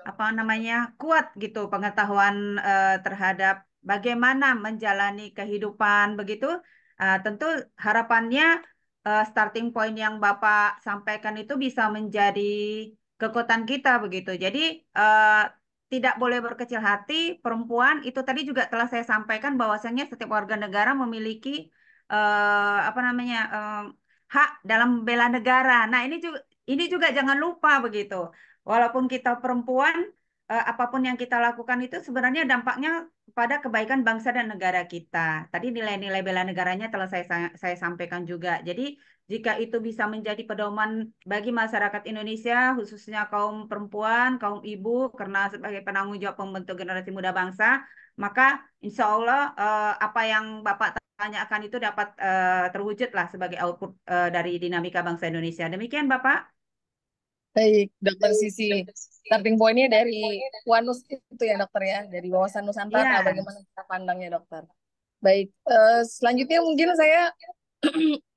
apa namanya kuat gitu pengetahuan terhadap bagaimana menjalani kehidupan begitu. Tentu harapannya starting point yang Bapak sampaikan itu bisa menjadi kekuatan kita begitu. Jadi eh, tidak boleh berkecil hati. Perempuan itu tadi juga telah saya sampaikan bahwasannya setiap warga negara memiliki apa namanya hak dalam bela negara. Nah ini juga jangan lupa begitu. Walaupun kita perempuan, apapun yang kita lakukan itu sebenarnya dampaknya pada kebaikan bangsa dan negara kita. Tadi nilai-nilai bela negaranya telah saya sampaikan juga. Jadi jika itu bisa menjadi pedoman bagi masyarakat Indonesia, khususnya kaum perempuan, kaum ibu, karena sebagai penanggung jawab pembentuk generasi muda bangsa, maka insya Allah apa yang Bapak tanyakan itu dapat terwujud lah sebagai output dari dinamika bangsa Indonesia. Demikian Bapak. Baik, Dokter Sisi. Starting point-nya dari Wanus itu ya dokter ya, dari wawasan Nusantara, Iya. bagaimana kita pandangnya dokter. Baik, selanjutnya mungkin saya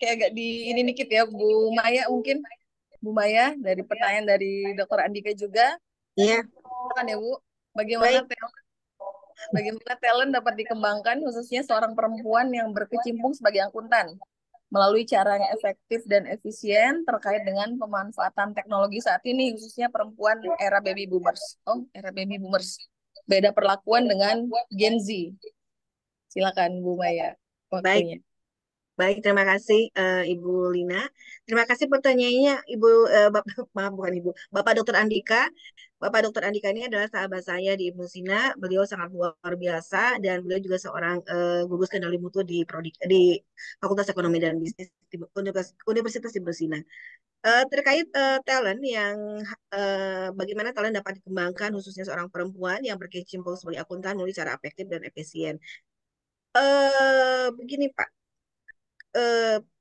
kayak agak di ini dikit ya, Bu Maya mungkin. Bu Maya, dari pertanyaan dari Dokter Andika juga. Iya, Silakan ya Bu, bagaimana baik. bagaimana talent dapat dikembangkan khususnya seorang perempuan yang berkecimpung sebagai akuntan melalui cara yang efektif dan efisien terkait dengan pemanfaatan teknologi saat ini khususnya perempuan era baby boomers. Oh, era baby boomers. Beda perlakuan dengan Gen Z. Silakan Bu Maya Baik. waktunya. Baik, terima kasih Ibu Lina. Terima kasih pertanyaannya Ibu maaf bukan Ibu, Bapak Dokter Andika. Bapak Dokter Andika ini adalah sahabat saya di Ibnu Sina. Beliau sangat luar biasa dan beliau juga seorang gugus kendali mutu di Fakultas Ekonomi dan Bisnis di Universitas Ibnu Sina. Terkait talent yang bagaimana talent dapat dikembangkan khususnya seorang perempuan yang berkecimpung sebagai akuntan melalui cara efektif dan efisien. Begini Pak,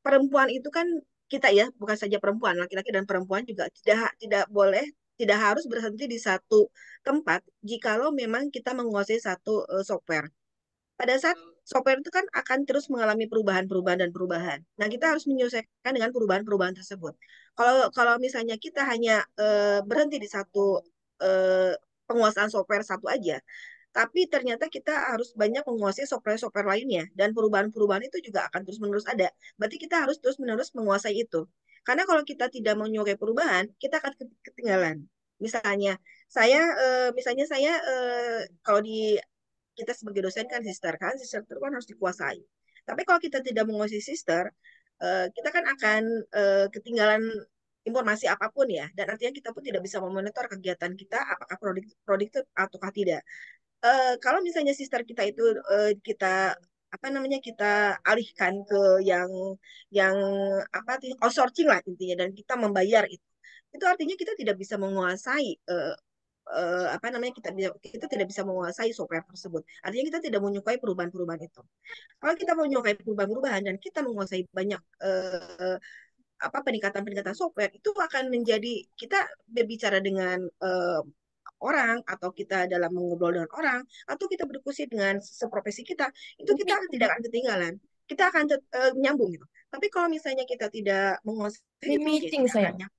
perempuan itu kan kita ya, bukan saja perempuan, laki-laki dan perempuan juga tidak boleh, tidak harus berhenti di satu tempat jikalau memang kita menguasai satu software. Pada saat software itu kan akan terus mengalami perubahan-perubahan dan perubahan. Nah, kita harus menyesuaikan dengan perubahan-perubahan tersebut. Kalau kalau misalnya kita hanya berhenti di satu penguasaan software satu aja, tapi ternyata kita harus banyak menguasai software-software lainnya dan perubahan-perubahan itu juga akan terus-menerus ada. Berarti kita harus terus-menerus menguasai itu. Karena kalau kita tidak menyukai perubahan, kita akan ketinggalan. Misalnya saya kalau di kita sebagai dosen kan sister itu kan harus dikuasai. Tapi kalau kita tidak menguasai sister, kita kan akan ketinggalan informasi apapun ya, dan artinya kita pun tidak bisa memonitor kegiatan kita apakah produktif ataukah tidak. Kalau misalnya sister kita itu kita apa namanya kita alihkan ke yang apa outsourcing lah intinya dan kita membayar itu artinya kita tidak bisa menguasai apa namanya kita tidak bisa menguasai software tersebut. Artinya kita tidak menyukai perubahan-perubahan itu. Kalau kita menyukai perubahan-perubahan dan kita menguasai banyak apa peningkatan-peningkatan software itu akan menjadi kita berbicara dengan orang atau kita dalam mengobrol dengan orang atau kita berdiskusi dengan seprofesi kita itu kita tidak akan ketinggalan, kita akan nyambung gitu. Tapi kalau misalnya kita tidak menguasai Ini itu ya meeting tidak saya. akan nyambung.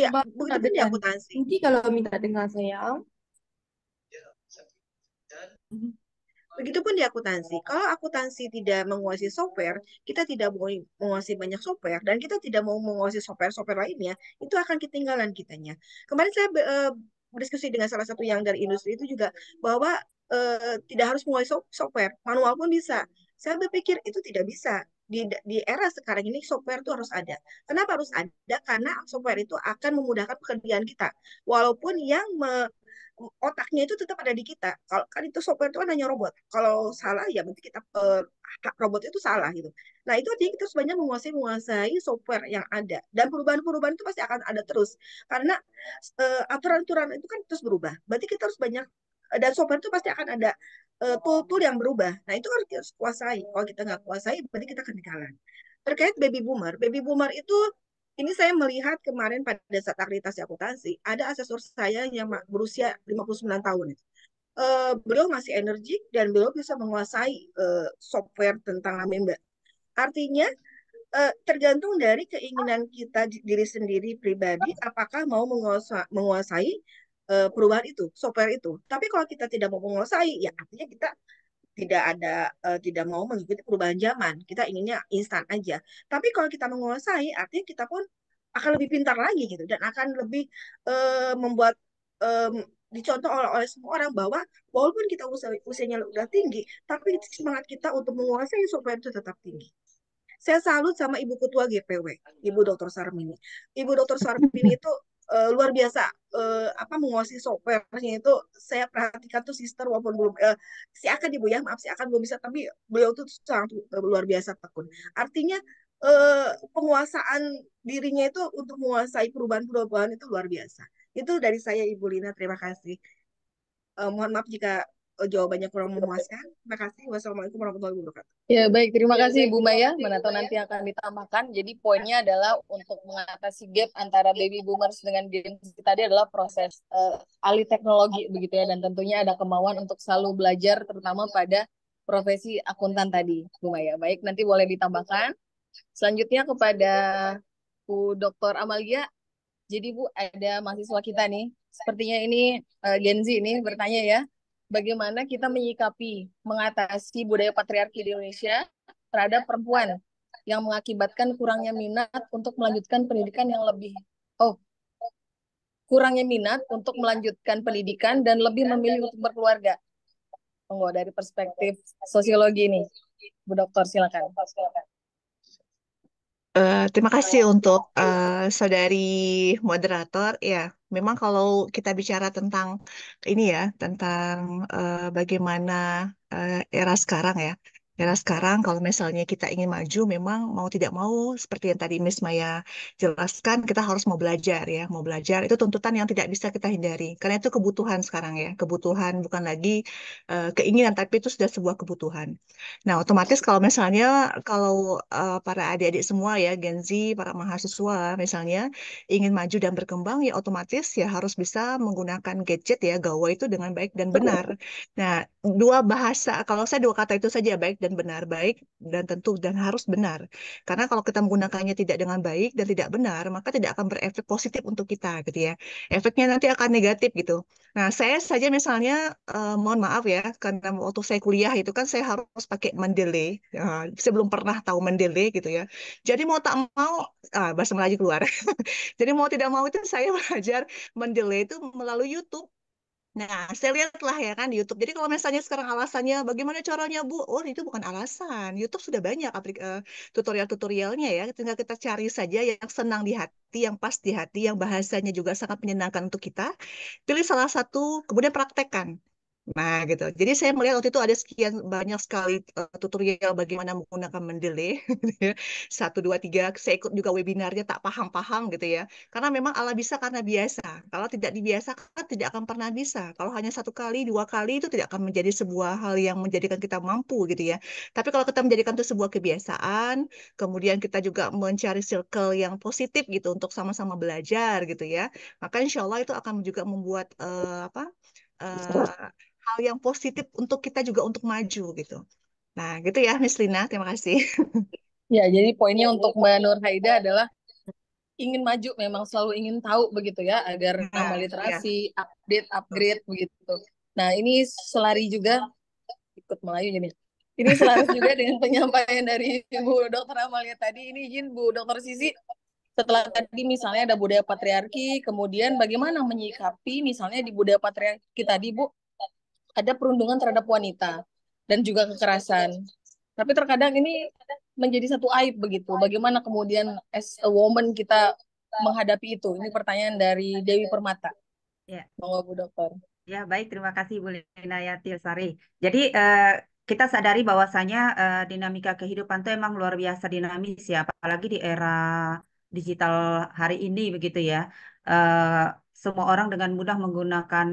Begitu pun di akuntansi. Nanti kalau minta dengan saya. Begitupun di akuntansi. Kalau akuntansi tidak menguasai software, kita tidak mau menguasai banyak software, dan kita tidak mau menguasai software-software lainnya, itu akan ketinggalan kitanya. Kemarin saya berdiskusi dengan salah satu yang dari industri itu juga, bahwa tidak harus menguasai software, manual pun bisa. Saya berpikir itu tidak bisa. Di era sekarang ini software itu harus ada. Kenapa harus ada? Karena software itu akan memudahkan pekerjaan kita. Walaupun yang otaknya itu tetap ada di kita. Kalau kan itu software itu kan hanya robot. Kalau salah ya berarti kita robot itu salah gitu. Nah itu artinya kita harus banyak menguasai software yang ada dan perubahan-perubahan itu pasti akan ada terus karena aturan-aturan itu kan terus berubah. Berarti kita harus banyak dan software itu pasti akan ada tool-tool yang berubah. Nah itu harus kita kuasai. Kalau kita nggak kuasai berarti kita ketinggalan. Terkait baby boomer itu Ini saya melihat kemarin pada saat akreditasi akuntansi, ada asesor saya yang berusia 59 tahun. Beliau masih energik dan beliau bisa menguasai software tentang Amenda. Artinya tergantung dari keinginan kita diri sendiri pribadi, apakah mau menguasai perubahan itu, software itu. Tapi kalau kita tidak mau menguasai, ya artinya kita tidak mau mengikuti perubahan zaman. Kita inginnya instan aja. Tapi kalau kita menguasai, artinya kita pun akan lebih pintar lagi gitu dan akan lebih membuat dicontoh oleh semua orang bahwa walaupun kita usianya udah tinggi, tapi semangat kita untuk menguasai software itu tetap tinggi. Saya salut sama Ibu Ketua GPW, Ibu Dr. Sarmini. Ibu Dr. Sarmini itu luar biasa menguasai softwarenya itu. Saya perhatikan tuh sister walaupun belum si akan Ibu ya, maaf si akan belum bisa, tapi beliau tuh sangat luar biasa tekun. Artinya penguasaan dirinya itu untuk menguasai perubahan-perubahan itu luar biasa. Itu dari saya Ibu Lina, terima kasih. Mohon maaf jika jawabannya kurang memuaskan. Terima kasih. Wassalamualaikum warahmatullahi wabarakatuh. Ya, baik. Terima kasih Bu Maya. Mana tahu nanti akan ditambahkan. Jadi poinnya adalah untuk mengatasi gap antara baby boomers dengan Gen Z tadi adalah proses alih teknologi begitu ya. Dan tentunya ada kemauan untuk selalu belajar terutama pada profesi akuntan tadi, Bu Maya. Baik, nanti boleh ditambahkan. Selanjutnya kepada Bu Dr. Amalia. Jadi Bu, ada mahasiswa kita nih. Sepertinya ini Gen Z ini bertanya ya. Bagaimana kita menyikapi, mengatasi budaya patriarki di Indonesia terhadap perempuan yang mengakibatkan kurangnya minat untuk melanjutkan pendidikan yang lebih kurangnya minat untuk melanjutkan pendidikan dan lebih memilih untuk berkeluarga. Monggo dari perspektif sosiologi ini, Bu Dokter silakan. Terima kasih untuk saudari moderator. Ya, memang kalau kita bicara tentang ini ya, tentang bagaimana era sekarang ya. Era sekarang kalau misalnya kita ingin maju, memang mau tidak mau, seperti yang tadi Miss Maya jelaskan, kita harus mau belajar ya. Mau belajar itu tuntutan yang tidak bisa kita hindari. Karena itu kebutuhan sekarang ya. Kebutuhan bukan lagi keinginan, tapi itu sudah sebuah kebutuhan. Nah, otomatis kalau para adik-adik semua ya, Gen Z, para mahasiswa misalnya ingin maju dan berkembang, ya otomatis ya harus bisa menggunakan gadget ya, gawai itu dengan baik dan benar. Nah, dua bahasa, kalau saya dua kata itu saja, baik dan benar, baik dan tentu dan harus benar. Karena kalau kita menggunakannya tidak dengan baik dan tidak benar, maka tidak akan berefek positif untuk kita gitu ya. Efeknya nanti akan negatif gitu. Nah, saya saja misalnya, mohon maaf ya, karena waktu saya kuliah itu kan saya harus pakai Mendeley. Saya belum pernah tahu Mendeley gitu ya. Jadi mau tak mau, bahasa Melayu keluar. Jadi mau tidak mau itu saya belajar Mendeley itu melalui YouTube. Nah, saya lihatlah ya kan di YouTube. Jadi kalau misalnya sekarang alasannya bagaimana caranya Bu? Oh, itu bukan alasan. YouTube sudah banyak tutorial-tutorialnya ya. Tinggal kita cari saja yang senang di hati, yang pas di hati, yang bahasanya juga sangat menyenangkan untuk kita. Pilih salah satu, kemudian praktekkan. Nah, gitu. Jadi saya melihat waktu itu ada sekian banyak sekali tutorial bagaimana menggunakan Mendeley. Gitu ya. Satu, dua, tiga. Saya ikut juga webinarnya tak paham-paham gitu ya. Karena memang Allah bisa karena biasa. Kalau tidak dibiasakan tidak akan pernah bisa. Kalau hanya satu kali, dua kali itu tidak akan menjadi sebuah hal yang menjadikan kita mampu gitu ya. Tapi kalau kita menjadikan itu sebuah kebiasaan, kemudian kita juga mencari circle yang positif gitu untuk sama-sama belajar gitu ya. Maka insya Allah itu akan juga membuat eh, hal yang positif untuk kita juga untuk maju gitu. Nah, gitu ya, Miss Lina. Terima kasih. Ya, jadi poinnya untuk Mbak Nur Haida adalah ingin maju, memang selalu ingin tahu begitu ya, agar nambah Nah, ya. literasi, upgrade begitu. Nah, ini selari juga ikut Melayu jadi. Ini selaras juga dengan penyampaian dari Bu Dokter Amalia tadi. Ini izin Bu Dokter Sisi, setelah tadi misalnya ada budaya patriarki, kemudian bagaimana menyikapi misalnya di budaya patriarki tadi Bu, ada perundungan terhadap wanita dan juga kekerasan. Tapi terkadang ini menjadi satu aib begitu. Bagaimana kemudian as a woman kita menghadapi itu? Ini pertanyaan dari Dewi Permata. Ya, Monggo Bu Dokter. ya baik, terima kasih Bu Lina Yatilsari. Jadi kita sadari bahwasanya dinamika kehidupan itu emang luar biasa dinamis ya, apalagi di era digital hari ini begitu ya. Eh, Semua orang dengan mudah menggunakan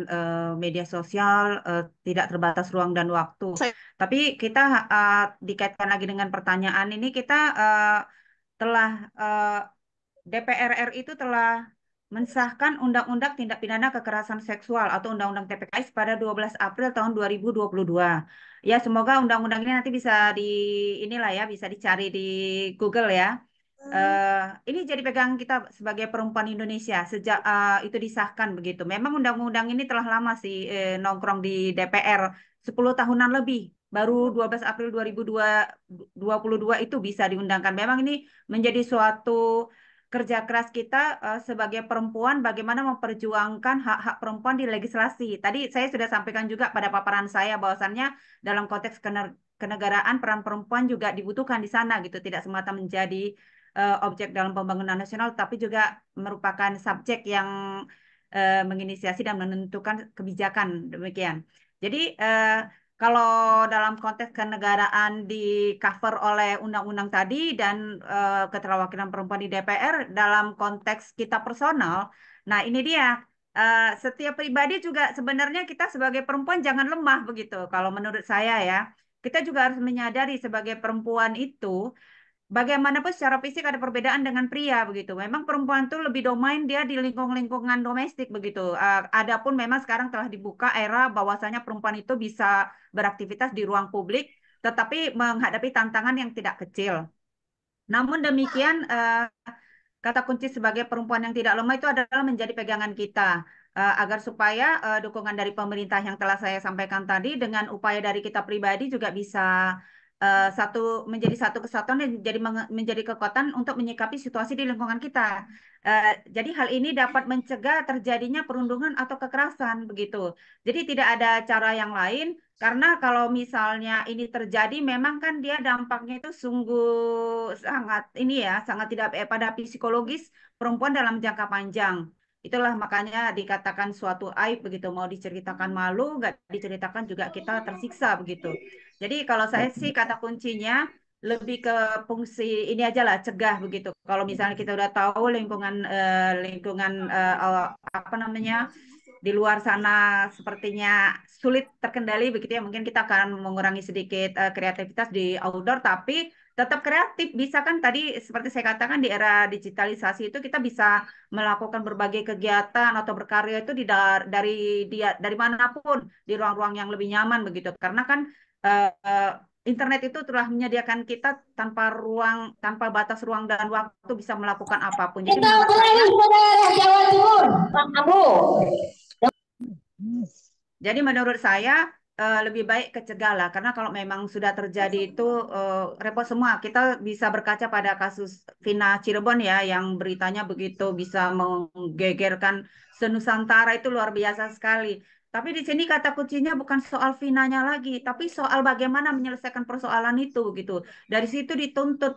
media sosial, tidak terbatas ruang dan waktu. Tapi kita dikaitkan lagi dengan pertanyaan ini, kita telah DPR RI itu telah mensahkan Undang-Undang Tindak Pidana Kekerasan Seksual atau Undang-Undang TPKS pada 12 April tahun 2022. Ya, semoga undang-undang ini nanti bisa inilah ya, bisa dicari di Google ya. Ini jadi pegangan kita sebagai perempuan Indonesia sejak itu disahkan begitu. Memang undang-undang ini telah lama sih nongkrong di DPR 10 tahunan lebih. Baru 12 April 2022 itu bisa diundangkan. Memang ini menjadi suatu kerja keras kita sebagai perempuan bagaimana memperjuangkan hak-hak perempuan di legislasi. Tadi saya sudah sampaikan juga pada paparan saya bahwasannya dalam konteks kenegaraan peran perempuan juga dibutuhkan di sana gitu, tidak semata menjadi objek dalam pembangunan nasional, tapi juga merupakan subjek yang menginisiasi dan menentukan kebijakan demikian. Jadi kalau dalam konteks kenegaraan di cover oleh undang-undang tadi dan keterwakilan perempuan di DPR dalam konteks kita personal, nah ini dia. Setiap pribadi juga sebenarnya kita sebagai perempuan jangan lemah begitu. Kalau menurut saya ya, kita juga harus menyadari sebagai perempuan itu bagaimanapun secara fisik ada perbedaan dengan pria begitu. Memang perempuan tuh lebih domain dia di lingkungan domestik begitu. Adapun memang sekarang telah dibuka era bahwasanya perempuan itu bisa beraktivitas di ruang publik, tetapi menghadapi tantangan yang tidak kecil. Namun demikian, kata kunci sebagai perempuan yang tidak lemah itu adalah menjadi pegangan kita. Agar supaya dukungan dari pemerintah yang telah saya sampaikan tadi dengan upaya dari kita pribadi juga bisa menjadi satu kesatuan dan menjadi kekuatan untuk menyikapi situasi di lingkungan kita. Jadi hal ini dapat mencegah terjadinya perundungan atau kekerasan begitu. Jadi tidak ada cara yang lain karena kalau misalnya ini terjadi memang kan dia dampaknya itu sungguh sangat ini ya, sangat tidak pada psikologis perempuan dalam jangka panjang. Itulah makanya dikatakan suatu aib begitu, mau diceritakan malu, nggak diceritakan juga kita tersiksa begitu. Jadi kalau saya sih kata kuncinya lebih ke fungsi ini aja lah, cegah begitu. Kalau misalnya kita udah tahu lingkungan apa namanya di luar sana sepertinya sulit terkendali begitu ya, mungkin kita akan mengurangi sedikit kreativitas di outdoor, tapi tetap kreatif bisa kan tadi seperti saya katakan di era digitalisasi itu kita bisa melakukan berbagai kegiatan atau berkarya itu dari manapun di ruang-ruang yang lebih nyaman begitu. Karena kan eh, internet itu telah menyediakan kita tanpa batas ruang dan waktu bisa melakukan apapun. Jadi Kita menurut beralih saya ke daerah Jawa Timur, Bang Abu. Jadi menurut saya lebih baik kecegah lah, karena kalau memang sudah terjadi itu repot semua. Kita bisa berkaca pada kasus Vina Cirebon ya, yang beritanya begitu bisa menggegerkan senusantara itu luar biasa sekali. Tapi di sini kata kuncinya bukan soal Vinanya lagi, tapi soal bagaimana menyelesaikan persoalan itu gitu. Dari situ dituntut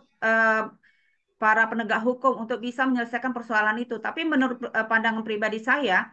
para penegak hukum untuk bisa menyelesaikan persoalan itu. Tapi menurut pandangan pribadi saya,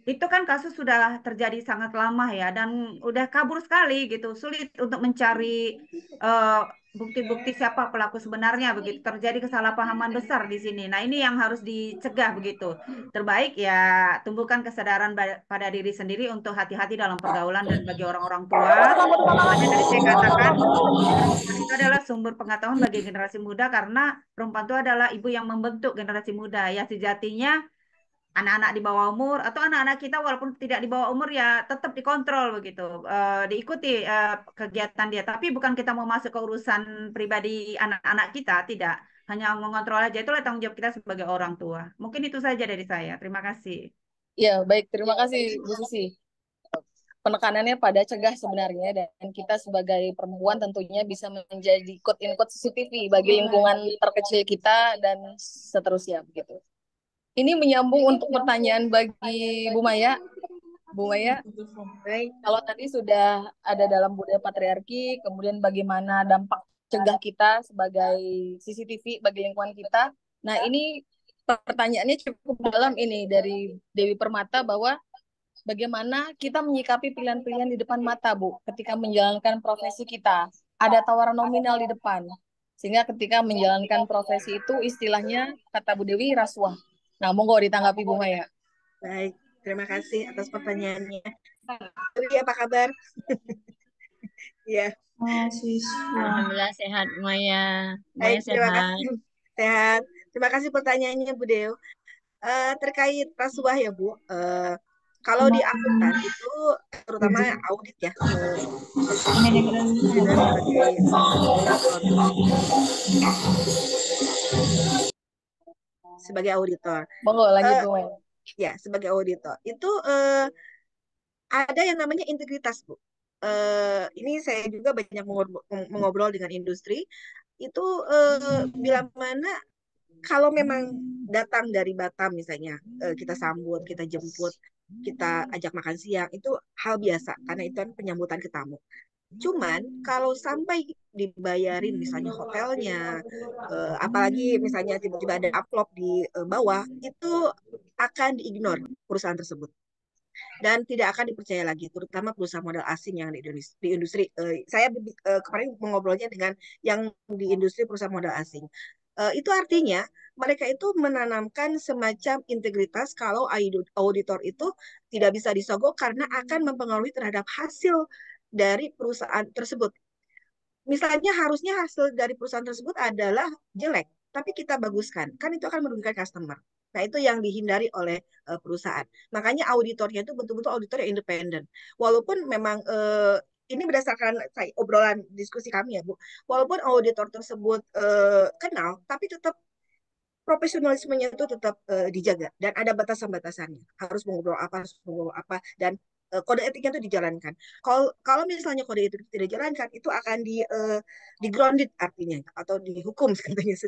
itu kan kasus sudah terjadi sangat lama ya dan udah kabur sekali gitu. Sulit untuk mencari eh, bukti-bukti siapa pelaku sebenarnya begitu. Terjadi kesalahpahaman besar di sini. Nah, ini yang harus dicegah begitu. Terbaik ya tumbuhkan kesadaran pada diri sendiri untuk hati-hati dalam pergaulan dan bagi orang-orang tua. Makanya tadi saya katakan perempuan itu adalah sumber pengetahuan bagi generasi muda karena perempuan itu adalah ibu yang membentuk generasi muda. Ya sejatinya anak-anak di bawah umur atau anak-anak kita walaupun tidak di bawah umur ya tetap dikontrol begitu, diikuti kegiatan dia. Tapi bukan kita mau masuk ke urusan pribadi anak-anak kita, tidak. Hanya mengontrol aja. Itulah tanggung jawab kita sebagai orang tua. Mungkin itu saja dari saya. Terima kasih. Ya, baik. Terima kasih, Bu Susi. Penekanannya pada cegah sebenarnya, dan kita sebagai perempuan tentunya bisa menjadi quote in quote CCTV bagi lingkungan terkecil kita dan seterusnya begitu. Ini menyambung untuk pertanyaan bagi Bu Maya. Bu Maya, Baik. kalau tadi sudah ada dalam budaya patriarki, kemudian bagaimana dampak cegah kita sebagai CCTV bagi lingkungan kita. Nah, ini pertanyaannya cukup dalam ini dari Dewi Permata bahwa bagaimana kita menyikapi pilihan-pilihan di depan mata, Bu, ketika menjalankan profesi kita. Ada tawaran nominal di depan. Sehingga ketika menjalankan profesi itu istilahnya, kata Bu Dewi, rasuah. Nah, monggo ditanggapi Bu Maya. Baik, terima kasih atas pertanyaannya. Dewi, apa kabar? Ya. Mahasiswa. Alhamdulillah sehat Maya. Baik, Maya terima sehat. kasih. Sehat. Terima kasih pertanyaannya Bu Deo. Terkait rasuah ya Bu, kalau di akuntan itu terutama audit ya, Lina sebagai auditor, sebagai auditor, Monggo lanjut Eh, Bu Maya. ya sebagai auditor itu ada yang namanya integritas Bu. Ini saya juga banyak mengobrol dengan industri itu bila mana kalau memang datang dari Batam misalnya, kita sambut, kita jemput, kita ajak makan siang, itu hal biasa karena itu kan penyambutan ke tamu. Cuman kalau sampai dibayarin misalnya hotelnya, apalagi misalnya tiba-tiba ada upload di bawah, itu akan diignore perusahaan tersebut dan tidak akan dipercaya lagi, terutama perusahaan modal asing yang di industri. Saya kemarin mengobrolnya dengan yang di industri perusahaan modal asing. Itu artinya mereka itu menanamkan semacam integritas kalau auditor itu tidak bisa disogok karena akan mempengaruhi terhadap hasil dari perusahaan tersebut. Misalnya harusnya hasil dari perusahaan tersebut adalah jelek, tapi kita baguskan, kan itu akan merugikan customer. Nah, itu yang dihindari oleh perusahaan. Makanya auditornya itu betul-betul auditor yang independen. Walaupun memang ini berdasarkan obrolan diskusi kami ya, Bu. Walaupun auditor tersebut kenal, tapi tetap profesionalismenya itu tetap dijaga dan ada batasan-batasannya. Harus mengobrol apa, dan kode etiknya itu dijalankan. Kalau misalnya kode etik tidak dijalankan, itu akan di grounded artinya atau dihukum katanya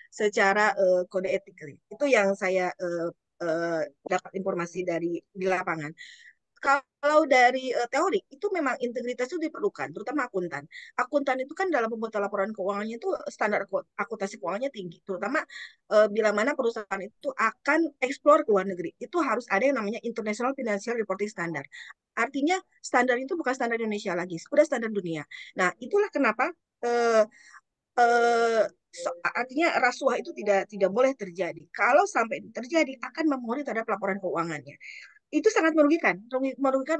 secara kode etik. Itu yang saya dapat informasi dari di lapangan. Kalau dari teori itu memang integritas itu diperlukan, terutama akuntan. Akuntan itu kan dalam pembuatan laporan keuangannya itu standar akuntansi keuangannya tinggi, terutama bila mana perusahaan itu akan eksplor ke luar negeri. Itu harus ada yang namanya International Financial Reporting Standard. Artinya standar itu bukan standar Indonesia lagi, sudah standar dunia. Nah, itulah kenapa eh, artinya rasuah itu tidak boleh terjadi. Kalau sampai terjadi akan mempengaruhi terhadap laporan keuangannya. Itu sangat merugikan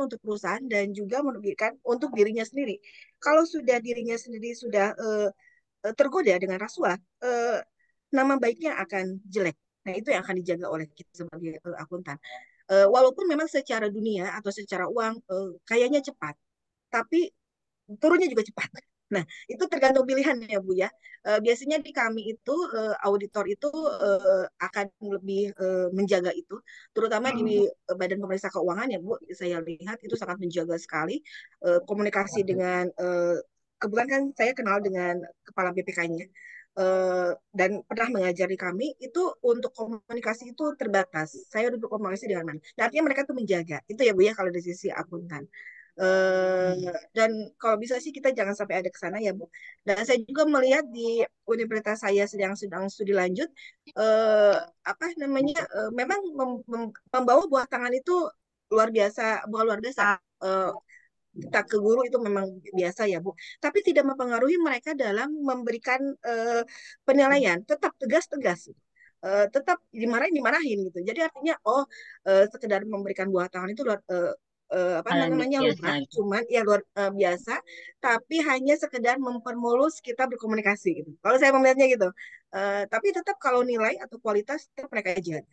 untuk perusahaan dan juga merugikan untuk dirinya sendiri. Kalau sudah dirinya sendiri sudah tergoda dengan rasuah, nama baiknya akan jelek. Nah, itu yang akan dijaga oleh kita sebagai akuntan. Walaupun memang secara dunia atau secara uang kayaknya cepat, tapi turunnya juga cepat. Nah, itu tergantung pilihan ya Bu ya. Biasanya di kami itu auditor itu akan lebih menjaga itu, terutama di Badan Pemeriksa Keuangan ya Bu. Saya lihat itu sangat menjaga sekali komunikasi dengan kebetulan kan saya kenal dengan kepala BPK-nya. Dan pernah mengajar di kami itu untuk komunikasi itu terbatas. Saya udah berkomunikasi dengan mana. Nah, artinya mereka tuh menjaga. Itu ya Bu ya kalau dari sisi akuntan. Dan kalau bisa sih kita jangan sampai ada ke sana ya Bu. Dan saya juga melihat di universitas saya sedang studi lanjut, apa namanya, memang membawa buah tangan itu luar biasa, bukan luar biasa. Kita ke guru itu memang biasa ya Bu. Tapi tidak mempengaruhi mereka dalam memberikan penilaian. Tetap tegas-tegas. Tetap dimarahin gitu. Jadi artinya sekedar memberikan buah tangan itu apa namanya lumrah, cuman ya luar biasa, tapi hanya sekedar mempermulus kita berkomunikasi gitu. Kalau saya melihatnya gitu. Tapi tetap kalau nilai atau kualitas tetap mereka jaga.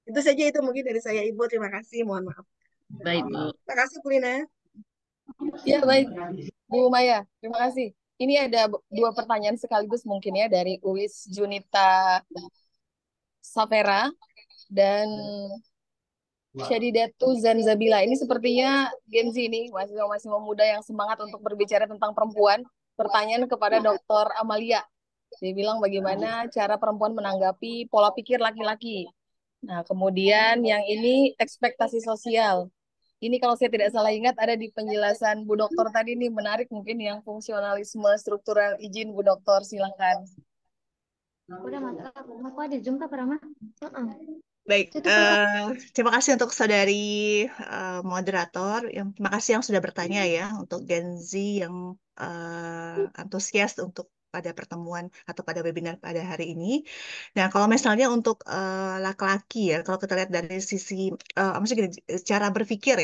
Itu saja itu mungkin dari saya Ibu. Terima kasih. Mohon maaf. Baik, Bu. Terima kasih Bu Lina. Ya, baik. Bu Maya, terima kasih. Ini ada dua pertanyaan sekaligus mungkin ya dari Uwis Junita Savera dan Syadidatu Zanzabila. Ini sepertinya Gen Z ini, mahasiswa muda yang semangat untuk berbicara tentang perempuan. Pertanyaan kepada Dr. Amalia. Dia bilang bagaimana cara perempuan menanggapi pola pikir laki-laki. Nah, kemudian yang ini ekspektasi sosial. Ini kalau saya tidak salah ingat ada di penjelasan Bu Dokter tadi nih, menarik mungkin yang fungsionalisme struktural izin Bu Dokter, silahkan. Udah mantap. Aku ada Zoom Kak Prama? Baik, terima kasih untuk saudari moderator. Terima kasih yang sudah bertanya ya untuk Gen Z yang antusias untuk pada pertemuan atau pada webinar pada hari ini. Nah, kalau misalnya untuk laki-laki ya, kalau kita lihat dari sisi maksudnya gini, cara berpikir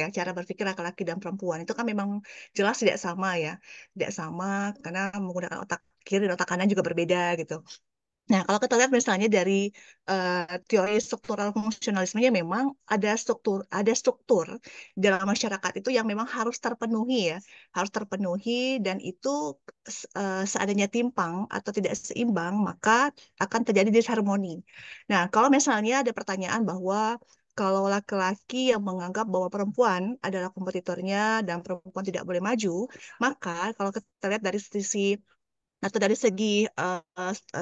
laki-laki dan perempuan itu kan memang jelas tidak sama ya, tidak sama karena menggunakan otak kiri dan otak kanan juga berbeda gitu. Nah, kalau kita lihat misalnya dari teori struktural fungsionalismenya memang ada struktur dalam masyarakat itu yang memang harus terpenuhi ya, harus terpenuhi dan itu seandainya timpang atau tidak seimbang maka akan terjadi disharmoni. Nah, kalau misalnya ada pertanyaan bahwa kalau laki-laki yang menganggap bahwa perempuan adalah kompetitornya dan perempuan tidak boleh maju, maka kalau kita lihat dari sisi atau dari segi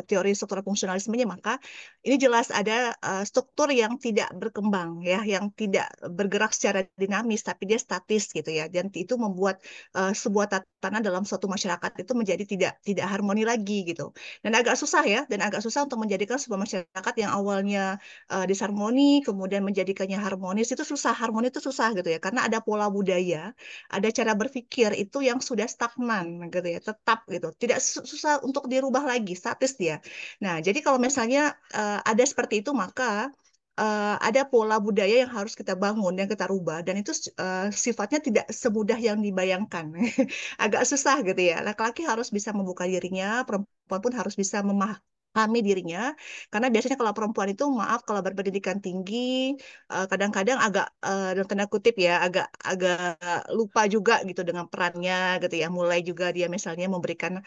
teori struktur fungsionalismenya maka ini jelas ada struktur yang tidak berkembang ya yang tidak bergerak secara dinamis tapi dia statis gitu ya dan itu membuat sebuah tatanan dalam suatu masyarakat itu menjadi tidak harmoni lagi gitu dan agak susah ya dan agak susah untuk menjadikan sebuah masyarakat yang awalnya disharmoni kemudian menjadikannya harmonis itu susah harmoni itu susah gitu ya karena ada pola budaya ada cara berpikir itu yang sudah stagnan gitu ya, tetap gitu. Tidak susah untuk dirubah lagi, statis dia. Nah, jadi kalau misalnya ada seperti itu maka ada pola budaya yang harus kita bangun, yang kita rubah, dan itu sifatnya tidak semudah yang dibayangkan. Agak susah gitu ya. Laki-laki harus bisa membuka dirinya, perempuan pun harus bisa memahami dirinya, karena biasanya kalau perempuan itu, maaf, kalau berpendidikan tinggi, kadang-kadang agak dalam tanda kutip ya, agak agak lupa juga gitu dengan perannya gitu ya. Mulai juga dia misalnya memberikan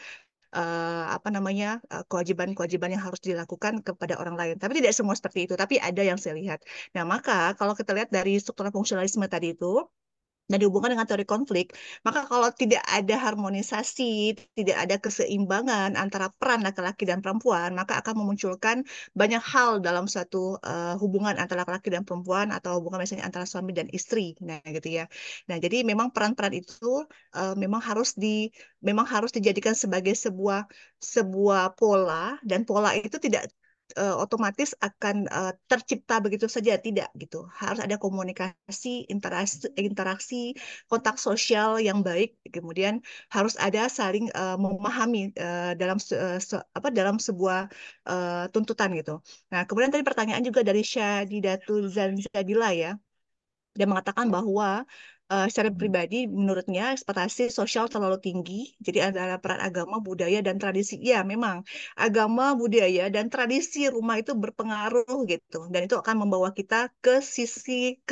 apa namanya kewajiban-kewajiban yang harus dilakukan kepada orang lain. Tapi tidak semua seperti itu, tapi ada yang saya lihat. Nah, maka kalau kita lihat dari struktur fungsionalisme tadi itu dan dihubungkan dengan teori konflik, maka kalau tidak ada harmonisasi, tidak ada keseimbangan antara peran laki-laki dan perempuan, maka akan memunculkan banyak hal dalam suatu hubungan antara laki-laki dan perempuan atau hubungan misalnya antara suami dan istri, nah gitu ya. Nah, jadi memang peran-peran itu memang harus dijadikan sebagai sebuah pola dan pola itu tidak otomatis akan tercipta begitu saja tidak gitu harus ada komunikasi interaksi kontak sosial yang baik kemudian harus ada saling memahami dalam sebuah tuntutan gitu. Nah kemudian tadi pertanyaan juga dari Syadidatul Zanzadila ya dia mengatakan bahwa secara pribadi menurutnya ekspektasi sosial terlalu tinggi. Jadi antara peran agama, budaya, dan tradisi. Ya, memang agama, budaya, dan tradisi rumah itu berpengaruh gitu. Dan itu akan membawa kita ke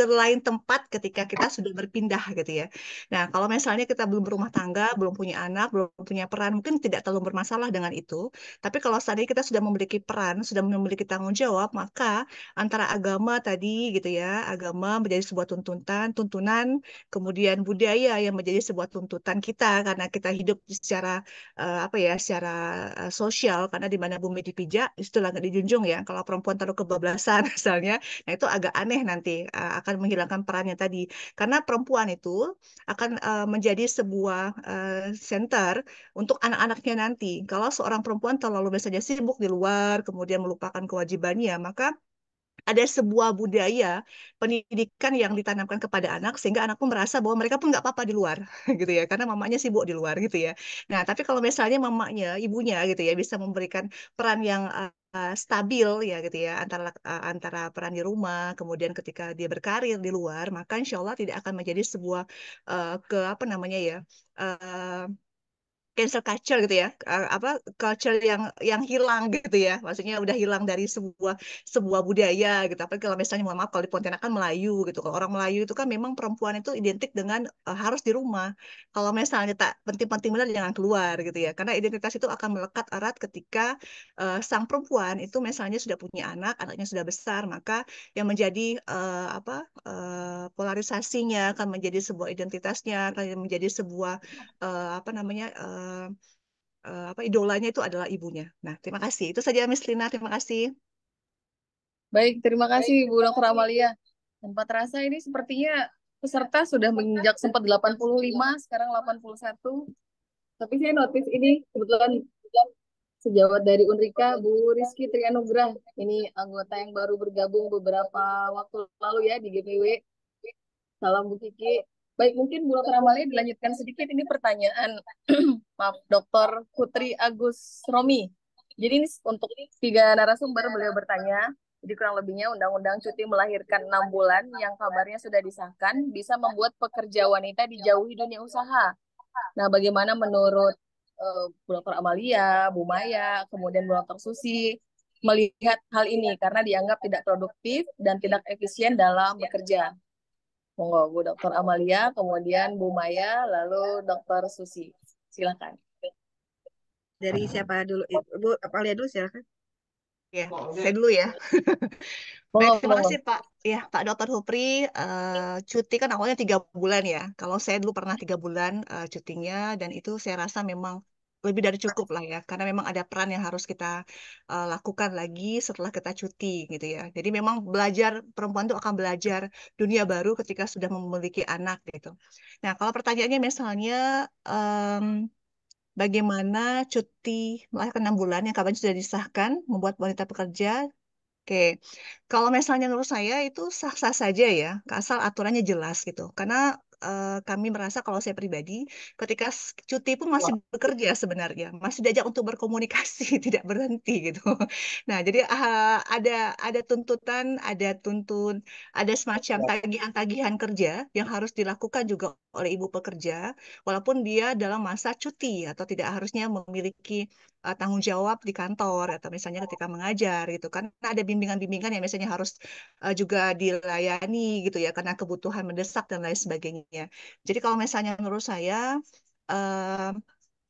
lain tempat ketika kita sudah berpindah gitu ya. Nah, kalau misalnya kita belum berumah tangga, belum punya anak, belum punya peran, mungkin tidak terlalu bermasalah dengan itu. Tapi kalau seandainya kita sudah memiliki peran, sudah memiliki tanggung jawab, maka antara agama tadi gitu ya, agama menjadi sebuah tuntunan, kemudian budaya yang menjadi sebuah tuntutan kita karena kita hidup secara apa ya, secara sosial karena di mana bumi dipijak, itu langit dijunjung ya. Kalau perempuan terlalu kebablasan misalnya, nah itu agak aneh nanti akan menghilangkan perannya tadi. Karena perempuan itu akan menjadi sebuah center untuk anak-anaknya nanti. Kalau seorang perempuan terlalu biasanya sibuk di luar, kemudian melupakan kewajibannya, maka ada sebuah budaya pendidikan yang ditanamkan kepada anak sehingga anak pun merasa bahwa mereka pun nggak apa-apa di luar gitu ya karena mamanya sibuk di luar gitu ya. Nah tapi kalau misalnya mamanya ibunya gitu ya bisa memberikan peran yang stabil ya gitu ya antara peran di rumah kemudian ketika dia berkarir di luar maka insya Allah tidak akan menjadi sebuah ke apa namanya ya cancel culture gitu ya apa culture yang hilang gitu ya maksudnya udah hilang dari sebuah budaya gitu apa kalau misalnya mohon maaf kalau di Pontianak kan Melayu gitu kalau orang Melayu itu kan memang perempuan itu identik dengan harus di rumah kalau misalnya tak penting-penting benar jangan keluar gitu ya karena identitas itu akan melekat erat ketika sang perempuan itu misalnya sudah punya anak anaknya sudah besar maka yang menjadi apa polarisasinya akan menjadi sebuah identitasnya akan menjadi sebuah apa namanya apa idolanya itu adalah ibunya. Nah, terima kasih. Itu saja Miss Lina, terima kasih. Baik, terima kasih Bu Dr. Amalia. Tanpa terasa ini sepertinya peserta sudah menginjak sempat 85, sekarang 81. Tapi saya notice ini kebetulan sejawat dari Unrika, Bu Rizky Trianugrah. Ini anggota yang baru bergabung beberapa waktu lalu ya di GPW. Salam Bu Kiki. Baik, mungkin Bu Dr. Amalia dilanjutkan sedikit ini pertanyaan. Maaf, Dr. Putri Agus Romi. Jadi ini untuk 3 narasumber beliau bertanya. Jadi kurang lebihnya Undang-Undang Cuti Melahirkan 6 bulan yang kabarnya sudah disahkan bisa membuat pekerja wanita dijauhi dunia usaha. Nah, bagaimana menurut Bu Dr. Amalia, Bu Maya, kemudian Bu Dr. Susi, melihat hal ini karena dianggap tidak produktif dan tidak efisien dalam bekerja. Monggo Bu Dr. Amalia, kemudian Bu Maya, lalu Dr. Susi. Silakan. Dari siapa dulu? Bu Amalia dulu silakan. Ya, saya dulu ya. Baik, Monggo, terima monggo. kasih Pak. Ya, Pak Dr. Hupri, cuti kan awalnya 3 bulan ya. Kalau saya dulu pernah 3 bulan cutinya, dan itu saya rasa memang lebih dari cukup lah ya. Karena memang ada peran yang harus kita lakukan lagi setelah kita cuti gitu ya. Jadi memang perempuan itu akan belajar dunia baru ketika sudah memiliki anak gitu. Nah, kalau pertanyaannya misalnya, bagaimana cuti melahirkan 6 bulan yang kabarnya sudah disahkan membuat wanita pekerja. Oke, kalau misalnya menurut saya itu sah-sah saja ya, asal aturannya jelas gitu. Karena kami merasa kalau saya pribadi, ketika cuti pun masih bekerja sebenarnya, masih diajak untuk berkomunikasi, tidak berhenti gitu. Nah, jadi ada tuntutan, ada semacam tagihan-tagihan kerja yang harus dilakukan juga oleh ibu pekerja, walaupun dia dalam masa cuti atau tidak harusnya memiliki tanggung jawab di kantor atau misalnya ketika mengajar gitu kan. Nah, ada bimbingan-bimbingan yang misalnya harus juga dilayani gitu ya karena kebutuhan mendesak dan lain sebagainya. Jadi kalau misalnya menurut saya eh,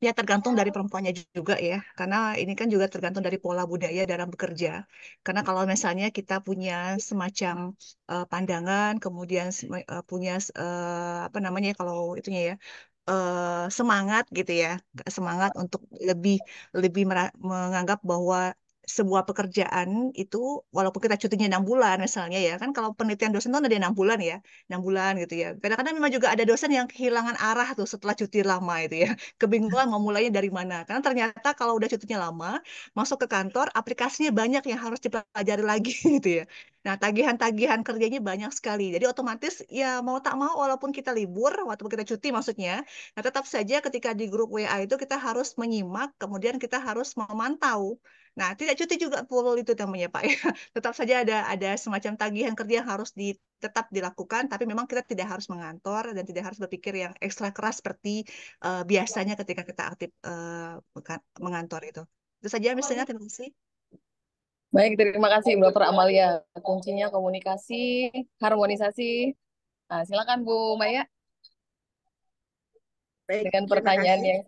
ya tergantung dari perempuannya juga ya, karena ini kan juga tergantung dari pola budaya dalam bekerja. Karena kalau misalnya kita punya semacam pandangan, kemudian punya apa namanya kalau itunya ya, semangat gitu ya, semangat untuk lebih lebih menganggap bahwa sebuah pekerjaan itu walaupun kita cutinya 6 bulan misalnya ya kan, kalau penelitian dosen itu ada 6 bulan ya, 6 bulan gitu ya. Kadang-kadang memang juga ada dosen yang kehilangan arah tuh setelah cuti lama itu ya, kebingungan mau mulainya dari mana, karena ternyata kalau udah cutinya lama masuk ke kantor aplikasinya banyak yang harus dipelajari lagi gitu ya. Nah, tagihan-tagihan kerjanya banyak sekali. Jadi otomatis ya mau tak mau walaupun kita libur, walaupun kita cuti maksudnya, nah, tetap saja ketika di grup WA itu kita harus menyimak, kemudian kita harus memantau. Nah, tidak cuti juga perlu itu namanya Pak ya. Tetap saja ada semacam tagihan kerja yang harus tetap dilakukan, tapi memang kita tidak harus mengantor dan tidak harus berpikir yang ekstra keras seperti biasanya ketika kita aktif mengantor itu. Itu saja misalnya, terima kasih. Baik, terima kasih Dr. Amalia. Kuncinya komunikasi, harmonisasi. Nah, silakan Bu Maya Baik, dengan terima pertanyaan kasih. yang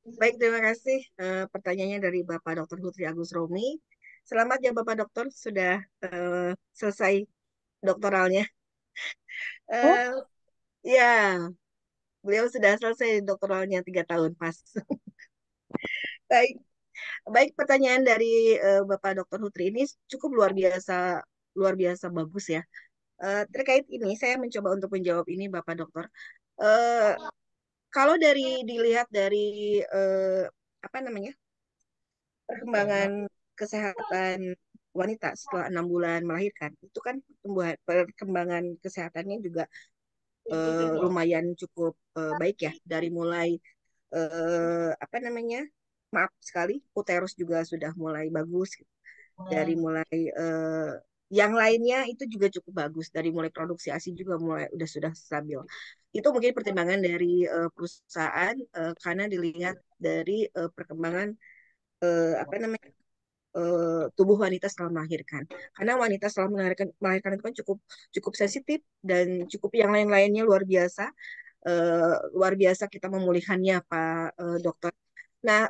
Baik, terima kasih. Pertanyaannya dari Bapak Dr. Hutri Agus Romi. Selamat ya Bapak Dokter, sudah selesai doktoralnya. oh, Eh, ya, beliau sudah selesai doktoralnya 3 tahun pas. Baik, baik pertanyaan dari Bapak Dr. Hutri ini cukup luar biasa bagus ya. Terkait ini, saya mencoba untuk menjawab ini Bapak Dokter. Eh, Kalau dilihat dari eh, apa namanya, perkembangan kesehatan wanita setelah 6 bulan melahirkan, itu kan perkembangan kesehatannya juga lumayan cukup baik ya, dari mulai apa namanya, maaf sekali, uterus juga sudah mulai bagus gitu. Dari mulai yang lainnya itu juga cukup bagus, dari mulai produksi ASI juga mulai sudah stabil. Itu mungkin pertimbangan dari perusahaan karena dilihat dari perkembangan apa namanya, tubuh wanita setelah melahirkan. Karena wanita setelah melahirkan itu kan cukup cukup sensitif dan cukup yang lain-lainnya luar biasa. Luar biasa kita memulihannya Pak Dokter. Nah,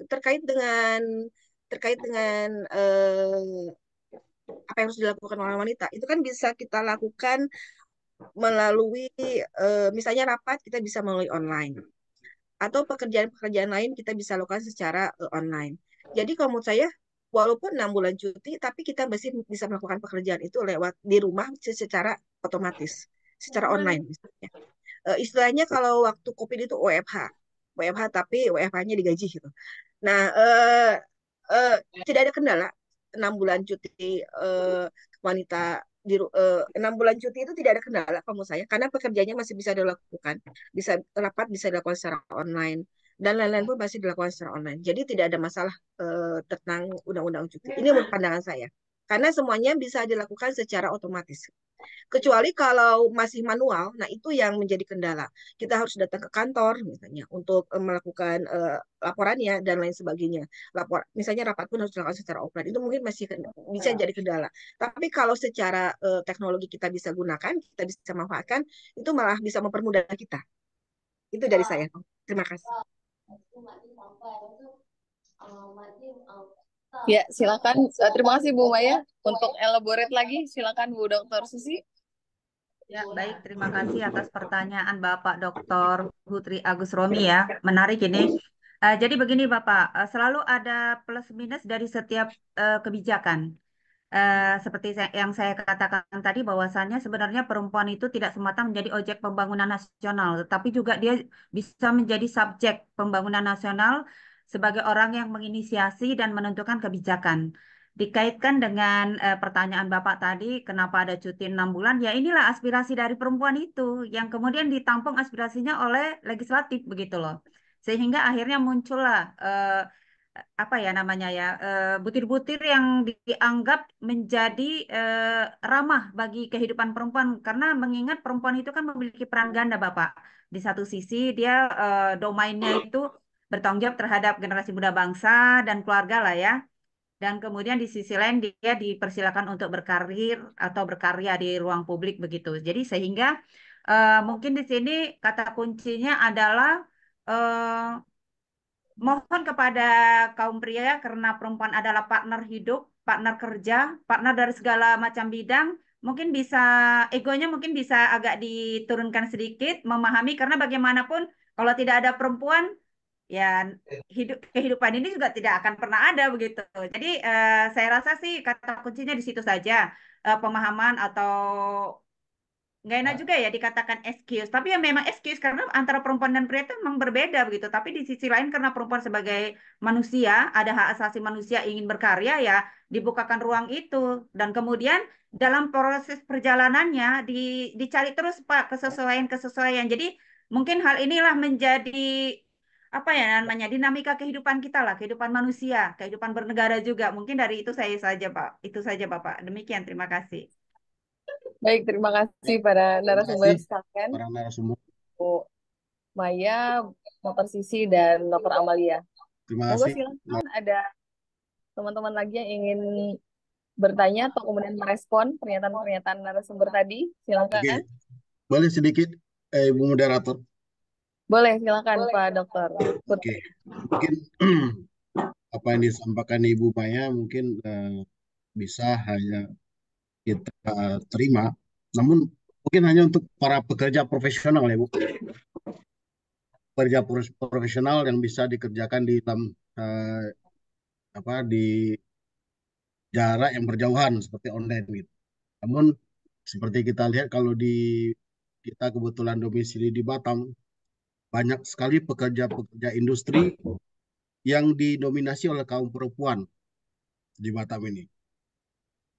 terkait dengan terkait dengan apa yang harus dilakukan oleh wanita, itu kan bisa kita lakukan melalui misalnya rapat kita bisa melalui online, atau pekerjaan-pekerjaan lain kita bisa lakukan secara online. Jadi kalau menurut saya, walaupun 6 bulan cuti, tapi kita masih bisa melakukan pekerjaan itu lewat di rumah secara otomatis, secara online misalnya. Istilahnya kalau waktu COVID itu WFH tapi WFH-nya digaji gitu. Nah, eh, tidak ada kendala 6 bulan cuti wanita 6 bulan cuti itu tidak ada kendala kamu saya, karena pekerjaannya masih bisa dilakukan, bisa rapat bisa dilakukan secara online dan lain-lain pun masih dilakukan secara online. Jadi tidak ada masalah tentang undang-undang cuti. Ini menurut pandangan saya. karena semuanya bisa dilakukan secara otomatis. Kecuali kalau masih manual, nah itu yang menjadi kendala. Kita harus datang ke kantor misalnya untuk melakukan laporannya dan lain sebagainya. Misalnya rapat pun harus dilakukan secara offline. Itu mungkin masih bisa jadi kendala. Tapi kalau secara teknologi kita bisa gunakan, kita bisa manfaatkan, itu malah bisa mempermudah kita. Itu dari saya. Terima kasih. Ya, silakan. Terima kasih Bu Maya. Untuk elaborate lagi, silakan Bu Dr. Susi. Ya, baik. Terima kasih atas pertanyaan Bapak Dr. Putri Agus Romi ya. Menarik ini. Jadi begini Bapak, selalu ada plus minus dari setiap kebijakan. Seperti yang saya katakan tadi bahwasannya sebenarnya perempuan itu tidak semata menjadi objek pembangunan nasional, tetapi juga dia bisa menjadi subjek pembangunan nasional sebagai orang yang menginisiasi dan menentukan kebijakan. Dikaitkan dengan pertanyaan Bapak tadi, kenapa ada cuti 6 bulan? Ya inilah aspirasi dari perempuan itu yang kemudian ditampung aspirasinya oleh legislatif begitu loh. Sehingga akhirnya muncullah apa ya namanya ya butir-butir yang dianggap menjadi ramah bagi kehidupan perempuan karena mengingat perempuan itu kan memiliki peran ganda Bapak. Di satu sisi dia domainnya itu bertanggung jawab terhadap generasi muda bangsa dan keluarga lah ya. Dan kemudian di sisi lain dia dipersilakan untuk berkarir atau berkarya di ruang publik begitu. Jadi sehingga mungkin di sini kata kuncinya adalah mohon kepada kaum pria karena perempuan adalah partner hidup, partner kerja, partner dari segala macam bidang, mungkin bisa egonya mungkin bisa agak diturunkan sedikit, memahami karena bagaimanapun kalau tidak ada perempuan ya kehidupan ini juga tidak akan pernah ada begitu. Jadi saya rasa sih kata kuncinya di situ saja. Pemahaman atau nggak enak juga ya dikatakan excuse, tapi ya memang excuse karena antara perempuan dan pria itu memang berbeda begitu. Tapi di sisi lain karena perempuan sebagai manusia, ada hak asasi manusia ingin berkarya ya dibukakan ruang itu. Dan kemudian dalam proses perjalanannya dicari terus Pak kesesuaian-kesesuaian. Jadi mungkin hal inilah menjadi apa ya namanya dinamika kehidupan kita lah, kehidupan manusia, kehidupan bernegara juga. Mungkin dari itu saya saja Pak. Itu saja Bapak. Demikian, terima kasih. Baik, terima kasih para Terima narasumber kasih sekalian, para narasumber. Bu Maya, Dr. Sisi, dan Dr. Amalia. Terima Monggo kasih. silakan ada teman-teman lagi yang ingin bertanya atau kemudian merespon pernyataan-pernyataan narasumber tadi. Oke, Silakan. boleh sedikit Ibu Moderator. Boleh, silakan Pak Dokter. Oke, mungkin apa yang disampaikan Ibu Maya mungkin bisa hanya kita terima, namun mungkin hanya untuk para pekerja profesional ya Bu, pekerja profesional yang bisa dikerjakan di dalam di jarak yang berjauhan seperti online gitu. Namun seperti kita lihat kalau kita kebetulan domisili di Batam, banyak sekali pekerja-pekerja industri yang didominasi oleh kaum perempuan di Batam ini.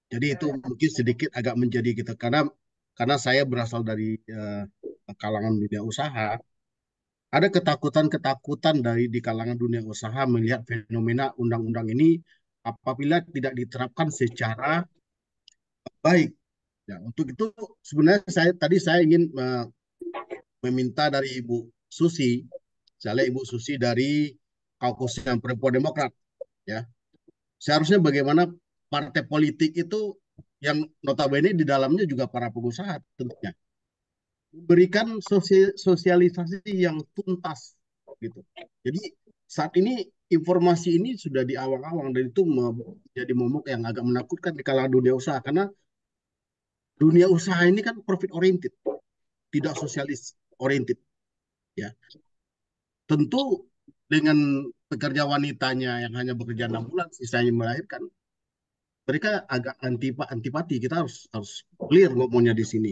Jadi itu mungkin sedikit agak menjadi kita karena saya berasal dari kalangan dunia usaha, ada ketakutan-ketakutan di kalangan dunia usaha melihat fenomena undang-undang ini apabila tidak diterapkan secara baik. Ya, untuk itu sebenarnya saya ingin meminta dari Ibu Susi, misalnya Ibu Susi dari Kaukus yang Perempuan Demokrat, ya. Seharusnya bagaimana partai politik itu yang notabene di dalamnya juga para pengusaha tentunya berikan sosialisasi yang tuntas gitu. Jadi saat ini informasi ini sudah di awang-awang dan itu menjadi momok yang agak menakutkan di kalangan dunia usaha karena dunia usaha ini kan profit oriented, tidak sosialis oriented, ya. Tentu dengan pekerja wanitanya yang hanya bekerja 6 bulan, sisanya melahirkan, mereka agak antipati. Kita harus clear ngomongnya di sini.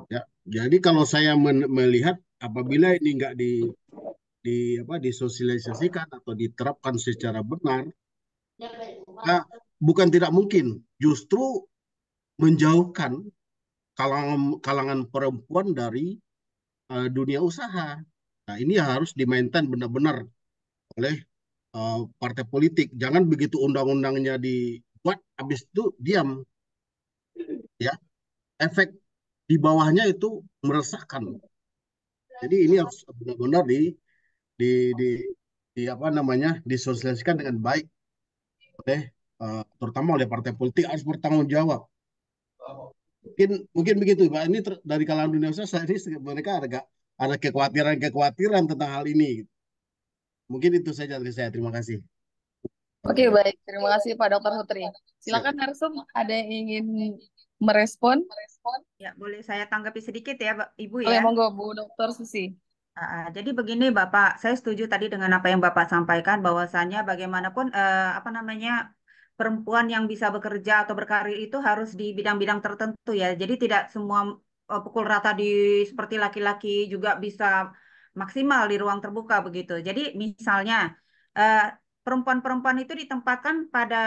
Ya, jadi kalau saya melihat apabila ini nggak disosialisasikan atau diterapkan secara benar, bukan tidak mungkin, justru menjauhkan kalangan perempuan dari dunia usaha. Nah, ini harus dimainkan benar-benar oleh partai politik. Jangan begitu undang-undangnya kuat, habis itu diam, ya. Efek di bawahnya itu meresahkan. Jadi ini harus benar-benar di, di, di apa namanya disosialisasikan dengan baik oleh terutama oleh partai politik harus bertanggung jawab. Mungkin begitu, Pak. Ini dari kalangan dunia usaha ini mereka ada kekhawatiran tentang hal ini. Mungkin itu saja dari saya. Terima kasih. Oke, baik. Terima kasih Pak Dr. Hutri. Siap. Silakan Narsum, ada yang ingin merespon? Ya, boleh saya tanggapi sedikit ya, Ibu Boleh, ya. monggo Bu Dr. Susi. Jadi begini Bapak, saya setuju tadi dengan apa yang Bapak sampaikan bahwasannya bagaimanapun apa namanya perempuan yang bisa bekerja atau berkarir itu harus di bidang-bidang tertentu ya. Jadi tidak semua pukul rata di seperti laki-laki juga bisa maksimal di ruang terbuka begitu. Jadi misalnya eh, perempuan-perempuan itu ditempatkan pada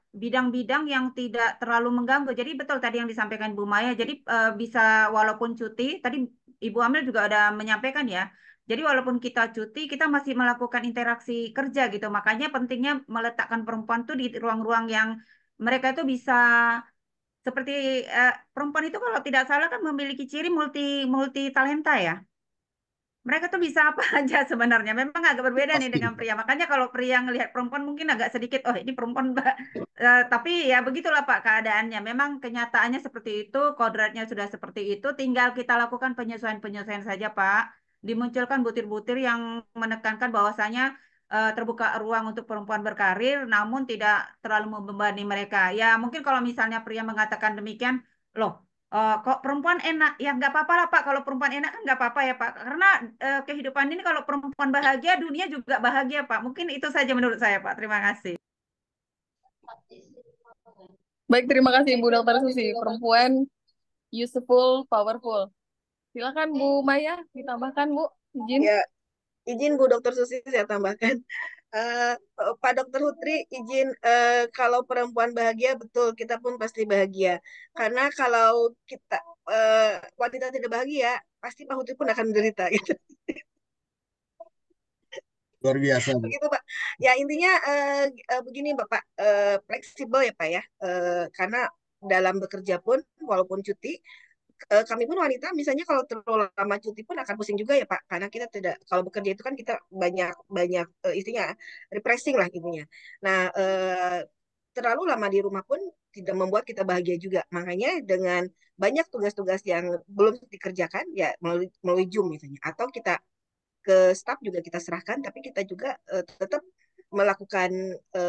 bidang-bidang yang tidak terlalu mengganggu. Jadi betul tadi yang disampaikan Bu Maya. Jadi bisa walaupun cuti, tadi Ibu Amel juga ada menyampaikan ya. Jadi walaupun kita cuti, kita masih melakukan interaksi kerja gitu. Makanya pentingnya meletakkan perempuan tuh di ruang-ruang yang mereka itu bisa seperti perempuan itu kalau tidak salah kan memiliki ciri multi talenta ya. Mereka tuh bisa apa aja sebenarnya. Memang agak berbeda nih Pasti. dengan pria. Makanya kalau pria ngelihat perempuan mungkin agak sedikit, oh ini perempuan. Tapi ya begitulah Pak keadaannya. Memang kenyataannya seperti itu, kodratnya sudah seperti itu. Tinggal kita lakukan penyesuaian-penyesuaian saja Pak. Dimunculkan butir-butir yang menekankan bahwasanya terbuka ruang untuk perempuan berkarir, namun tidak terlalu membebani mereka. Ya mungkin kalau misalnya pria mengatakan demikian, loh kok perempuan enak ya nggak apa-apa lah Pak, kalau perempuan enak kan nggak apa-apa ya Pak, karena kehidupan ini kalau perempuan bahagia dunia juga bahagia Pak. Mungkin itu saja menurut saya Pak, terima kasih. Baik, terima kasih Bu Dr. Susi. Perempuan useful, powerful. Silakan Bu Maya, ditambahkan Bu, izin. Ya, izin Bu Dokter Susi saya tambahkan. Pak Dokter Hutri, izin kalau perempuan bahagia, betul kita pun pasti bahagia. Karena kalau kita wanita tidak bahagia, pasti Pak Hutri pun akan menderita gitu. Luar biasa, Bu. Begitu Pak. Ya intinya begini Bapak, fleksibel ya Pak ya. Karena dalam bekerja pun walaupun cuti, kami pun wanita misalnya kalau terlalu lama cuti pun akan pusing juga ya Pak, karena kita tidak, kalau bekerja itu kan kita banyak banyak istinya refreshing lah intinya. Nah terlalu lama di rumah pun tidak membuat kita bahagia juga. Makanya dengan banyak tugas-tugas yang belum dikerjakan ya melalui Zoom misalnya, atau kita ke staff juga kita serahkan, tapi kita juga tetap melakukan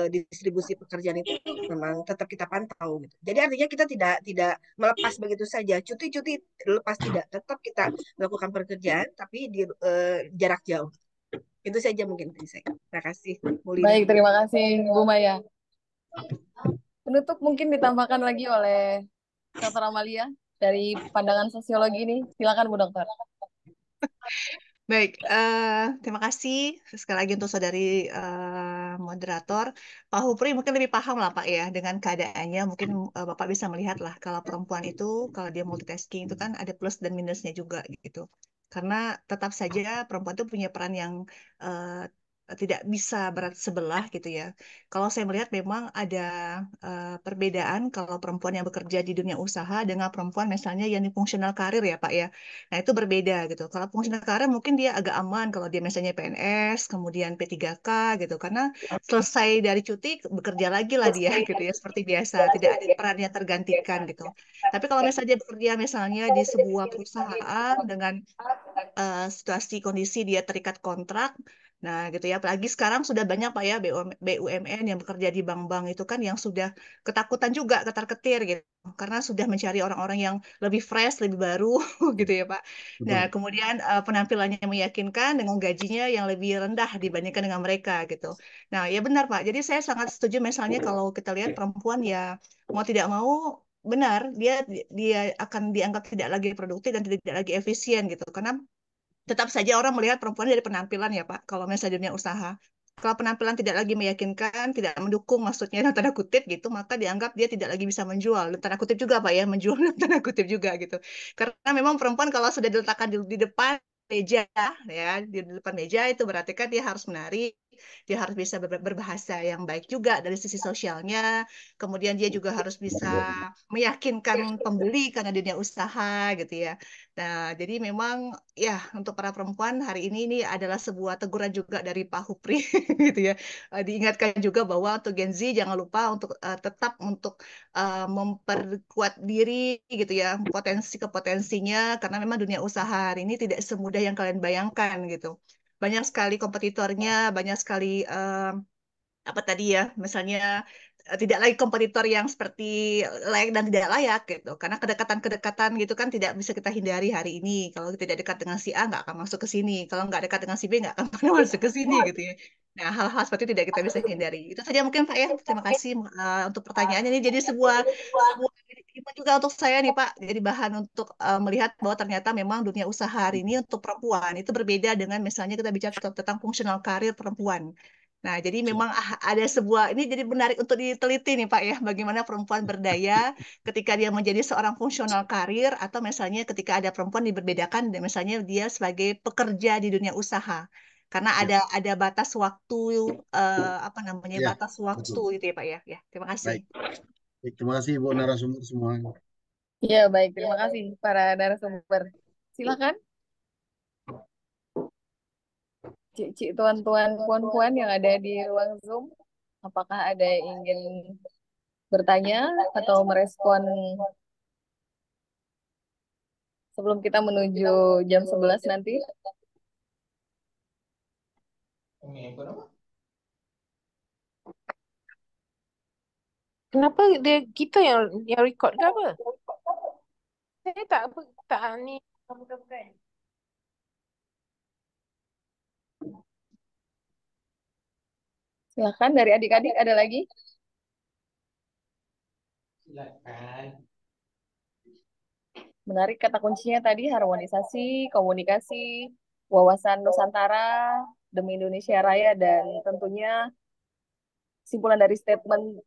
distribusi pekerjaan itu memang tetap kita pantau gitu. Jadi artinya kita tidak melepas begitu saja. Cuti-cuti lepas tidak, tetap kita melakukan pekerjaan tapi di jarak jauh. Itu saja mungkin dari saya. Terima kasih, Mulina. Baik, terima kasih Bu Maya. Penutup mungkin ditambahkan lagi oleh Dr. Amalia dari pandangan sosiologi ini. Silakan Bu Dokter. Baik, terima kasih sekali lagi untuk saudari moderator. Pak Hupri mungkin lebih paham lah Pak ya dengan keadaannya. Mungkin Bapak bisa melihat lah kalau perempuan itu, kalau dia multitasking itu kan ada plus dan minusnya juga gitu. Karena tetap saja perempuan itu punya peran yang tidak bisa berat sebelah gitu ya. Kalau saya melihat memang ada perbedaan kalau perempuan yang bekerja di dunia usaha dengan perempuan misalnya yang di fungsional karir ya Pak ya. Nah, itu berbeda gitu. Kalau fungsional karir mungkin dia agak aman kalau dia misalnya PNS, kemudian P3K gitu. Karena selesai dari cuti bekerja lagi lah dia gitu ya seperti biasa, tidak ada perannya tergantikan gitu. Tapi kalau misalnya dia bekerja misalnya di sebuah perusahaan dengan situasi kondisi dia terikat kontrak. Nah, gitu ya. Apalagi sekarang sudah banyak Pak ya BUMN yang bekerja di bank-bank itu kan yang sudah ketakutan juga, ketar-ketir gitu. Karena sudah mencari orang-orang yang lebih fresh, lebih baru gitu ya Pak. Nah, Betul. kemudian penampilannya meyakinkan dengan gajinya yang lebih rendah dibandingkan dengan mereka gitu. Nah, ya benar Pak. Jadi saya sangat setuju misalnya kalau kita lihat perempuan ya mau tidak mau benar dia dia akan dianggap tidak lagi produktif dan tidak lagi efisien gitu. Karena tetap saja orang melihat perempuan dari penampilan ya Pak, kalau misalnya dunia usaha. Kalau penampilan tidak lagi meyakinkan, tidak mendukung maksudnya dalam tanda kutip gitu, maka dianggap dia tidak lagi bisa menjual. Dalam tanda kutip juga Pak ya, menjual dalam tanda kutip juga gitu. Karena memang perempuan kalau sudah diletakkan di depan meja ya, di depan meja itu berarti kan dia harus menarik, dia harus bisa berbahasa yang baik juga dari sisi sosialnya, kemudian dia juga harus bisa meyakinkan pembeli karena dunia usaha gitu ya. Nah, jadi memang ya untuk para perempuan hari ini adalah sebuah teguran juga dari Pak Hupri gitu ya. Diingatkan juga bahwa untuk Gen Z jangan lupa untuk tetap untuk memperkuat diri gitu ya, potensi ke potensinya karena memang dunia usaha hari ini tidak semudah yang kalian bayangkan gitu. Banyak sekali kompetitornya, banyak sekali apa tadi ya, misalnya tidak lagi kompetitor yang seperti layak dan tidak layak gitu. Karena kedekatan-kedekatan gitu kan tidak bisa kita hindari hari ini. Kalau tidak dekat dengan si A nggak akan masuk ke sini. Kalau nggak dekat dengan si B nggak akan pernah masuk ke sini gitu ya. Nah, hal-hal seperti itu tidak kita bisa hindari. Itu saja mungkin Pak ya. Terima kasih untuk pertanyaannya. Ini jadi sebuah ilmu juga untuk saya nih Pak. Jadi bahan untuk melihat bahwa ternyata memang dunia usaha hari ini untuk perempuan itu berbeda dengan misalnya kita bicara tentang fungsional karir perempuan. Nah, jadi memang ada sebuah, ini jadi menarik untuk diteliti nih Pak ya, bagaimana perempuan berdaya ketika dia menjadi seorang fungsional karir atau misalnya ketika ada perempuan diberbedakan, misalnya dia sebagai pekerja di dunia usaha. Karena Ya, ada batas waktu, apa namanya, ya, batas waktu betul. gitu ya Pak ya. Ya, terima kasih. Baik. Baik, terima kasih Ibu narasumber semua. Iya, baik. Terima kasih para narasumber. Silakan, cik-cik, tuan-tuan, puan-puan yang ada di ruang Zoom. Apakah ada yang ingin bertanya atau merespon sebelum kita menuju jam 11 nanti? Kenapa dia kita yang record ke apa? Saya tak ni. Silakan, dari adik-adik ada lagi? Silakan. Menarik kata kuncinya tadi harmonisasi, komunikasi, wawasan Nusantara demi Indonesia Raya, dan tentunya kesimpulan dari statement,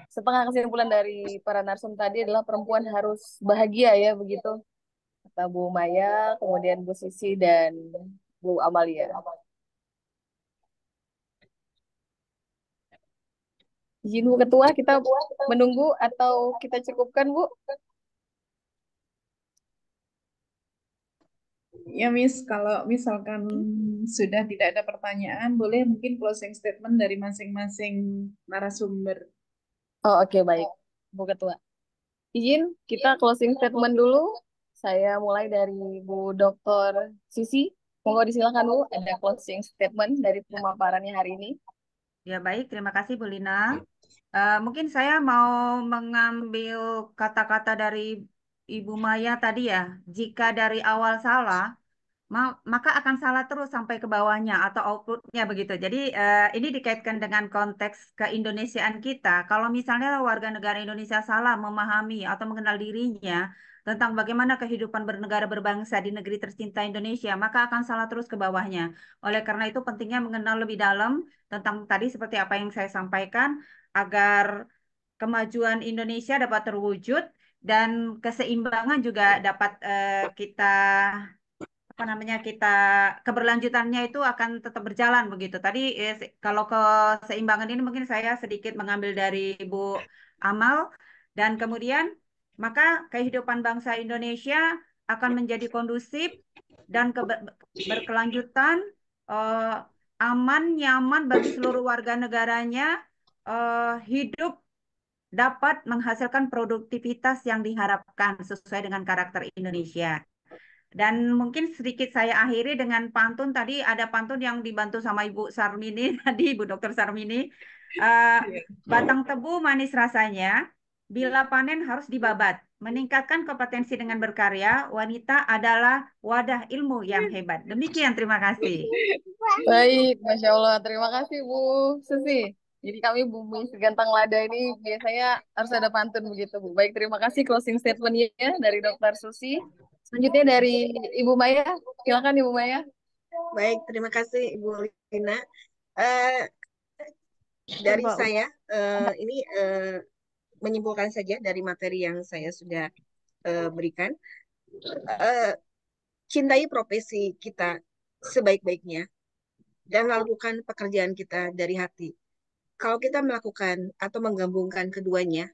setengah kesimpulan dari para narsum tadi adalah perempuan harus bahagia ya, begitu kata Bu Maya, kemudian Bu Sisi dan Bu Amalia. Izin Bu Ketua, kita menunggu atau kita cukupkan Bu? Ya, Miss, kalau misalkan sudah tidak ada pertanyaan, boleh mungkin closing statement dari masing-masing narasumber. Oh, oke, baik Bu Ketua. Izin kita closing statement dulu. Saya mulai dari Bu Dr. Sisi. Monggo disilakan Bu, ada closing statement dari pemaparannya hari ini. Ya baik, terima kasih Bu Lina. Mungkin saya mau mengambil kata-kata dari Ibu Maya tadi ya. Jika dari awal salah, maka akan salah terus sampai ke bawahnya atau outputnya begitu. Jadi ini dikaitkan dengan konteks keindonesiaan kita. Kalau misalnya warga negara Indonesia salah memahami atau mengenal dirinya tentang bagaimana kehidupan bernegara berbangsa di negeri tercinta Indonesia, maka akan salah terus ke bawahnya. Oleh karena itu pentingnya mengenal lebih dalam tentang tadi seperti apa yang saya sampaikan agar kemajuan Indonesia dapat terwujud dan keseimbangan juga dapat kita apa namanya kita keberlanjutannya itu akan tetap berjalan begitu. Tadi kalau keseimbangan ini mungkin saya sedikit mengambil dari Bu Amal dan kemudian maka kehidupan bangsa Indonesia akan menjadi kondusif dan berkelanjutan, eh, aman, nyaman bagi seluruh warga negaranya, hidup dapat menghasilkan produktivitas yang diharapkan sesuai dengan karakter Indonesia. Dan mungkin sedikit saya akhiri dengan pantun. Tadi ada pantun yang dibantu sama Ibu Sarmini, tadi Ibu Dokter Sarmini. Eh, batang tebu manis rasanya, bila panen harus dibabat. Meningkatkan kompetensi dengan berkarya, wanita adalah wadah ilmu yang hebat. Demikian, terima kasih. Baik, Masya Allah. Terima kasih Bu Susi. Jadi kami bumi segantang lada ini biasanya harus ada pantun begitu Bu. Baik, terima kasih closing statement-nya dari Dokter Susi. Selanjutnya dari Ibu Maya. Silakan Ibu Maya. Baik, terima kasih Ibu Lina. Eh, dari saya ini menyimpulkan saja dari materi yang saya sudah berikan. Cintai profesi kita sebaik-baiknya dan melakukan pekerjaan kita dari hati. Kalau kita melakukan atau menggabungkan keduanya,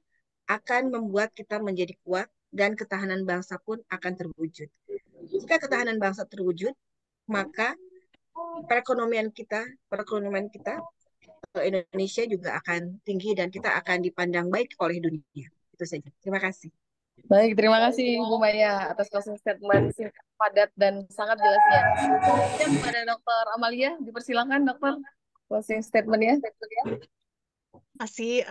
akan membuat kita menjadi kuat dan ketahanan bangsa pun akan terwujud. Jika ketahanan bangsa terwujud, maka perekonomian kita Indonesia juga akan tinggi dan kita akan dipandang baik oleh dunia. Itu saja. Terima kasih. Baik, terima kasih Bu Maya atas closing statement singkat, padat, dan sangat jelasnya. Selanjutnya kepada Dr. Amalia, dipersilakan Dokter closing statement-nya. Masih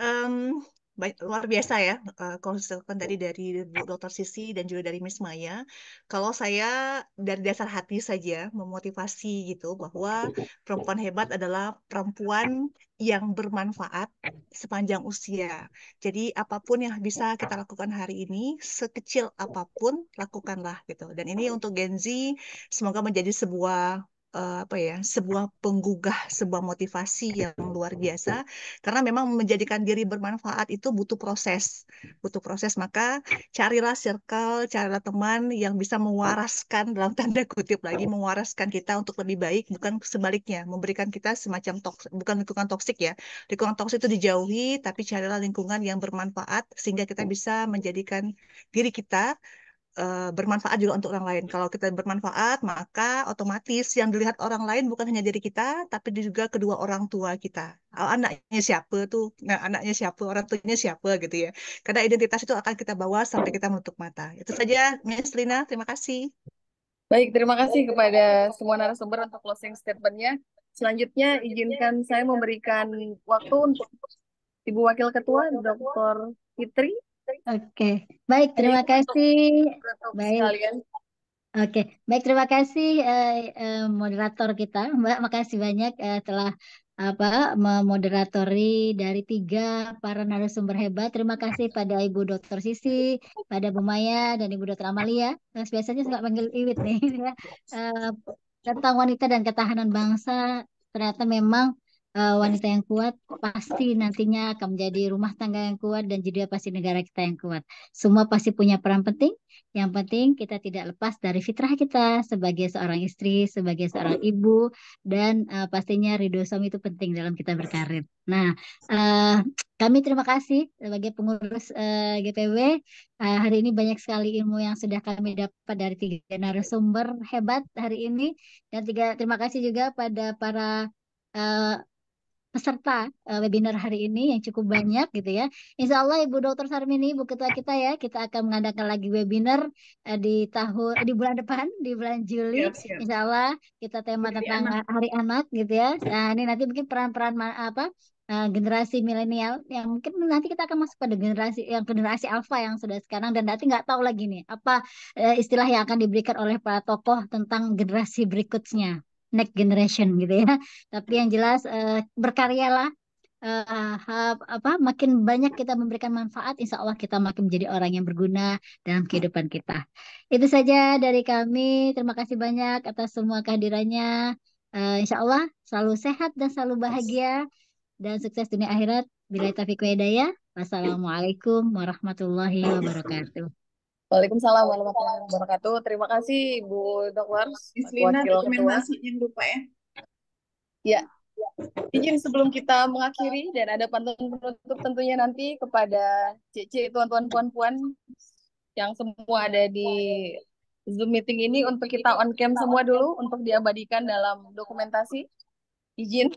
luar biasa ya konsisten tadi dari Bu Dr. Sisi dan juga dari Miss Maya. Kalau saya dari dasar hati saja memotivasi gitu bahwa perempuan hebat adalah perempuan yang bermanfaat sepanjang usia. Jadi apapun yang bisa kita lakukan hari ini, sekecil apapun lakukanlah gitu. Dan ini untuk Gen Z semoga menjadi sebuah sebuah penggugah, sebuah motivasi yang luar biasa karena memang menjadikan diri bermanfaat itu butuh proses. Maka carilah circle, carilah teman yang bisa mewaraskan dalam tanda kutip lagi mewaraskan kita untuk lebih baik, bukan sebaliknya memberikan kita semacam bukan lingkungan toksik ya. Lingkungan toksik itu dijauhi, tapi carilah lingkungan yang bermanfaat sehingga kita bisa menjadikan diri kita bermanfaat juga untuk orang lain. Kalau kita bermanfaat, maka otomatis yang dilihat orang lain bukan hanya diri kita, tapi juga kedua orang tua kita. Anaknya siapa tuh? Nah, anaknya siapa? Orang tuanya siapa gitu ya. Karena identitas itu akan kita bawa sampai kita menutup mata. Itu saja, Miss Lina. Terima kasih. Baik, terima kasih kepada semua narasumber untuk closing statement-nya. Selanjutnya, izinkan saya memberikan waktu untuk Ibu Wakil Ketua, Dr. Fitri. Oke, baik, terima kasih. Baik. Sekalian. Oke, baik, terima kasih moderator kita, Mbak. Makasih banyak telah memoderatori dari 3 para narasumber hebat. Terima kasih pada Ibu Dr. Sisi, pada Bu Maya dan Ibu Dr. Amalia. Biasanya suka panggil Iwit nih. Tentang wanita dan ketahanan bangsa, ternyata memang wanita yang kuat pasti nantinya akan menjadi rumah tangga yang kuat dan juga pasti negara kita yang kuat. Semua pasti punya peran penting. Yang penting kita tidak lepas dari fitrah kita sebagai seorang istri, sebagai seorang ibu, dan pastinya ridho suami itu penting dalam kita berkarir. Nah, kami terima kasih sebagai pengurus GPW. Hari ini banyak sekali ilmu yang sudah kami dapat dari 3 narasumber hebat hari ini. Dan terima kasih juga pada para eh, peserta webinar hari ini yang cukup banyak gitu ya. Insya Allah Ibu Dr. Sarmini, Ibu Ketua kita ya, kita akan mengadakan lagi webinar di bulan depan, di bulan Juli. Siap. Insya Allah kita tema tentang Hari Anak gitu ya. Nah, ini nanti mungkin peran-peran generasi milenial yang mungkin nanti kita akan masuk pada generasi alfa yang sudah sekarang dan nanti nggak tahu lagi nih apa istilah yang akan diberikan oleh para tokoh tentang generasi berikutnya, next generation gitu ya. Tapi yang jelas berkaryalah, makin banyak kita memberikan manfaat, insya Allah kita makin menjadi orang yang berguna dalam kehidupan kita. Itu saja dari kami. Terima kasih banyak atas semua kehadirannya. Insya Allah selalu sehat dan selalu bahagia dan sukses dunia akhirat. Bila taufiq wa hidayah. Wassalamualaikum warahmatullahi wabarakatuh. Waalaikumsalam warahmatullahi wabarakatuh. Terima kasih Ibu Dr. Lina, Wakil Ketua. rekomendasi jangan lupa ya. Ya, izin sebelum kita mengakhiri dan ada pantun penutup tentunya nanti kepada CC tuan-tuan puan-puan yang semua ada di Zoom meeting ini untuk kita on cam semua dulu untuk diabadikan dalam dokumentasi. Izin,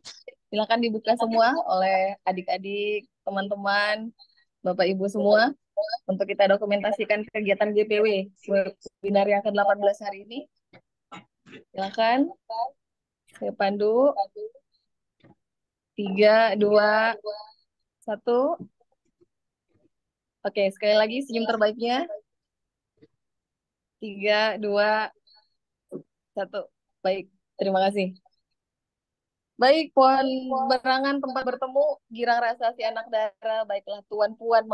silakan dibuka semua oleh adik-adik, teman-teman, Bapak Ibu semua untuk kita dokumentasikan kegiatan GPW webinar yang ke-18 hari ini. Silakan. Saya pandu. 3, 2, 1. Oke, sekali lagi senyum terbaiknya. 3, 2, 1. Baik, terima kasih. Baik, Puan Berangan tempat bertemu, girang rasa si anak dara, baiklah tuan puan